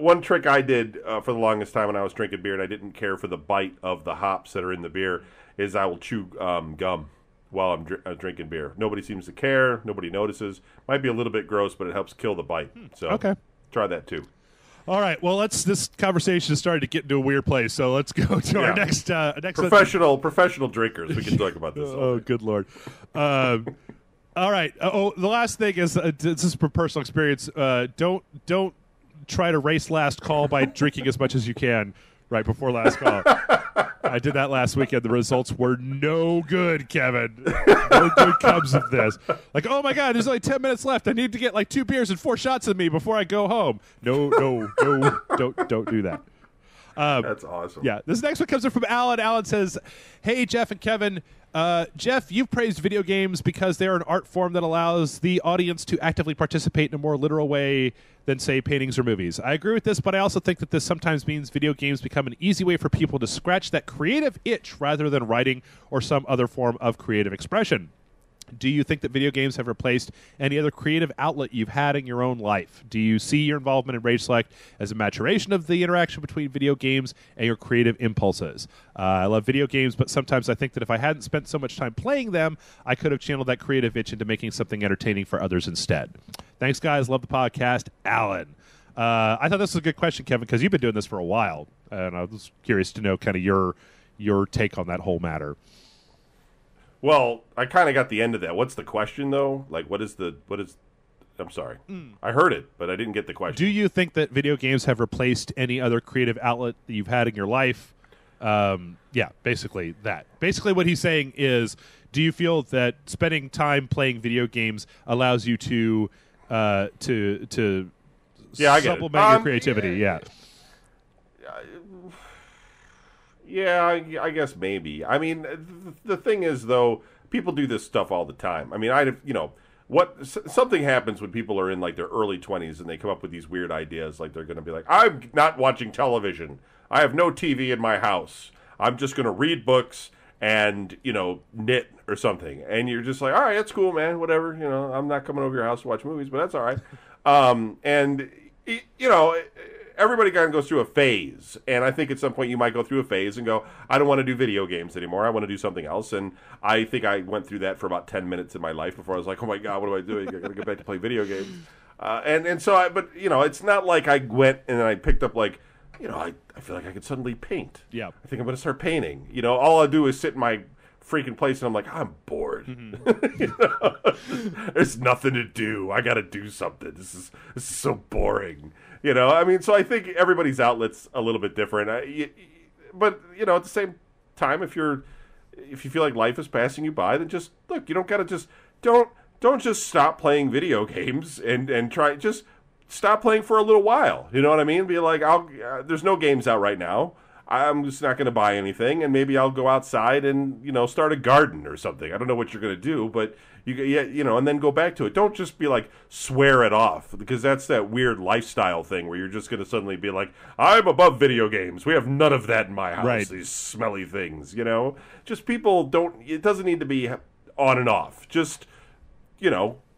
one trick I did for the longest time when I was drinking beer and I didn't care for the bite of the hops that are in the beer is I will chew gum. while I'm drinking beer. Nobody seems to care. Nobody notices. Might be a little bit gross, but it helps kill the bite. So Okay. Try that too. All right. Well, this conversation is starting to get into a weird place. So let's go to our next professional drinkers. We can talk about this. Oh, good Lord. All right. The last thing is this is from personal experience. Don't try to race last call by drinking as much as you can right before last call. I did that last weekend. The results were no good, Kevin. No good comes of this. Like, oh my God, there's only 10 minutes left. I need to get like 2 beers and 4 shots of me before I go home. No, don't do that. That's awesome. Yeah, this next one comes in from Alan. Alan says, "Hey, Jeff and Kevin. Jeff, you've praised video games because they're an art form that allows the audience to actively participate in a more literal way than, say, paintings or movies. I agree with this, but I also think that this sometimes means video games become an easy way for people to scratch that creative itch rather than writing or some other form of creative expression. Do you think that video games have replaced any other creative outlet you've had in your own life? Do you see your involvement in Rage Select as a maturation of the interaction between video games and your creative impulses? I love video games, but sometimes I think that if I hadn't spent so much time playing them, I could have channeled that creative itch into making something entertaining for others instead. Thanks, guys. Love the podcast. Alan." I thought this was a good question, Kevin, because you've been doing this for a while, and I was curious to know kind of your take on that whole matter. Well, I kind of got the end of that. What's the question, though? Like, what is... I'm sorry. I heard it, but I didn't get the question. Do you think that video games have replaced any other creative outlet that you've had in your life? Yeah, basically that. Basically what he's saying is, do you feel that spending time playing video games allows you to supplement your creativity? Yeah. Yeah, I guess maybe. I mean, the thing is, though, people do this stuff all the time. I mean, something happens when people are in like their early 20s and they come up with these weird ideas. Like they're going to be like, I'm not watching television. I have no TV in my house. I'm just going to read books and, knit or something. And you're just like, all right, that's cool, man. Whatever. I'm not coming over your house to watch movies, but that's all right. Everybody kind of goes through a phase, and I think at some point you might go through a phase and go, I don't want to do video games anymore. I want to do something else, and I think I went through that for about 10 minutes in my life before I was like, oh my God, what am I doing? I got to get back to play video games. But it's not like I went and I picked up I feel like I could suddenly paint. Yeah. I think I'm going to start painting. All I do is sit in my freaking place, and I'm like, I'm bored. Mm-hmm. There's nothing to do. I got to do something. This is so boring. So I think everybody's outlet's a little bit different. But at the same time, if you feel like life is passing you by, then just look. You don't gotta don't just stop playing video games and try. Just stop playing for a little while. You know what I mean? Be like, there's no games out right now. I'm just not going to buy anything, and maybe I'll go outside and start a garden or something. I don't know what you're going to do, but and then go back to it. Don't just be like swear it off, because that's that weird lifestyle thing where you're just going to suddenly be like, I'm above video games. We have none of that in my house. Right. These smelly things, Just people don't. It doesn't need to be on and off. Just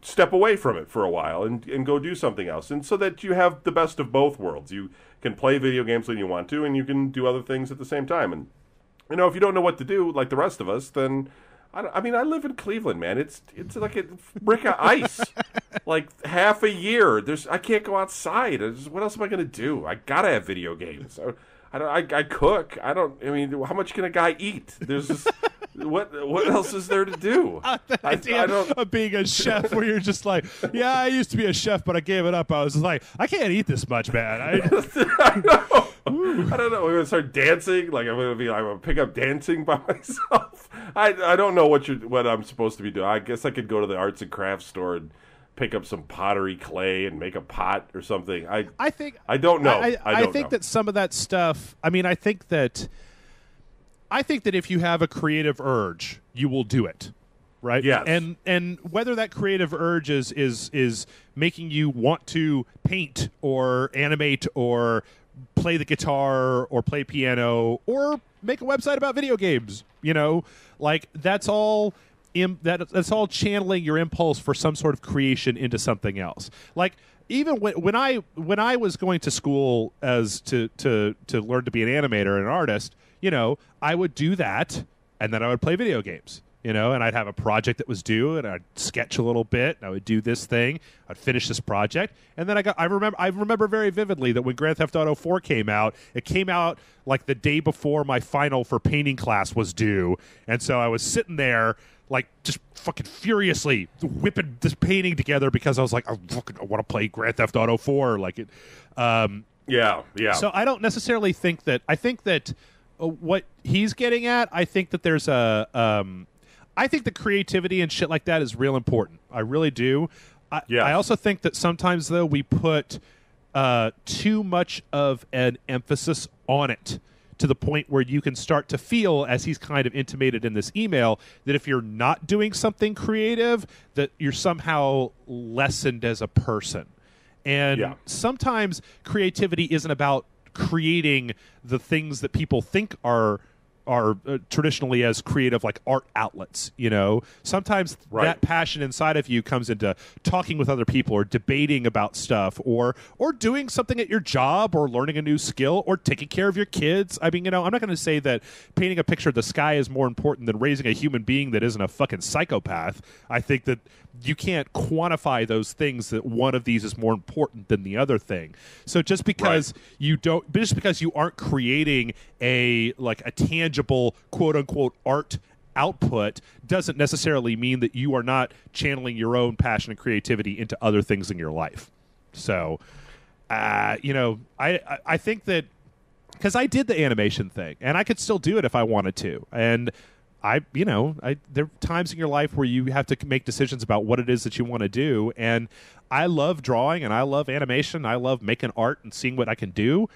step away from it for a while and go do something else, and so that you have the best of both worlds. You can play video games when you want to, and you can do other things at the same time. And if you don't know what to do, like the rest of us, then I live in Cleveland, man. It's like a brick of ice, like half a year. I can't go outside. What else am I going to do? I gotta have video games. I cook. How much can a guy eat? There's just what else is there to do? The idea of being a chef where you're just like, yeah, I used to be a chef, but I gave it up. I was just like, I can't eat this much, man. I don't know. We're gonna start dancing. Like I'm gonna pick up dancing by myself. I don't know what I'm supposed to be doing. I guess I could go to the arts and crafts store and pick up some pottery clay and make a pot or something. I don't know. I think that some of that stuff. I think that if you have a creative urge, you will do it, right? Yes. And whether that creative urge is making you want to paint or animate or play the guitar or play piano or make a website about video games, that's all. That's all channeling your impulse for some sort of creation into something else. Like even when I was going to school as to learn to be an animator and an artist, I would do that, and then I would play video games. and I'd have a project that was due, and I'd sketch a little bit, and I would do this thing, I'd finish this project, and then I remember very vividly that when Grand Theft Auto 4 came out, it came out like the day before my final for painting class was due, and so I was sitting there like just fucking furiously whipping this painting together because I was like, I want to play Grand Theft Auto 4, like it. Yeah. So I don't necessarily think that. I think that what he's getting at, I think that there's I think the creativity and shit like that is real important. I really do. I also think that sometimes, though, we put too much of an emphasis on it to the point where you can start to feel, as he's kind of intimated in this email, that if you're not doing something creative, that you're somehow lessened as a person. And sometimes creativity isn't about creating the things that people think are traditionally as creative, like art outlets. Sometimes that passion inside of you comes into talking with other people or debating about stuff or doing something at your job or learning a new skill or taking care of your kids. I mean, I'm not going to say that painting a picture of the sky is more important than raising a human being that isn't a fucking psychopath. I think that you can't quantify those things, that one of these is more important than the other thing. So just because you aren't creating a tangible quote unquote art output doesn't necessarily mean that you are not channeling your own passion and creativity into other things in your life. So, I think that because I did the animation thing and I could still do it if I wanted to. And there are times in your life where you have to make decisions about what it is that you want to do. And I love drawing and I love animation. I love making art and seeing what I can do.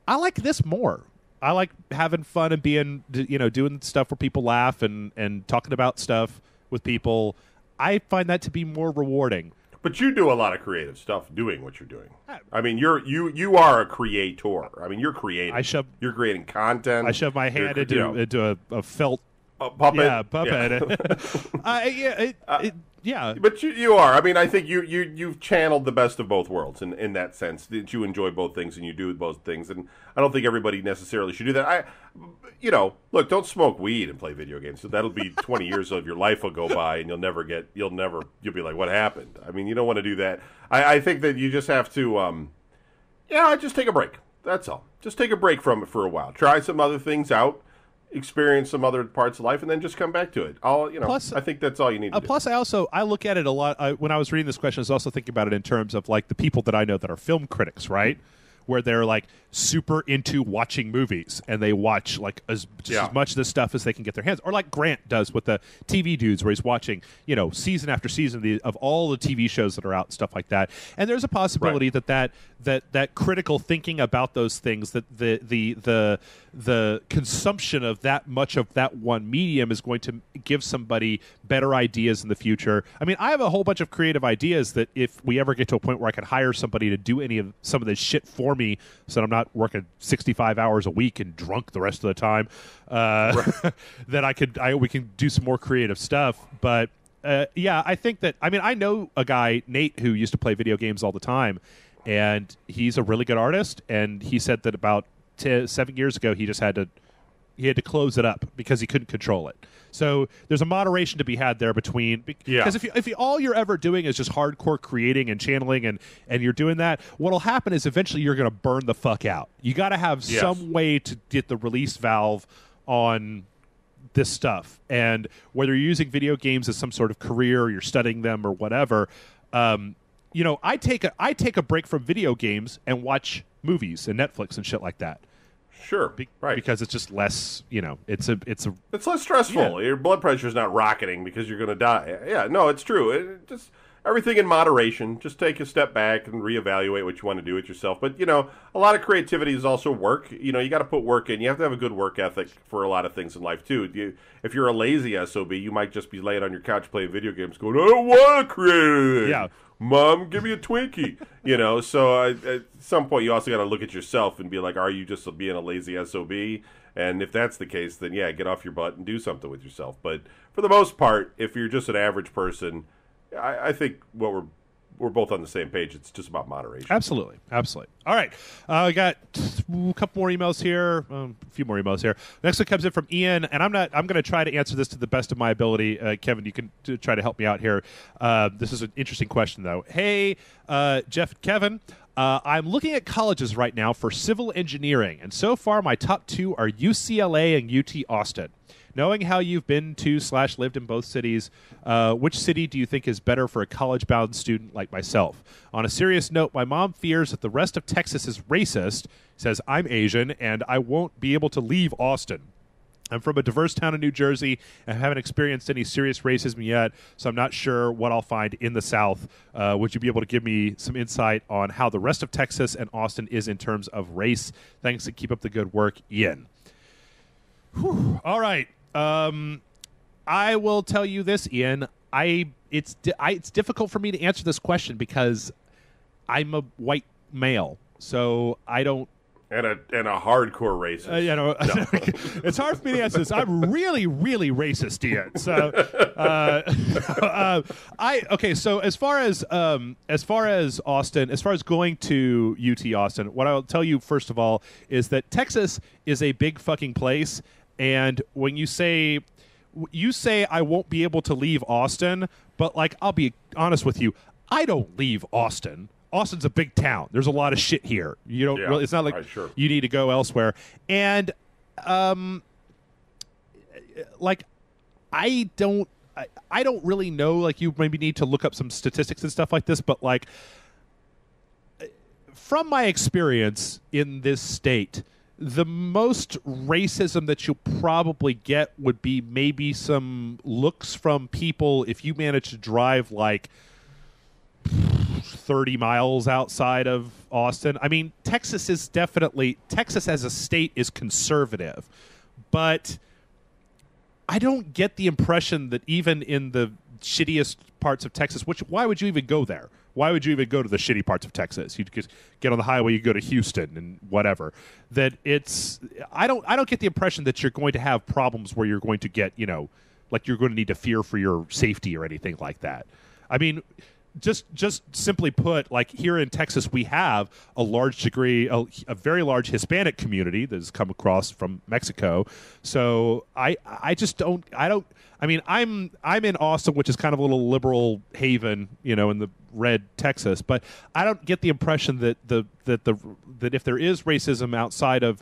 I like this more. I like having fun and being, doing stuff where people laugh and talking about stuff with people. I find that to be more rewarding. But you do a lot of creative stuff doing what you're doing. I mean, you are a creator. I mean, you're creating. You're creating content. I shove my hand into a felt puppet. Yeah, puppet. Yeah. But you are. I mean, I think you've channeled the best of both worlds in that sense, that you enjoy both things and you do both things. And I don't think everybody necessarily should do that. Look, don't smoke weed and play video games. So that'll be 20 years of your life will go by and you'll be like, what happened? I mean, you don't want to do that. I think that you just have to, just take a break. That's all. Just take a break from it for a while. Try some other things out. Experience some other parts of life, and then just come back to it. Plus, I think that's all you need to do. Plus, I look at it a lot. When I was reading this question, I was also thinking about it in terms of like the people that I know that are film critics, right? Where they're like super into watching movies and they watch like as much of this stuff as they can get their hands, or like Grant does with the TV dudes, where he's watching season after season of all the TV shows that are out and stuff like that. And there's a possibility that critical thinking about those things, that the consumption of that much of that one medium is going to give somebody better ideas in the future. I mean, I have a whole bunch of creative ideas that if we ever get to a point where I could hire somebody to do some of this shit for me, so that I'm not working 65 hours a week and drunk the rest of the time, that we can do some more creative stuff. But I think that, I know a guy, Nate, who used to play video games all the time, and he's a really good artist, and he said that about 7 years ago he had to close it up because he couldn't control it. So there's a moderation to be had there between, because if all you're ever doing is just hardcore creating and channeling and you're doing that, what'll happen is eventually you're going to burn the fuck out. You got to have some way to get the release valve on this stuff. And whether you're using video games as some sort of career or you're studying them or whatever, I take a break from video games and watch movies and Netflix and shit like that. Sure, right. Because it's just less, it's less stressful. Yeah. Your blood pressure's not rocketing because you're going to die. Yeah, no, it's true. Just everything in moderation. Just take a step back and reevaluate what you want to do with yourself. But, a lot of creativity is also work. You got to put work in. You have to have a good work ethic for a lot of things in life, too. If you're a lazy SOB, you might just be laying on your couch playing video games going, I don't want to create. Yeah. Mom, give me a Twinkie. So at some point you also got to look at yourself and be like, are you just being a lazy SOB? And if that's the case, then get off your butt and do something with yourself. But for the most part, if you're just an average person, I think what we're both on the same page. It's just about moderation. Absolutely. All right. I got a couple more emails here, a few more emails here. Next one comes in from Ian, and I'm going to try to answer this to the best of my ability. Kevin, you can try to help me out here. This is an interesting question, though. Hey, Jeff and Kevin. I'm looking at colleges right now for civil engineering, and so far my top two are UCLA and UT Austin. Knowing how you've been to / lived in both cities, which city do you think is better for a college-bound student like myself? On a serious note, my mom fears that the rest of Texas is racist, says I'm Asian, and I won't be able to leave Austin. I'm from a diverse town in New Jersey and haven't experienced any serious racism yet, so I'm not sure what I'll find in the South. Would you be able to give me some insight on how the rest of Texas and Austin is in terms of race? Thanks, and keep up the good work, Ian. Whew. All right. I will tell you this, Ian. It's difficult for me to answer this question because I'm a white male, so I don't. And a hardcore racist. No. It's hard for me to answer this. I'm really, really racist, Ian. So, So as far as Austin, as far as going to UT Austin, what I'll tell you first of all is that Texas is a big fucking place, and when you say I won't be able to leave Austin, but like I'll be honest with you, I don't leave Austin. Austin's a big town. There's a lot of shit here. You don't really. It's not like you need to go elsewhere. And like I don't really know. Like you maybe need to look up some statistics and stuff like this. But like from my experience in this state, the most racism that you'll probably get would be maybe some looks from people if you manage to drive like 30 miles outside of Austin. I mean, Texas as a state is conservative, but I don't get the impression that even in the shittiest parts of Texas, why would you even go there? Why would you even go to the shitty parts of Texas? You'd just get on the highway, you go to Houston and whatever. I don't get the impression that you're going to have problems where you're going to get, like you're going to need to fear for your safety or anything like that. I mean, just simply put, like here in Texas, we have a large degree, a very large Hispanic community that has come across from Mexico. So I mean, I'm in Austin, which is kind of a little liberal haven, in the red Texas, but I don't get the impression that that if there is racism outside of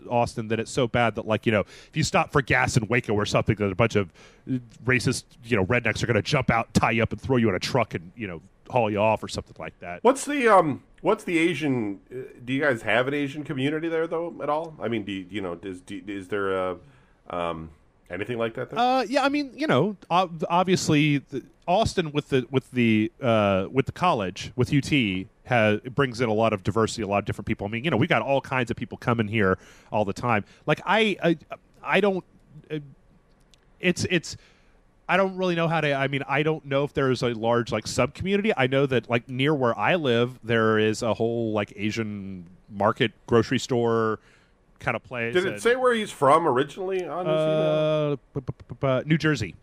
Austin, that it's so bad that if you stop for gas in Waco or something, that a bunch of racist rednecks are going to jump out, tie you up, and throw you in a truck and haul you off or something like that. What's the Asian? Do you guys have an Asian community there though at all? I mean, is there a anything like that there? Yeah, I mean, obviously Austin with the college with UT it brings in a lot of diversity, a lot of different people. I mean, we got all kinds of people coming here all the time. Like I don't. I don't really know how to. I mean, I don't know if there's a large sub community. I know that near where I live, there is a whole Asian market grocery store kind of place. Did it say where he's from originally on his email? New Jersey.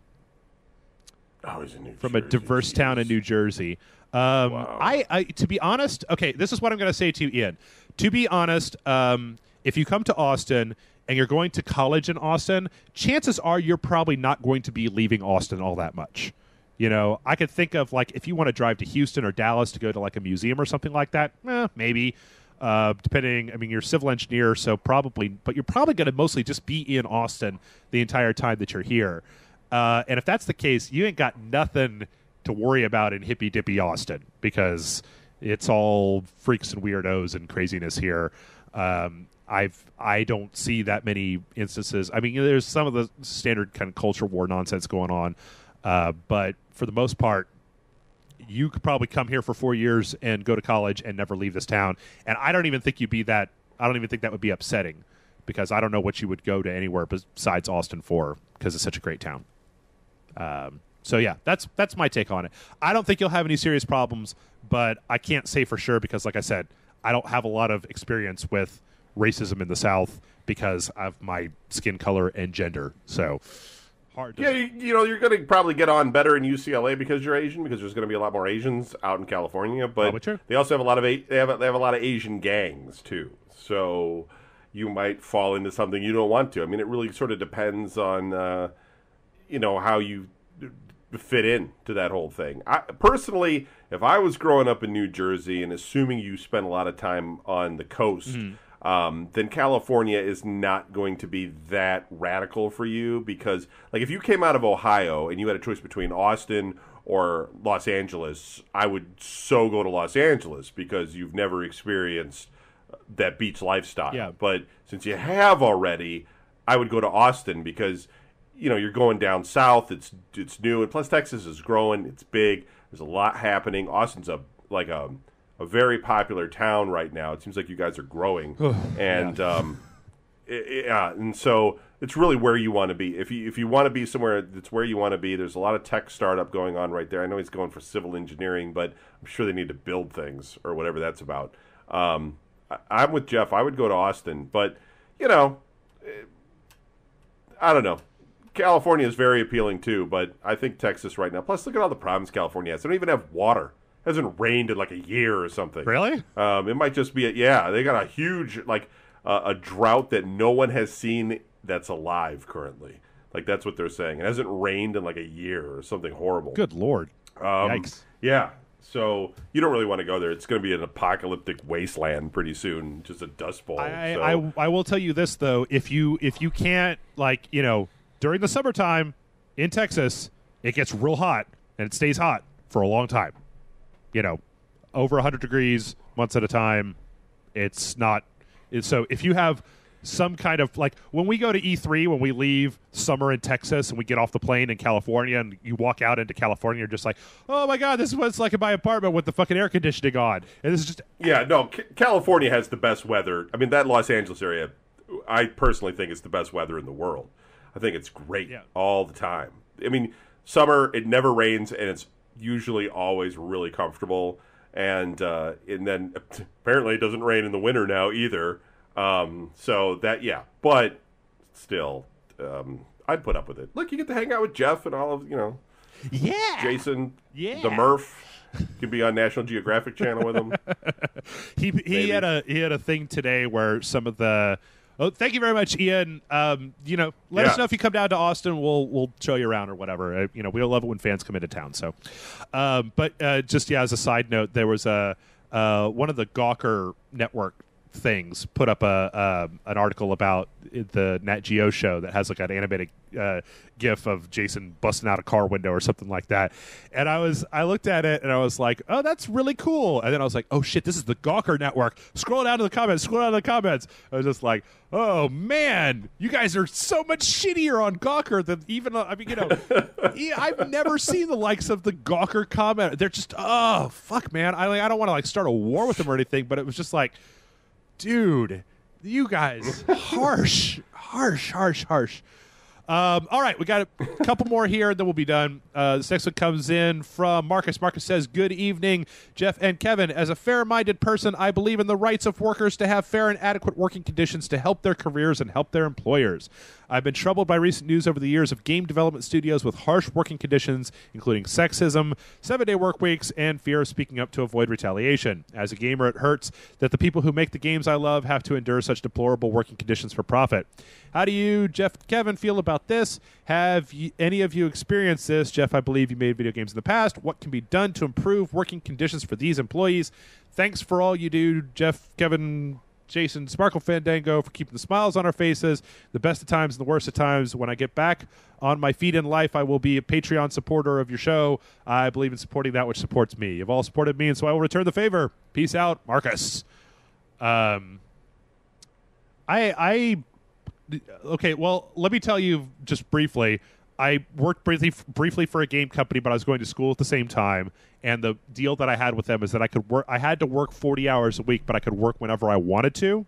Oh, he's in New Jersey. From a diverse town in New Jersey. Wow. I to be honest, okay, this is what I'm going to say to you, Ian. To be honest, if you come to Austin and you're going to college in Austin, chances are you're probably not going to be leaving Austin all that much. I could think of if you want to drive to Houston or Dallas to go to a museum or something like that, maybe. Depending, I mean, you're a civil engineer, so probably, but you're probably going to mostly just be in Austin the entire time that you're here. And if that's the case, you ain't got nothing to worry about in hippy-dippy Austin because it's all freaks and weirdos and craziness here. I don't see that many instances. I mean, there's some of the standard kind of culture war nonsense going on, but for the most part, you could probably come here for 4 years and go to college and never leave this town. And I don't even think that would be upsetting because I don't know what you would go to anywhere besides Austin for because it's such a great town. So yeah, that's my take on it. I don't think you'll have any serious problems, but I can't say for sure because like I said, I don't have a lot of experience with racism in the South because of my skin color and gender. So hard. Yeah, you're going to probably get on better in UCLA because you're Asian, because there's going to be a lot more Asians out in California. But they also have a lot of they have a lot of Asian gangs too. So you might fall into something you don't want to. I mean, it really sort of depends on how you fit in to that whole thing. Personally, if I was growing up in New Jersey, and assuming you spent a lot of time on the coast, then California is not going to be that radical for you, because like if you came out of Ohio and you had a choice between Austin or Los Angeles, I would so go to Los Angeles because you've never experienced that beach lifestyle. Yeah. But since you have already, I would go to Austin because you're going down south. It's new, and plus Texas is growing. It's big. There's a lot happening. Austin's a very popular town right now. It seems like you guys are growing, and and so it's really where you want to be. If you want to be somewhere, it's where you want to be. There's a lot of tech startup going on right there. I know he's going for civil engineering, but I'm sure they need to build things or whatever that's about. I'm with Jeff. I would go to Austin, but I don't know. California is very appealing too, but I think Texas right now. Plus, look at all the problems California has. They don't even have water. It hasn't rained in like a year or something. Really? It might just be they got a huge a drought that no one has seen that's alive currently. Like that's what they're saying. It hasn't rained in like a year or something horrible. Good Lord. Yikes. Yeah. So you don't really want to go there. It's going to be an apocalyptic wasteland pretty soon, just a dust bowl. I will tell you this though: if you can't during the summertime in Texas, it gets real hot and it stays hot for a long time. Over 100 degrees months at a time. So if you have some kind of when we go to E3, when we leave summer in Texas and we get off the plane in California and you walk out into California, you're just like, oh my God, this is what it's like in my apartment with the fucking air conditioning on. And this is just California has the best weather. I mean, that Los Angeles area, I personally think it's the best weather in the world. I think it's great all the time. I mean, summer, it never rains, and it's usually always really comfortable. And then apparently it doesn't rain in the winter now either. So that, but still, I'd put up with it. Look, you get to hang out with Jeff and all of, Jason, the Murph. You can be on National Geographic Channel with him. He had a thing today where some of the. Oh, thank you very much, Ian. Let us know if you come down to Austin. We'll show you around or whatever. We love it when fans come into town. So, but just as a side note, there was one of the Gawker network things put up an article about the Nat Geo show that has like an animated GIF of Jason busting out a car window or something like that. And I looked at it and I was like, oh, that's really cool. And then I was like, oh shit, this is the Gawker network. Scroll down to the comments. I was just like, oh man, you guys are so much shittier on Gawker than even. I mean, I've never seen the likes of the Gawker comment. They're just, oh fuck, man. I don't want to start a war with them or anything, but it was just like, dude, you guys, harsh. All right, we got a couple more here, and then we'll be done. This next one comes in from Marcus. Marcus says, good evening, Jeff and Kevin. As a fair-minded person, I believe in the rights of workers to have fair and adequate working conditions to help their careers and help their employers. I've been troubled by recent news over the years of game development studios with harsh working conditions, including sexism, 7-day work weeks, and fear of speaking up to avoid retaliation. As a gamer, it hurts that the people who make the games I love have to endure such deplorable working conditions for profit. How do you, Jeff, Kevin, feel about this? Have any of you experienced this? Jeff, I believe you made video games in the past. What can be done to improve working conditions for these employees? Thanks for all you do, Jeff, Kevin, Jason, Sparkle Fandango, for keeping the smiles on our faces. The best of times and the worst of times. When I get back on my feet in life, I will be a Patreon supporter of your show. I believe in supporting that which supports me. You've all supported me, and so I will return the favor. Peace out, Marcus. Okay, well, let me tell you just briefly. I worked briefly for a game company, but I was going to school at the same time. And the deal that I had with them is that I could work. I had to work 40 hours a week, but I could work whenever I wanted to.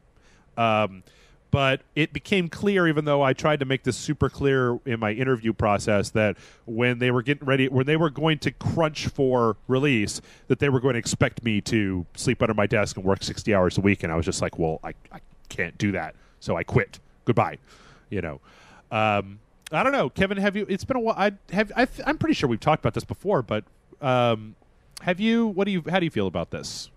But it became clear, even though I tried to make this super clear in my interview process, that when they were getting ready, when they were going to crunch for release, that they were going to expect me to sleep under my desk and work 60 hours a week. And I was just like, well, I can't do that. So I quit. Goodbye. I don't know, Kevin. Have you? It's been a while. I'm pretty sure we've talked about this before, but have you? How do you feel about this?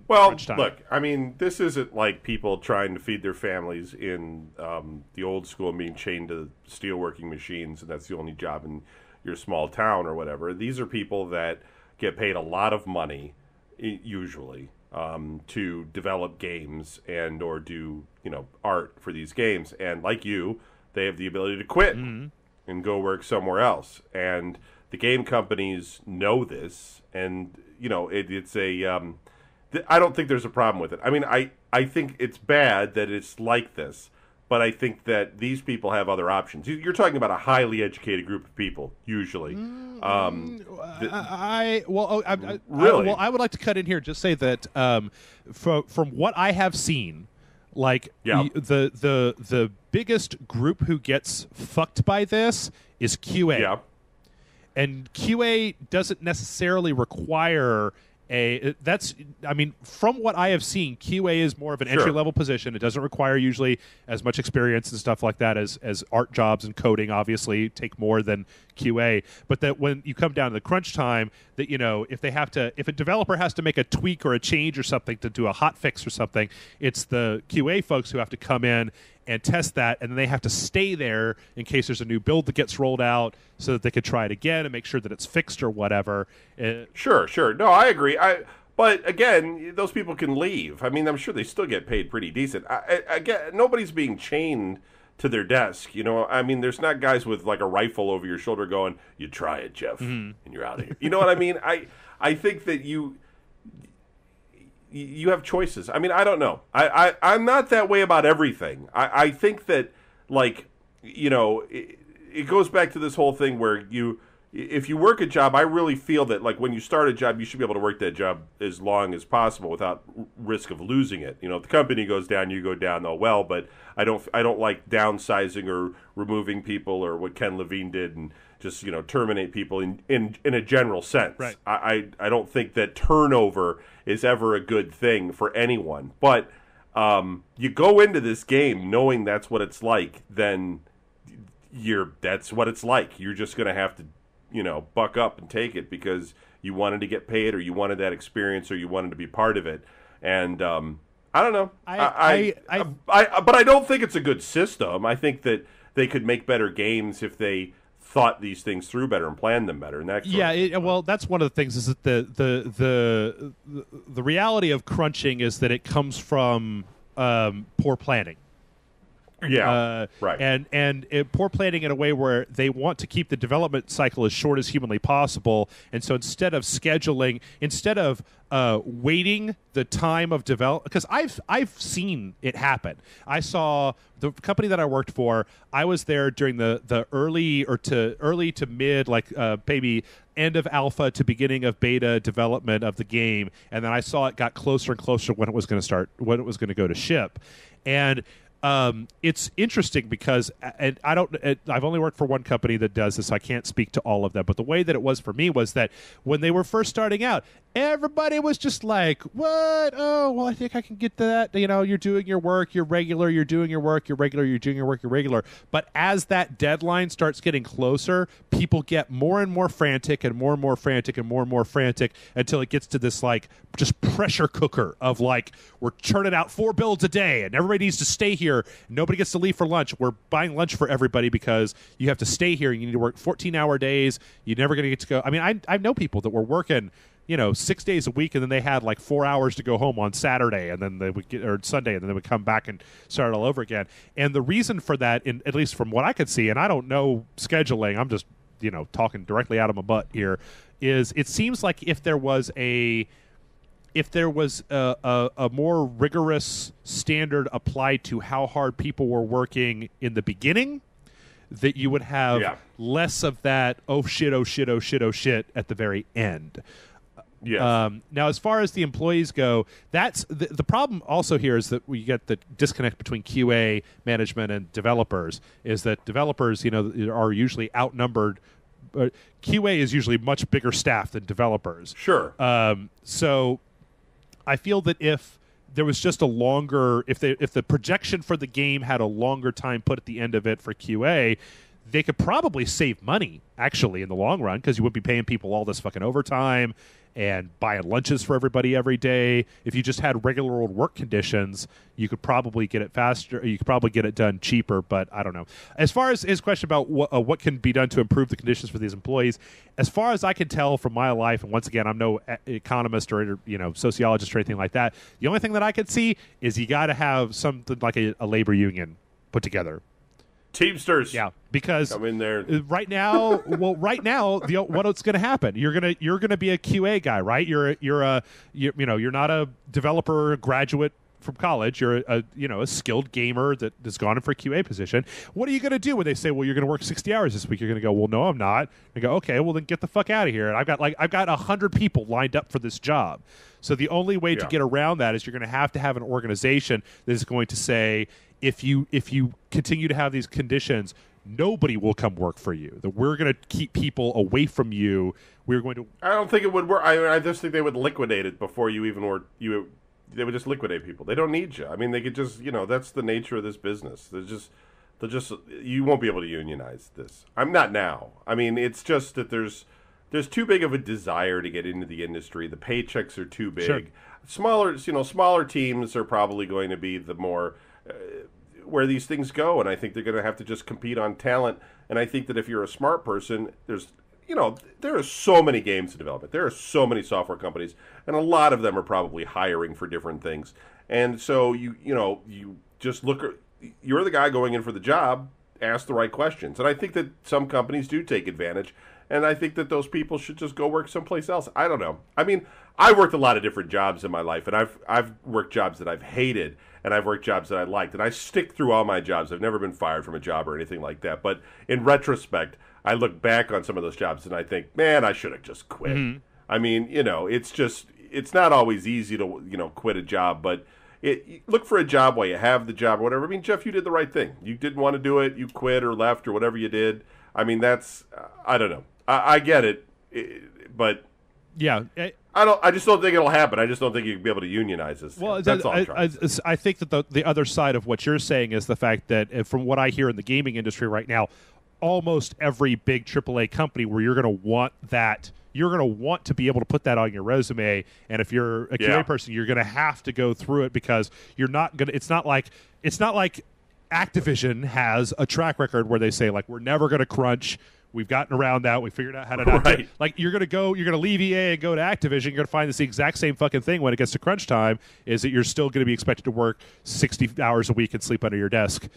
Well, look, I mean, this isn't like people trying to feed their families in the old school and being chained to steelworking machines, and that's the only job in your small town or whatever. These are people that get paid a lot of money, usually, to develop games and or do art for these games, and like you, they have the ability to quit and go work somewhere else. And the game companies know this, and it's a. I don't think there's a problem with it. I mean, I think it's bad that it's like this, but I think that these people have other options. You're talking about a highly educated group of people, usually. Really? Really? Well, I would like to cut in here and just say that from what I have seen, like the biggest group who gets fucked by this is QA. Yeah. And QA doesn't necessarily require from what I have seen, QA is more of an entry-level position. It doesn't require usually as much experience and stuff like that as art jobs and coding, obviously, take more than QA. But that when you come down to the crunch time, that if a developer has to make a tweak or a change or something to do a hot fix or something, it's the QA folks who have to come in and test that, and then they have to stay there in case there's a new build that gets rolled out so that they could try it again and make sure that it's fixed or whatever. Sure. No, I agree. But again, those people can leave. I mean, I'm sure they still get paid pretty decent. Again, nobody's being chained to their desk. I mean, there's not guys with like a rifle over your shoulder going, "You try it, Jeff," and you're out of here. You know what I mean? I think that you have choices. I mean, I don't know. I'm not that way about everything. I think that, like, it goes back to this whole thing where if you work a job, I really feel that, like, when you start a job, you should be able to work that job as long as possible without risk of losing it. If the company goes down, you go down. Oh well, but I don't like downsizing or removing people or what Ken Levine did and just terminate people in a general sense. Right. I don't think that turnover is ever a good thing for anyone. But you go into this game knowing that's what it's like, then that's what it's like. You're just going to have to buck up and take it because you wanted to get paid or you wanted that experience or you wanted to be part of it. And I don't know. But I don't think it's a good system. I think that they could make better games if they thought these things through better and planned them better. And that well, that's one of the things is that the reality of crunching is that it comes from poor planning. Yeah, right. And poor planning in a way where they want to keep the development cycle as short as humanly possible. And so instead of waiting the time of develop, because I've seen it happen. I saw the company that I worked for. I was there during the early to mid, like maybe end of alpha to beginning of beta development of the game, and then I saw it got closer and closer when it was going to go to ship, and. It's interesting because I've only worked for one company that does this, so I can't speak to all of them. But the way that it was for me was that when they were first starting out, everybody was just like, "What? Oh, well, I think I can get to that. You're doing your work, you're regular. You're doing your work, you're regular. You're doing your work, you're regular." But as that deadline starts getting closer, people get more and more frantic and more and more frantic and more and more frantic until it gets to this like just pressure cooker of like we're churning out 4 builds a day and everybody needs to stay here. Nobody gets to leave for lunch. We're buying lunch for everybody because you have to stay here. You need to work 14-hour days. You're never going to get to go. I mean, I know people that were working 6 days a week, and then they had like 4 hours to go home on Saturday, and then they would or Sunday, and then they would come back and start all over again. And the reason for that, at least from what I could see, and I don't know scheduling, I'm just talking directly out of my butt here, is it seems like if there was a more rigorous standard applied to how hard people were working in the beginning, that you would have less of that oh shit at the very end. Yes. Now, as far as the employees go, that's the problem also here is that we get the disconnect between QA management and developers, is that developers, are usually outnumbered. QA is usually much bigger staff than developers. Sure. So I feel that if there was just a longer, if the projection for the game had a longer time put at the end of it for QA, they could probably save money, actually, in the long run, because you would be paying people all this fucking overtime and buying lunches for everybody every day. If you just had regular old work conditions, you could probably get it faster. You could probably get it done cheaper, but I don't know. As far as his question about what can be done to improve the conditions for these employees, as far as I can tell from my life, and once again, I'm no economist or sociologist or anything like that, the only thing that I could see is you got to have something like a labor union put together. Teamsters. Yeah, because come in there. Right now, what's going to happen? You're gonna be a QA guy, right? You're not a developer graduate from college. You're a skilled gamer that has gone in for a QA position. What are you going to do when they say, well, you're going to work 60 hours this week? You're going to go, well, no, I'm not. And go, okay, well then get the fuck out of here. And I've got 100 people lined up for this job. So the only way to get around that is you're going to have an organization that is going to say, if you continue to have these conditions, nobody will come work for you. That we're going to keep people away from you. We're going to. I don't think it would work. I just think they would liquidate it before you even were. They would just liquidate people. They don't need you. I mean, they could just. That's the nature of this business. They'll just. You won't be able to unionize this. I'm not now. I mean, it's just that there's too big of a desire to get into the industry. The paychecks are too big. Sure. Smaller teams are probably going to be the more. Where these things go, and I think they're going to have to just compete on talent. And I think that if you're a smart person, there are so many games in development. There are so many software companies, and a lot of them are probably hiring for different things. And so you just look. You're the guy going in for the job. Ask the right questions, and I think that some companies do take advantage. And I think that those people should just go work someplace else. I don't know. I mean, I worked a lot of different jobs in my life, and I've worked jobs that I've hated, and I've worked jobs that I liked, and I stick through all my jobs. I've never been fired from a job or anything like that. But in retrospect, I look back on some of those jobs, and I think, man, I should have just quit. Mm-hmm. I mean, it's not always easy to quit a job, but look for a job while you have the job or whatever. I mean, Jeff, you did the right thing. You didn't want to do it. You quit or left or whatever you did. I mean, that's I don't know. I get it, but yeah, I just don't think it'll happen. I just don't think you can be able to unionize this. Well, that's all I'm trying to say. I think that the other side of what you're saying is the fact that, from what I hear in the gaming industry right now, almost every big AAA company where you're going to want that. You're going to want to be able to put that on your resume, and if you're a QA person, you're going to have to go through it because you're not going to. It's not like Activision has a track record where they say, like, we're never going to crunch. We've gotten around that. We figured out how to not do it. Like, you're going to leave EA and go to Activision. You're going to find this the exact same fucking thing when it gets to crunch time, is that you're still going to be expected to work 60 hours a week and sleep under your desk,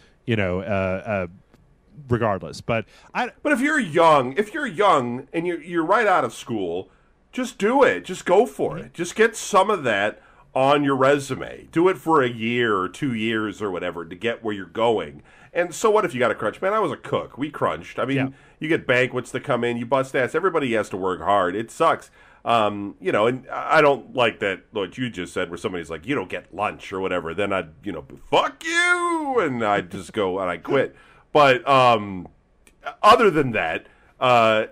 regardless. But if you're young and you're right out of school, just do it. Just go for it. Just get some of that on your resume. Do it for a year or 2 years or whatever to get where you're going. And so what if you got to crunch? Man, I was a cook. We crunched. I mean, you get banquets that come in. You bust ass. Everybody has to work hard. It sucks. And I don't like that, what you just said, where somebody's like, you don't get lunch or whatever. Then I'd, fuck you. And I'd just go and I'd quit. But other than that, I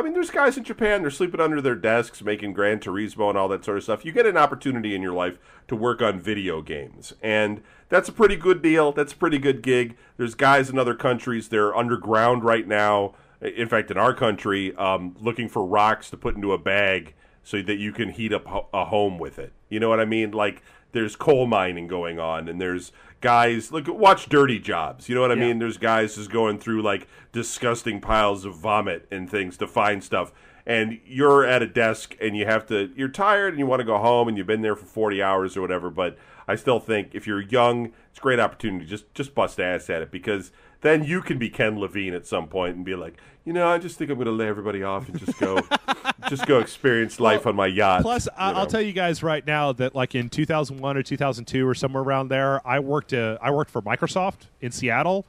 mean, there's guys in Japan, they're sleeping under their desks, making Gran Turismo and all that sort of stuff. You get an opportunity in your life to work on video games. And that's a pretty good deal. That's a pretty good gig. There's guys in other countries, they're underground right now. In fact, in our country, looking for rocks to put into a bag so that you can heat up a home with it. You know what I mean? Like, there's coal mining going on, and there's guys, watch Dirty Jobs. You know what I mean? There's guys just going through, like, disgusting piles of vomit and things to find stuff. And you're at a desk, and you're tired, and you want to go home, and you've been there for 40 hours or whatever. But I still think if you're young, it's a great opportunity. Just bust ass at it, because then you can be Ken Levine at some point and be like, I just think I'm going to lay everybody off and just go experience life on my yacht. Plus, I'll tell you guys right now that, like, in 2001 or 2002 or somewhere around there, I worked for Microsoft in Seattle,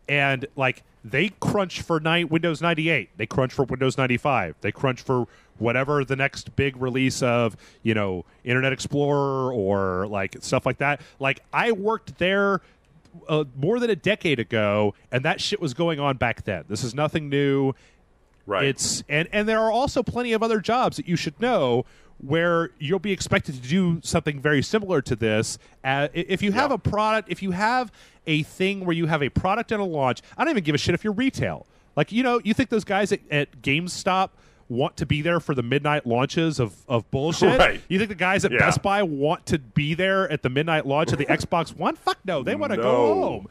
and, like, they crunch for Windows 98. They crunch for Windows 95. They crunch for whatever the next big release of, Internet Explorer or, like, stuff like that. Like, I worked there more than a decade ago, and that shit was going on back then. This is nothing new. Right. And there are also plenty of other jobs that you should know where you'll be expected to do something very similar to this. If you have a product, if you have a thing where you have a product and a launch, I don't even give a shit if you're retail. Like, you think those guys at GameStop want to be there for the midnight launches of bullshit? Right. You think the guys at Best Buy want to be there at the midnight launch of the Xbox One? Fuck no. They want to go home.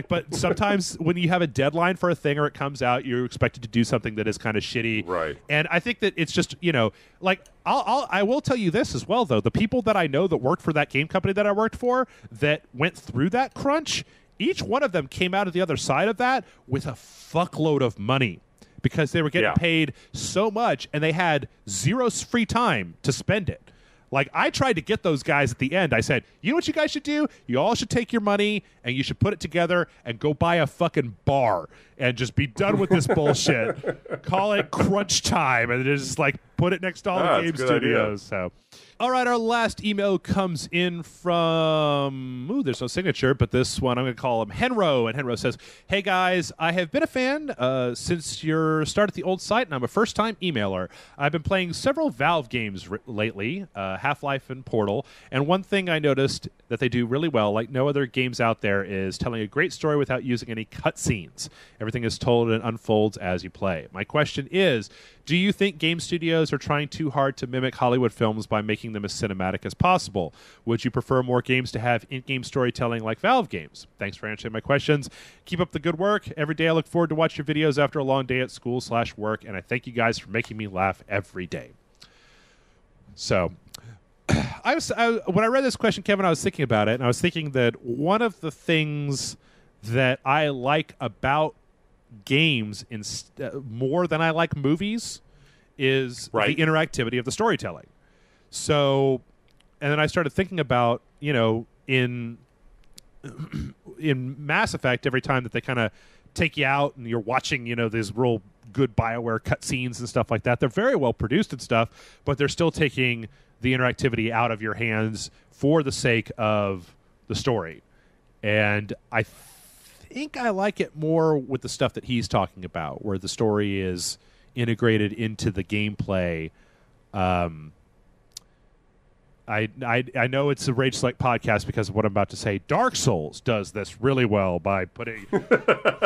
But sometimes when you have a deadline for a thing or it comes out, you're expected to do something that is kind of shitty. Right. And I think that it's just, I will tell you this as well, though. The people that I know that worked for that game company that I worked for that went through that crunch, each one of them came out of the other side of that with a fuckload of money, because they were getting paid so much and they had zero free time to spend it. Like, I tried to get those guys at the end. I said, you know what you guys should do? You all should take your money and you should put it together and go buy a fucking bar and just be done with this bullshit. Call it crunch time and just put it next to all the game studios. So, all right, our last email comes in from, there's no signature, but this one I'm going to call him Henro. And Henro says, hey guys, I have been a fan since your start at the old site, and I'm a first-time emailer. I've been playing several Valve games lately, Half-Life and Portal, and one thing I noticed that they do really well, like no other games out there, is telling a great story without using any cutscenes. Everything is told and unfolds as you play. My question is, do you think game studios are trying too hard to mimic Hollywood films by making them as cinematic as possible? Would you prefer more games to have in-game storytelling like Valve games? Thanks for answering my questions. Keep up the good work. Every day I look forward to watch your videos after a long day at school/work, and I thank you guys for making me laugh every day. So, when I read this question, Kevin, I was thinking about it, and I was thinking that one of the things that I like about games more than I like movies is the interactivity of the storytelling. So, and then I started thinking about, in Mass Effect, every time that they kind of take you out and you're watching, these real good BioWare cutscenes and stuff like that, they're very well produced and stuff, but they're still taking the interactivity out of your hands for the sake of the story. And I think I like it more with the stuff that he's talking about, where the story is integrated into the gameplay. I know it's a Rage Select podcast because of what I'm about to say. Dark Souls does this really well by putting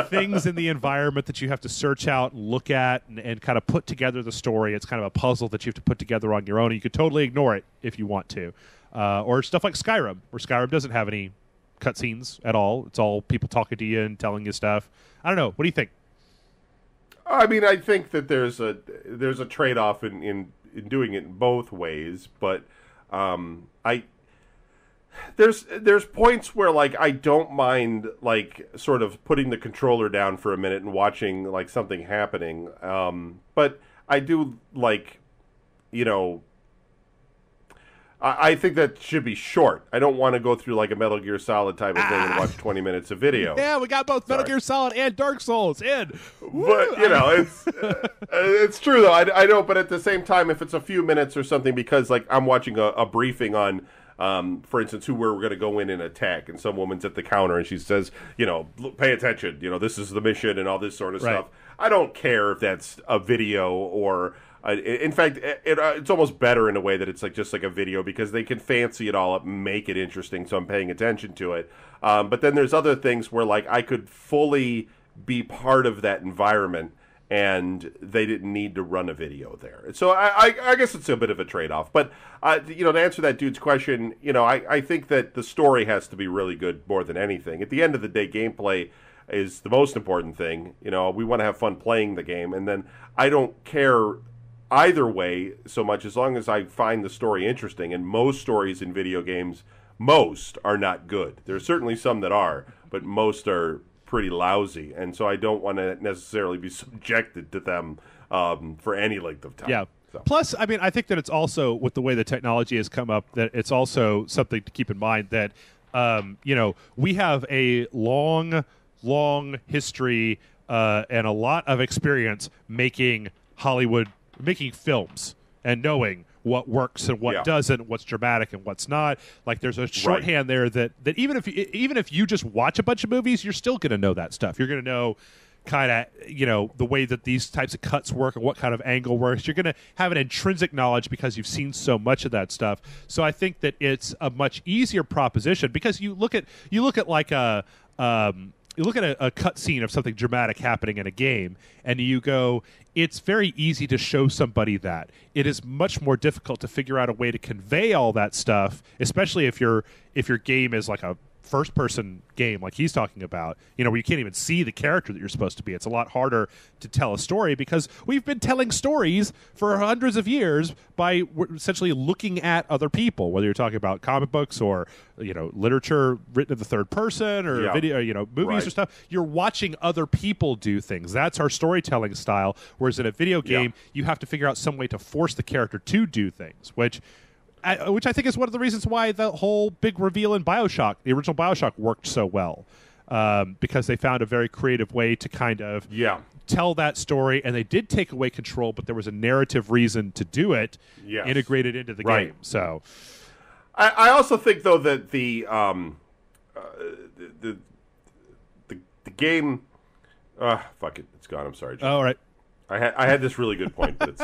things in the environment that you have to search out and look at and kind of put together the story. It's kind of a puzzle that you have to put together on your own. And you could totally ignore it if you want to. Or stuff like Skyrim, where Skyrim doesn't have any cutscenes at all. It's all people talking to you and telling you stuff. I don't know. What do you think? I mean, I think that there's a trade-off in doing it in both ways, but there's points where I don't mind sort of putting the controller down for a minute and watching something happening, but I do I think that should be short. I don't want to go through a Metal Gear Solid type of thing and watch 20 minutes of video. Yeah, we got both Metal Gear Solid and Dark Souls in. But, it's true, though. I know, but at the same time, if it's a few minutes or something, because, I'm watching a briefing on, for instance, who we're going to go in and attack, and some woman's at the counter, and she says, pay attention, this is the mission and all this sort of stuff. I don't care if that's a video or... in fact, it's almost better in a way that it's just a video, because they can fancy it all up and make it interesting, so I'm paying attention to it. But then there's other things where I could fully be part of that environment, and they didn't need to run a video there. So I guess it's a bit of a trade-off. But to answer that dude's question, I think that the story has to be really good more than anything. At the end of the day, gameplay is the most important thing. We want to have fun playing the game, and then I don't care either way so much, as long as I find the story interesting. And most stories in video games, are not good. There's certainly some that are, but most are pretty lousy, and so I don't want to necessarily be subjected to them for any length of time. Yeah. So. Plus, I mean, I think that it's also, with the way the technology has come up, that it's also something to keep in mind that we have a long history and a lot of experience making films and knowing what works and what doesn't, what's dramatic and what's not. There's a shorthand there that even if you just watch a bunch of movies, you're still going to know that stuff. You're going to know kind of, the way that these types of cuts work and what kind of angle works. You're going to have an intrinsic knowledge because you've seen so much of that stuff. So I think that it's a much easier proposition because you look at like a cut scene of something dramatic happening in a game, and you go, it's very easy to show somebody that. It is much more difficult to figure out a way to convey all that stuff, especially if your game is like a first-person game like he's talking about, where you can't even see the character that you're supposed to be. It's a lot harder to tell a story because we've been telling stories for hundreds of years by essentially looking at other people, whether you're talking about comic books or, literature written in the third person or video, movies or stuff. You're watching other people do things. That's our storytelling style, whereas in a video game, you have to figure out some way to force the character to do things, which I think is one of the reasons why the whole big reveal in BioShock, the original BioShock, worked so well, because they found a very creative way to kind of tell that story, and they did take away control, but there was a narrative reason to do it, integrated into the game. So, I also think though that the game, fuck it, it's gone. I'm sorry, Jim. All right. I had this really good point, but it's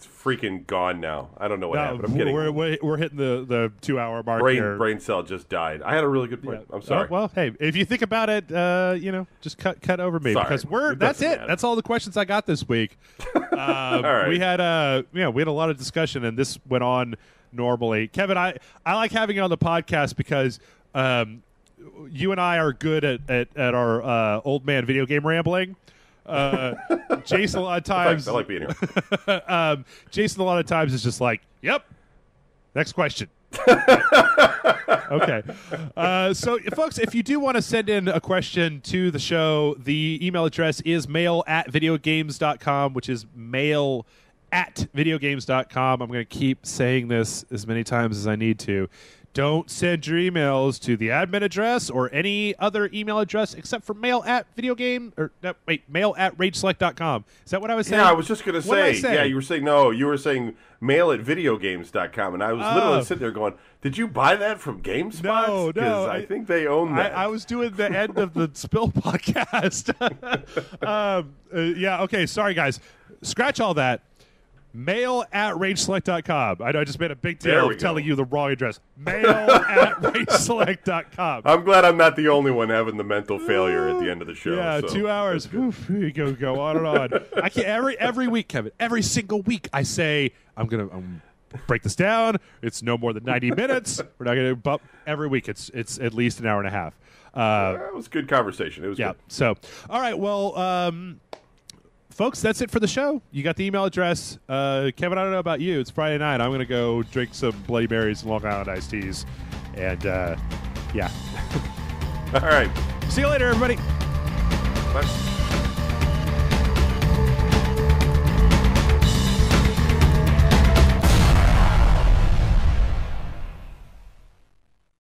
freaking gone now. I don't know what happened. I'm getting we're hitting the 2-hour mark. Brain cell just died. I had a really good point. I'm sorry. Well, hey, if you think about it, just cut over me because that's it. That's all the questions I got this week. All right. We had a lot of discussion, and this went on normally. Kevin, I like having you on the podcast because you and I are good at our old man video game rambling. Jason a lot of times I like being here. Jason a lot of times is just like, yep, next question. Okay. So folks, if you do want to send in a question to the show, the email address is mail@videogames.com, which is mail@videogames.com. I'm going to keep saying this as many times as I need to. Don't send your emails to the admin address or any other email address except for mail@rageselect.com. Is that what I was saying? Yeah, I was just going to say. Yeah, you were saying mail@videogames.com, and I was literally sitting there going, "Did you buy that from GameSpot?" No, because I think they own that. I was doing the end of the Spill podcast. Okay, sorry guys. Scratch all that. Mail@rageselect.com. I know I just made a big deal of telling you the wrong address. Mail@rageselect.com. I'm glad I'm not the only one having the mental failure at the end of the show. Yeah, so 2 hours. Oof, you go on and on. I can't every week, Kevin. Every single week, I say I'm gonna break this down. It's no more than 90 minutes. We're not gonna bump every week. It's at least an hour and a half. It was a good conversation. It was good. So, all right. Well. Folks, that's it for the show. You got the email address. Kevin, I don't know about you. It's Friday night. I'm going to go drink some Bloody Marys and Long Island iced teas. And, All right. See you later, everybody. Bye.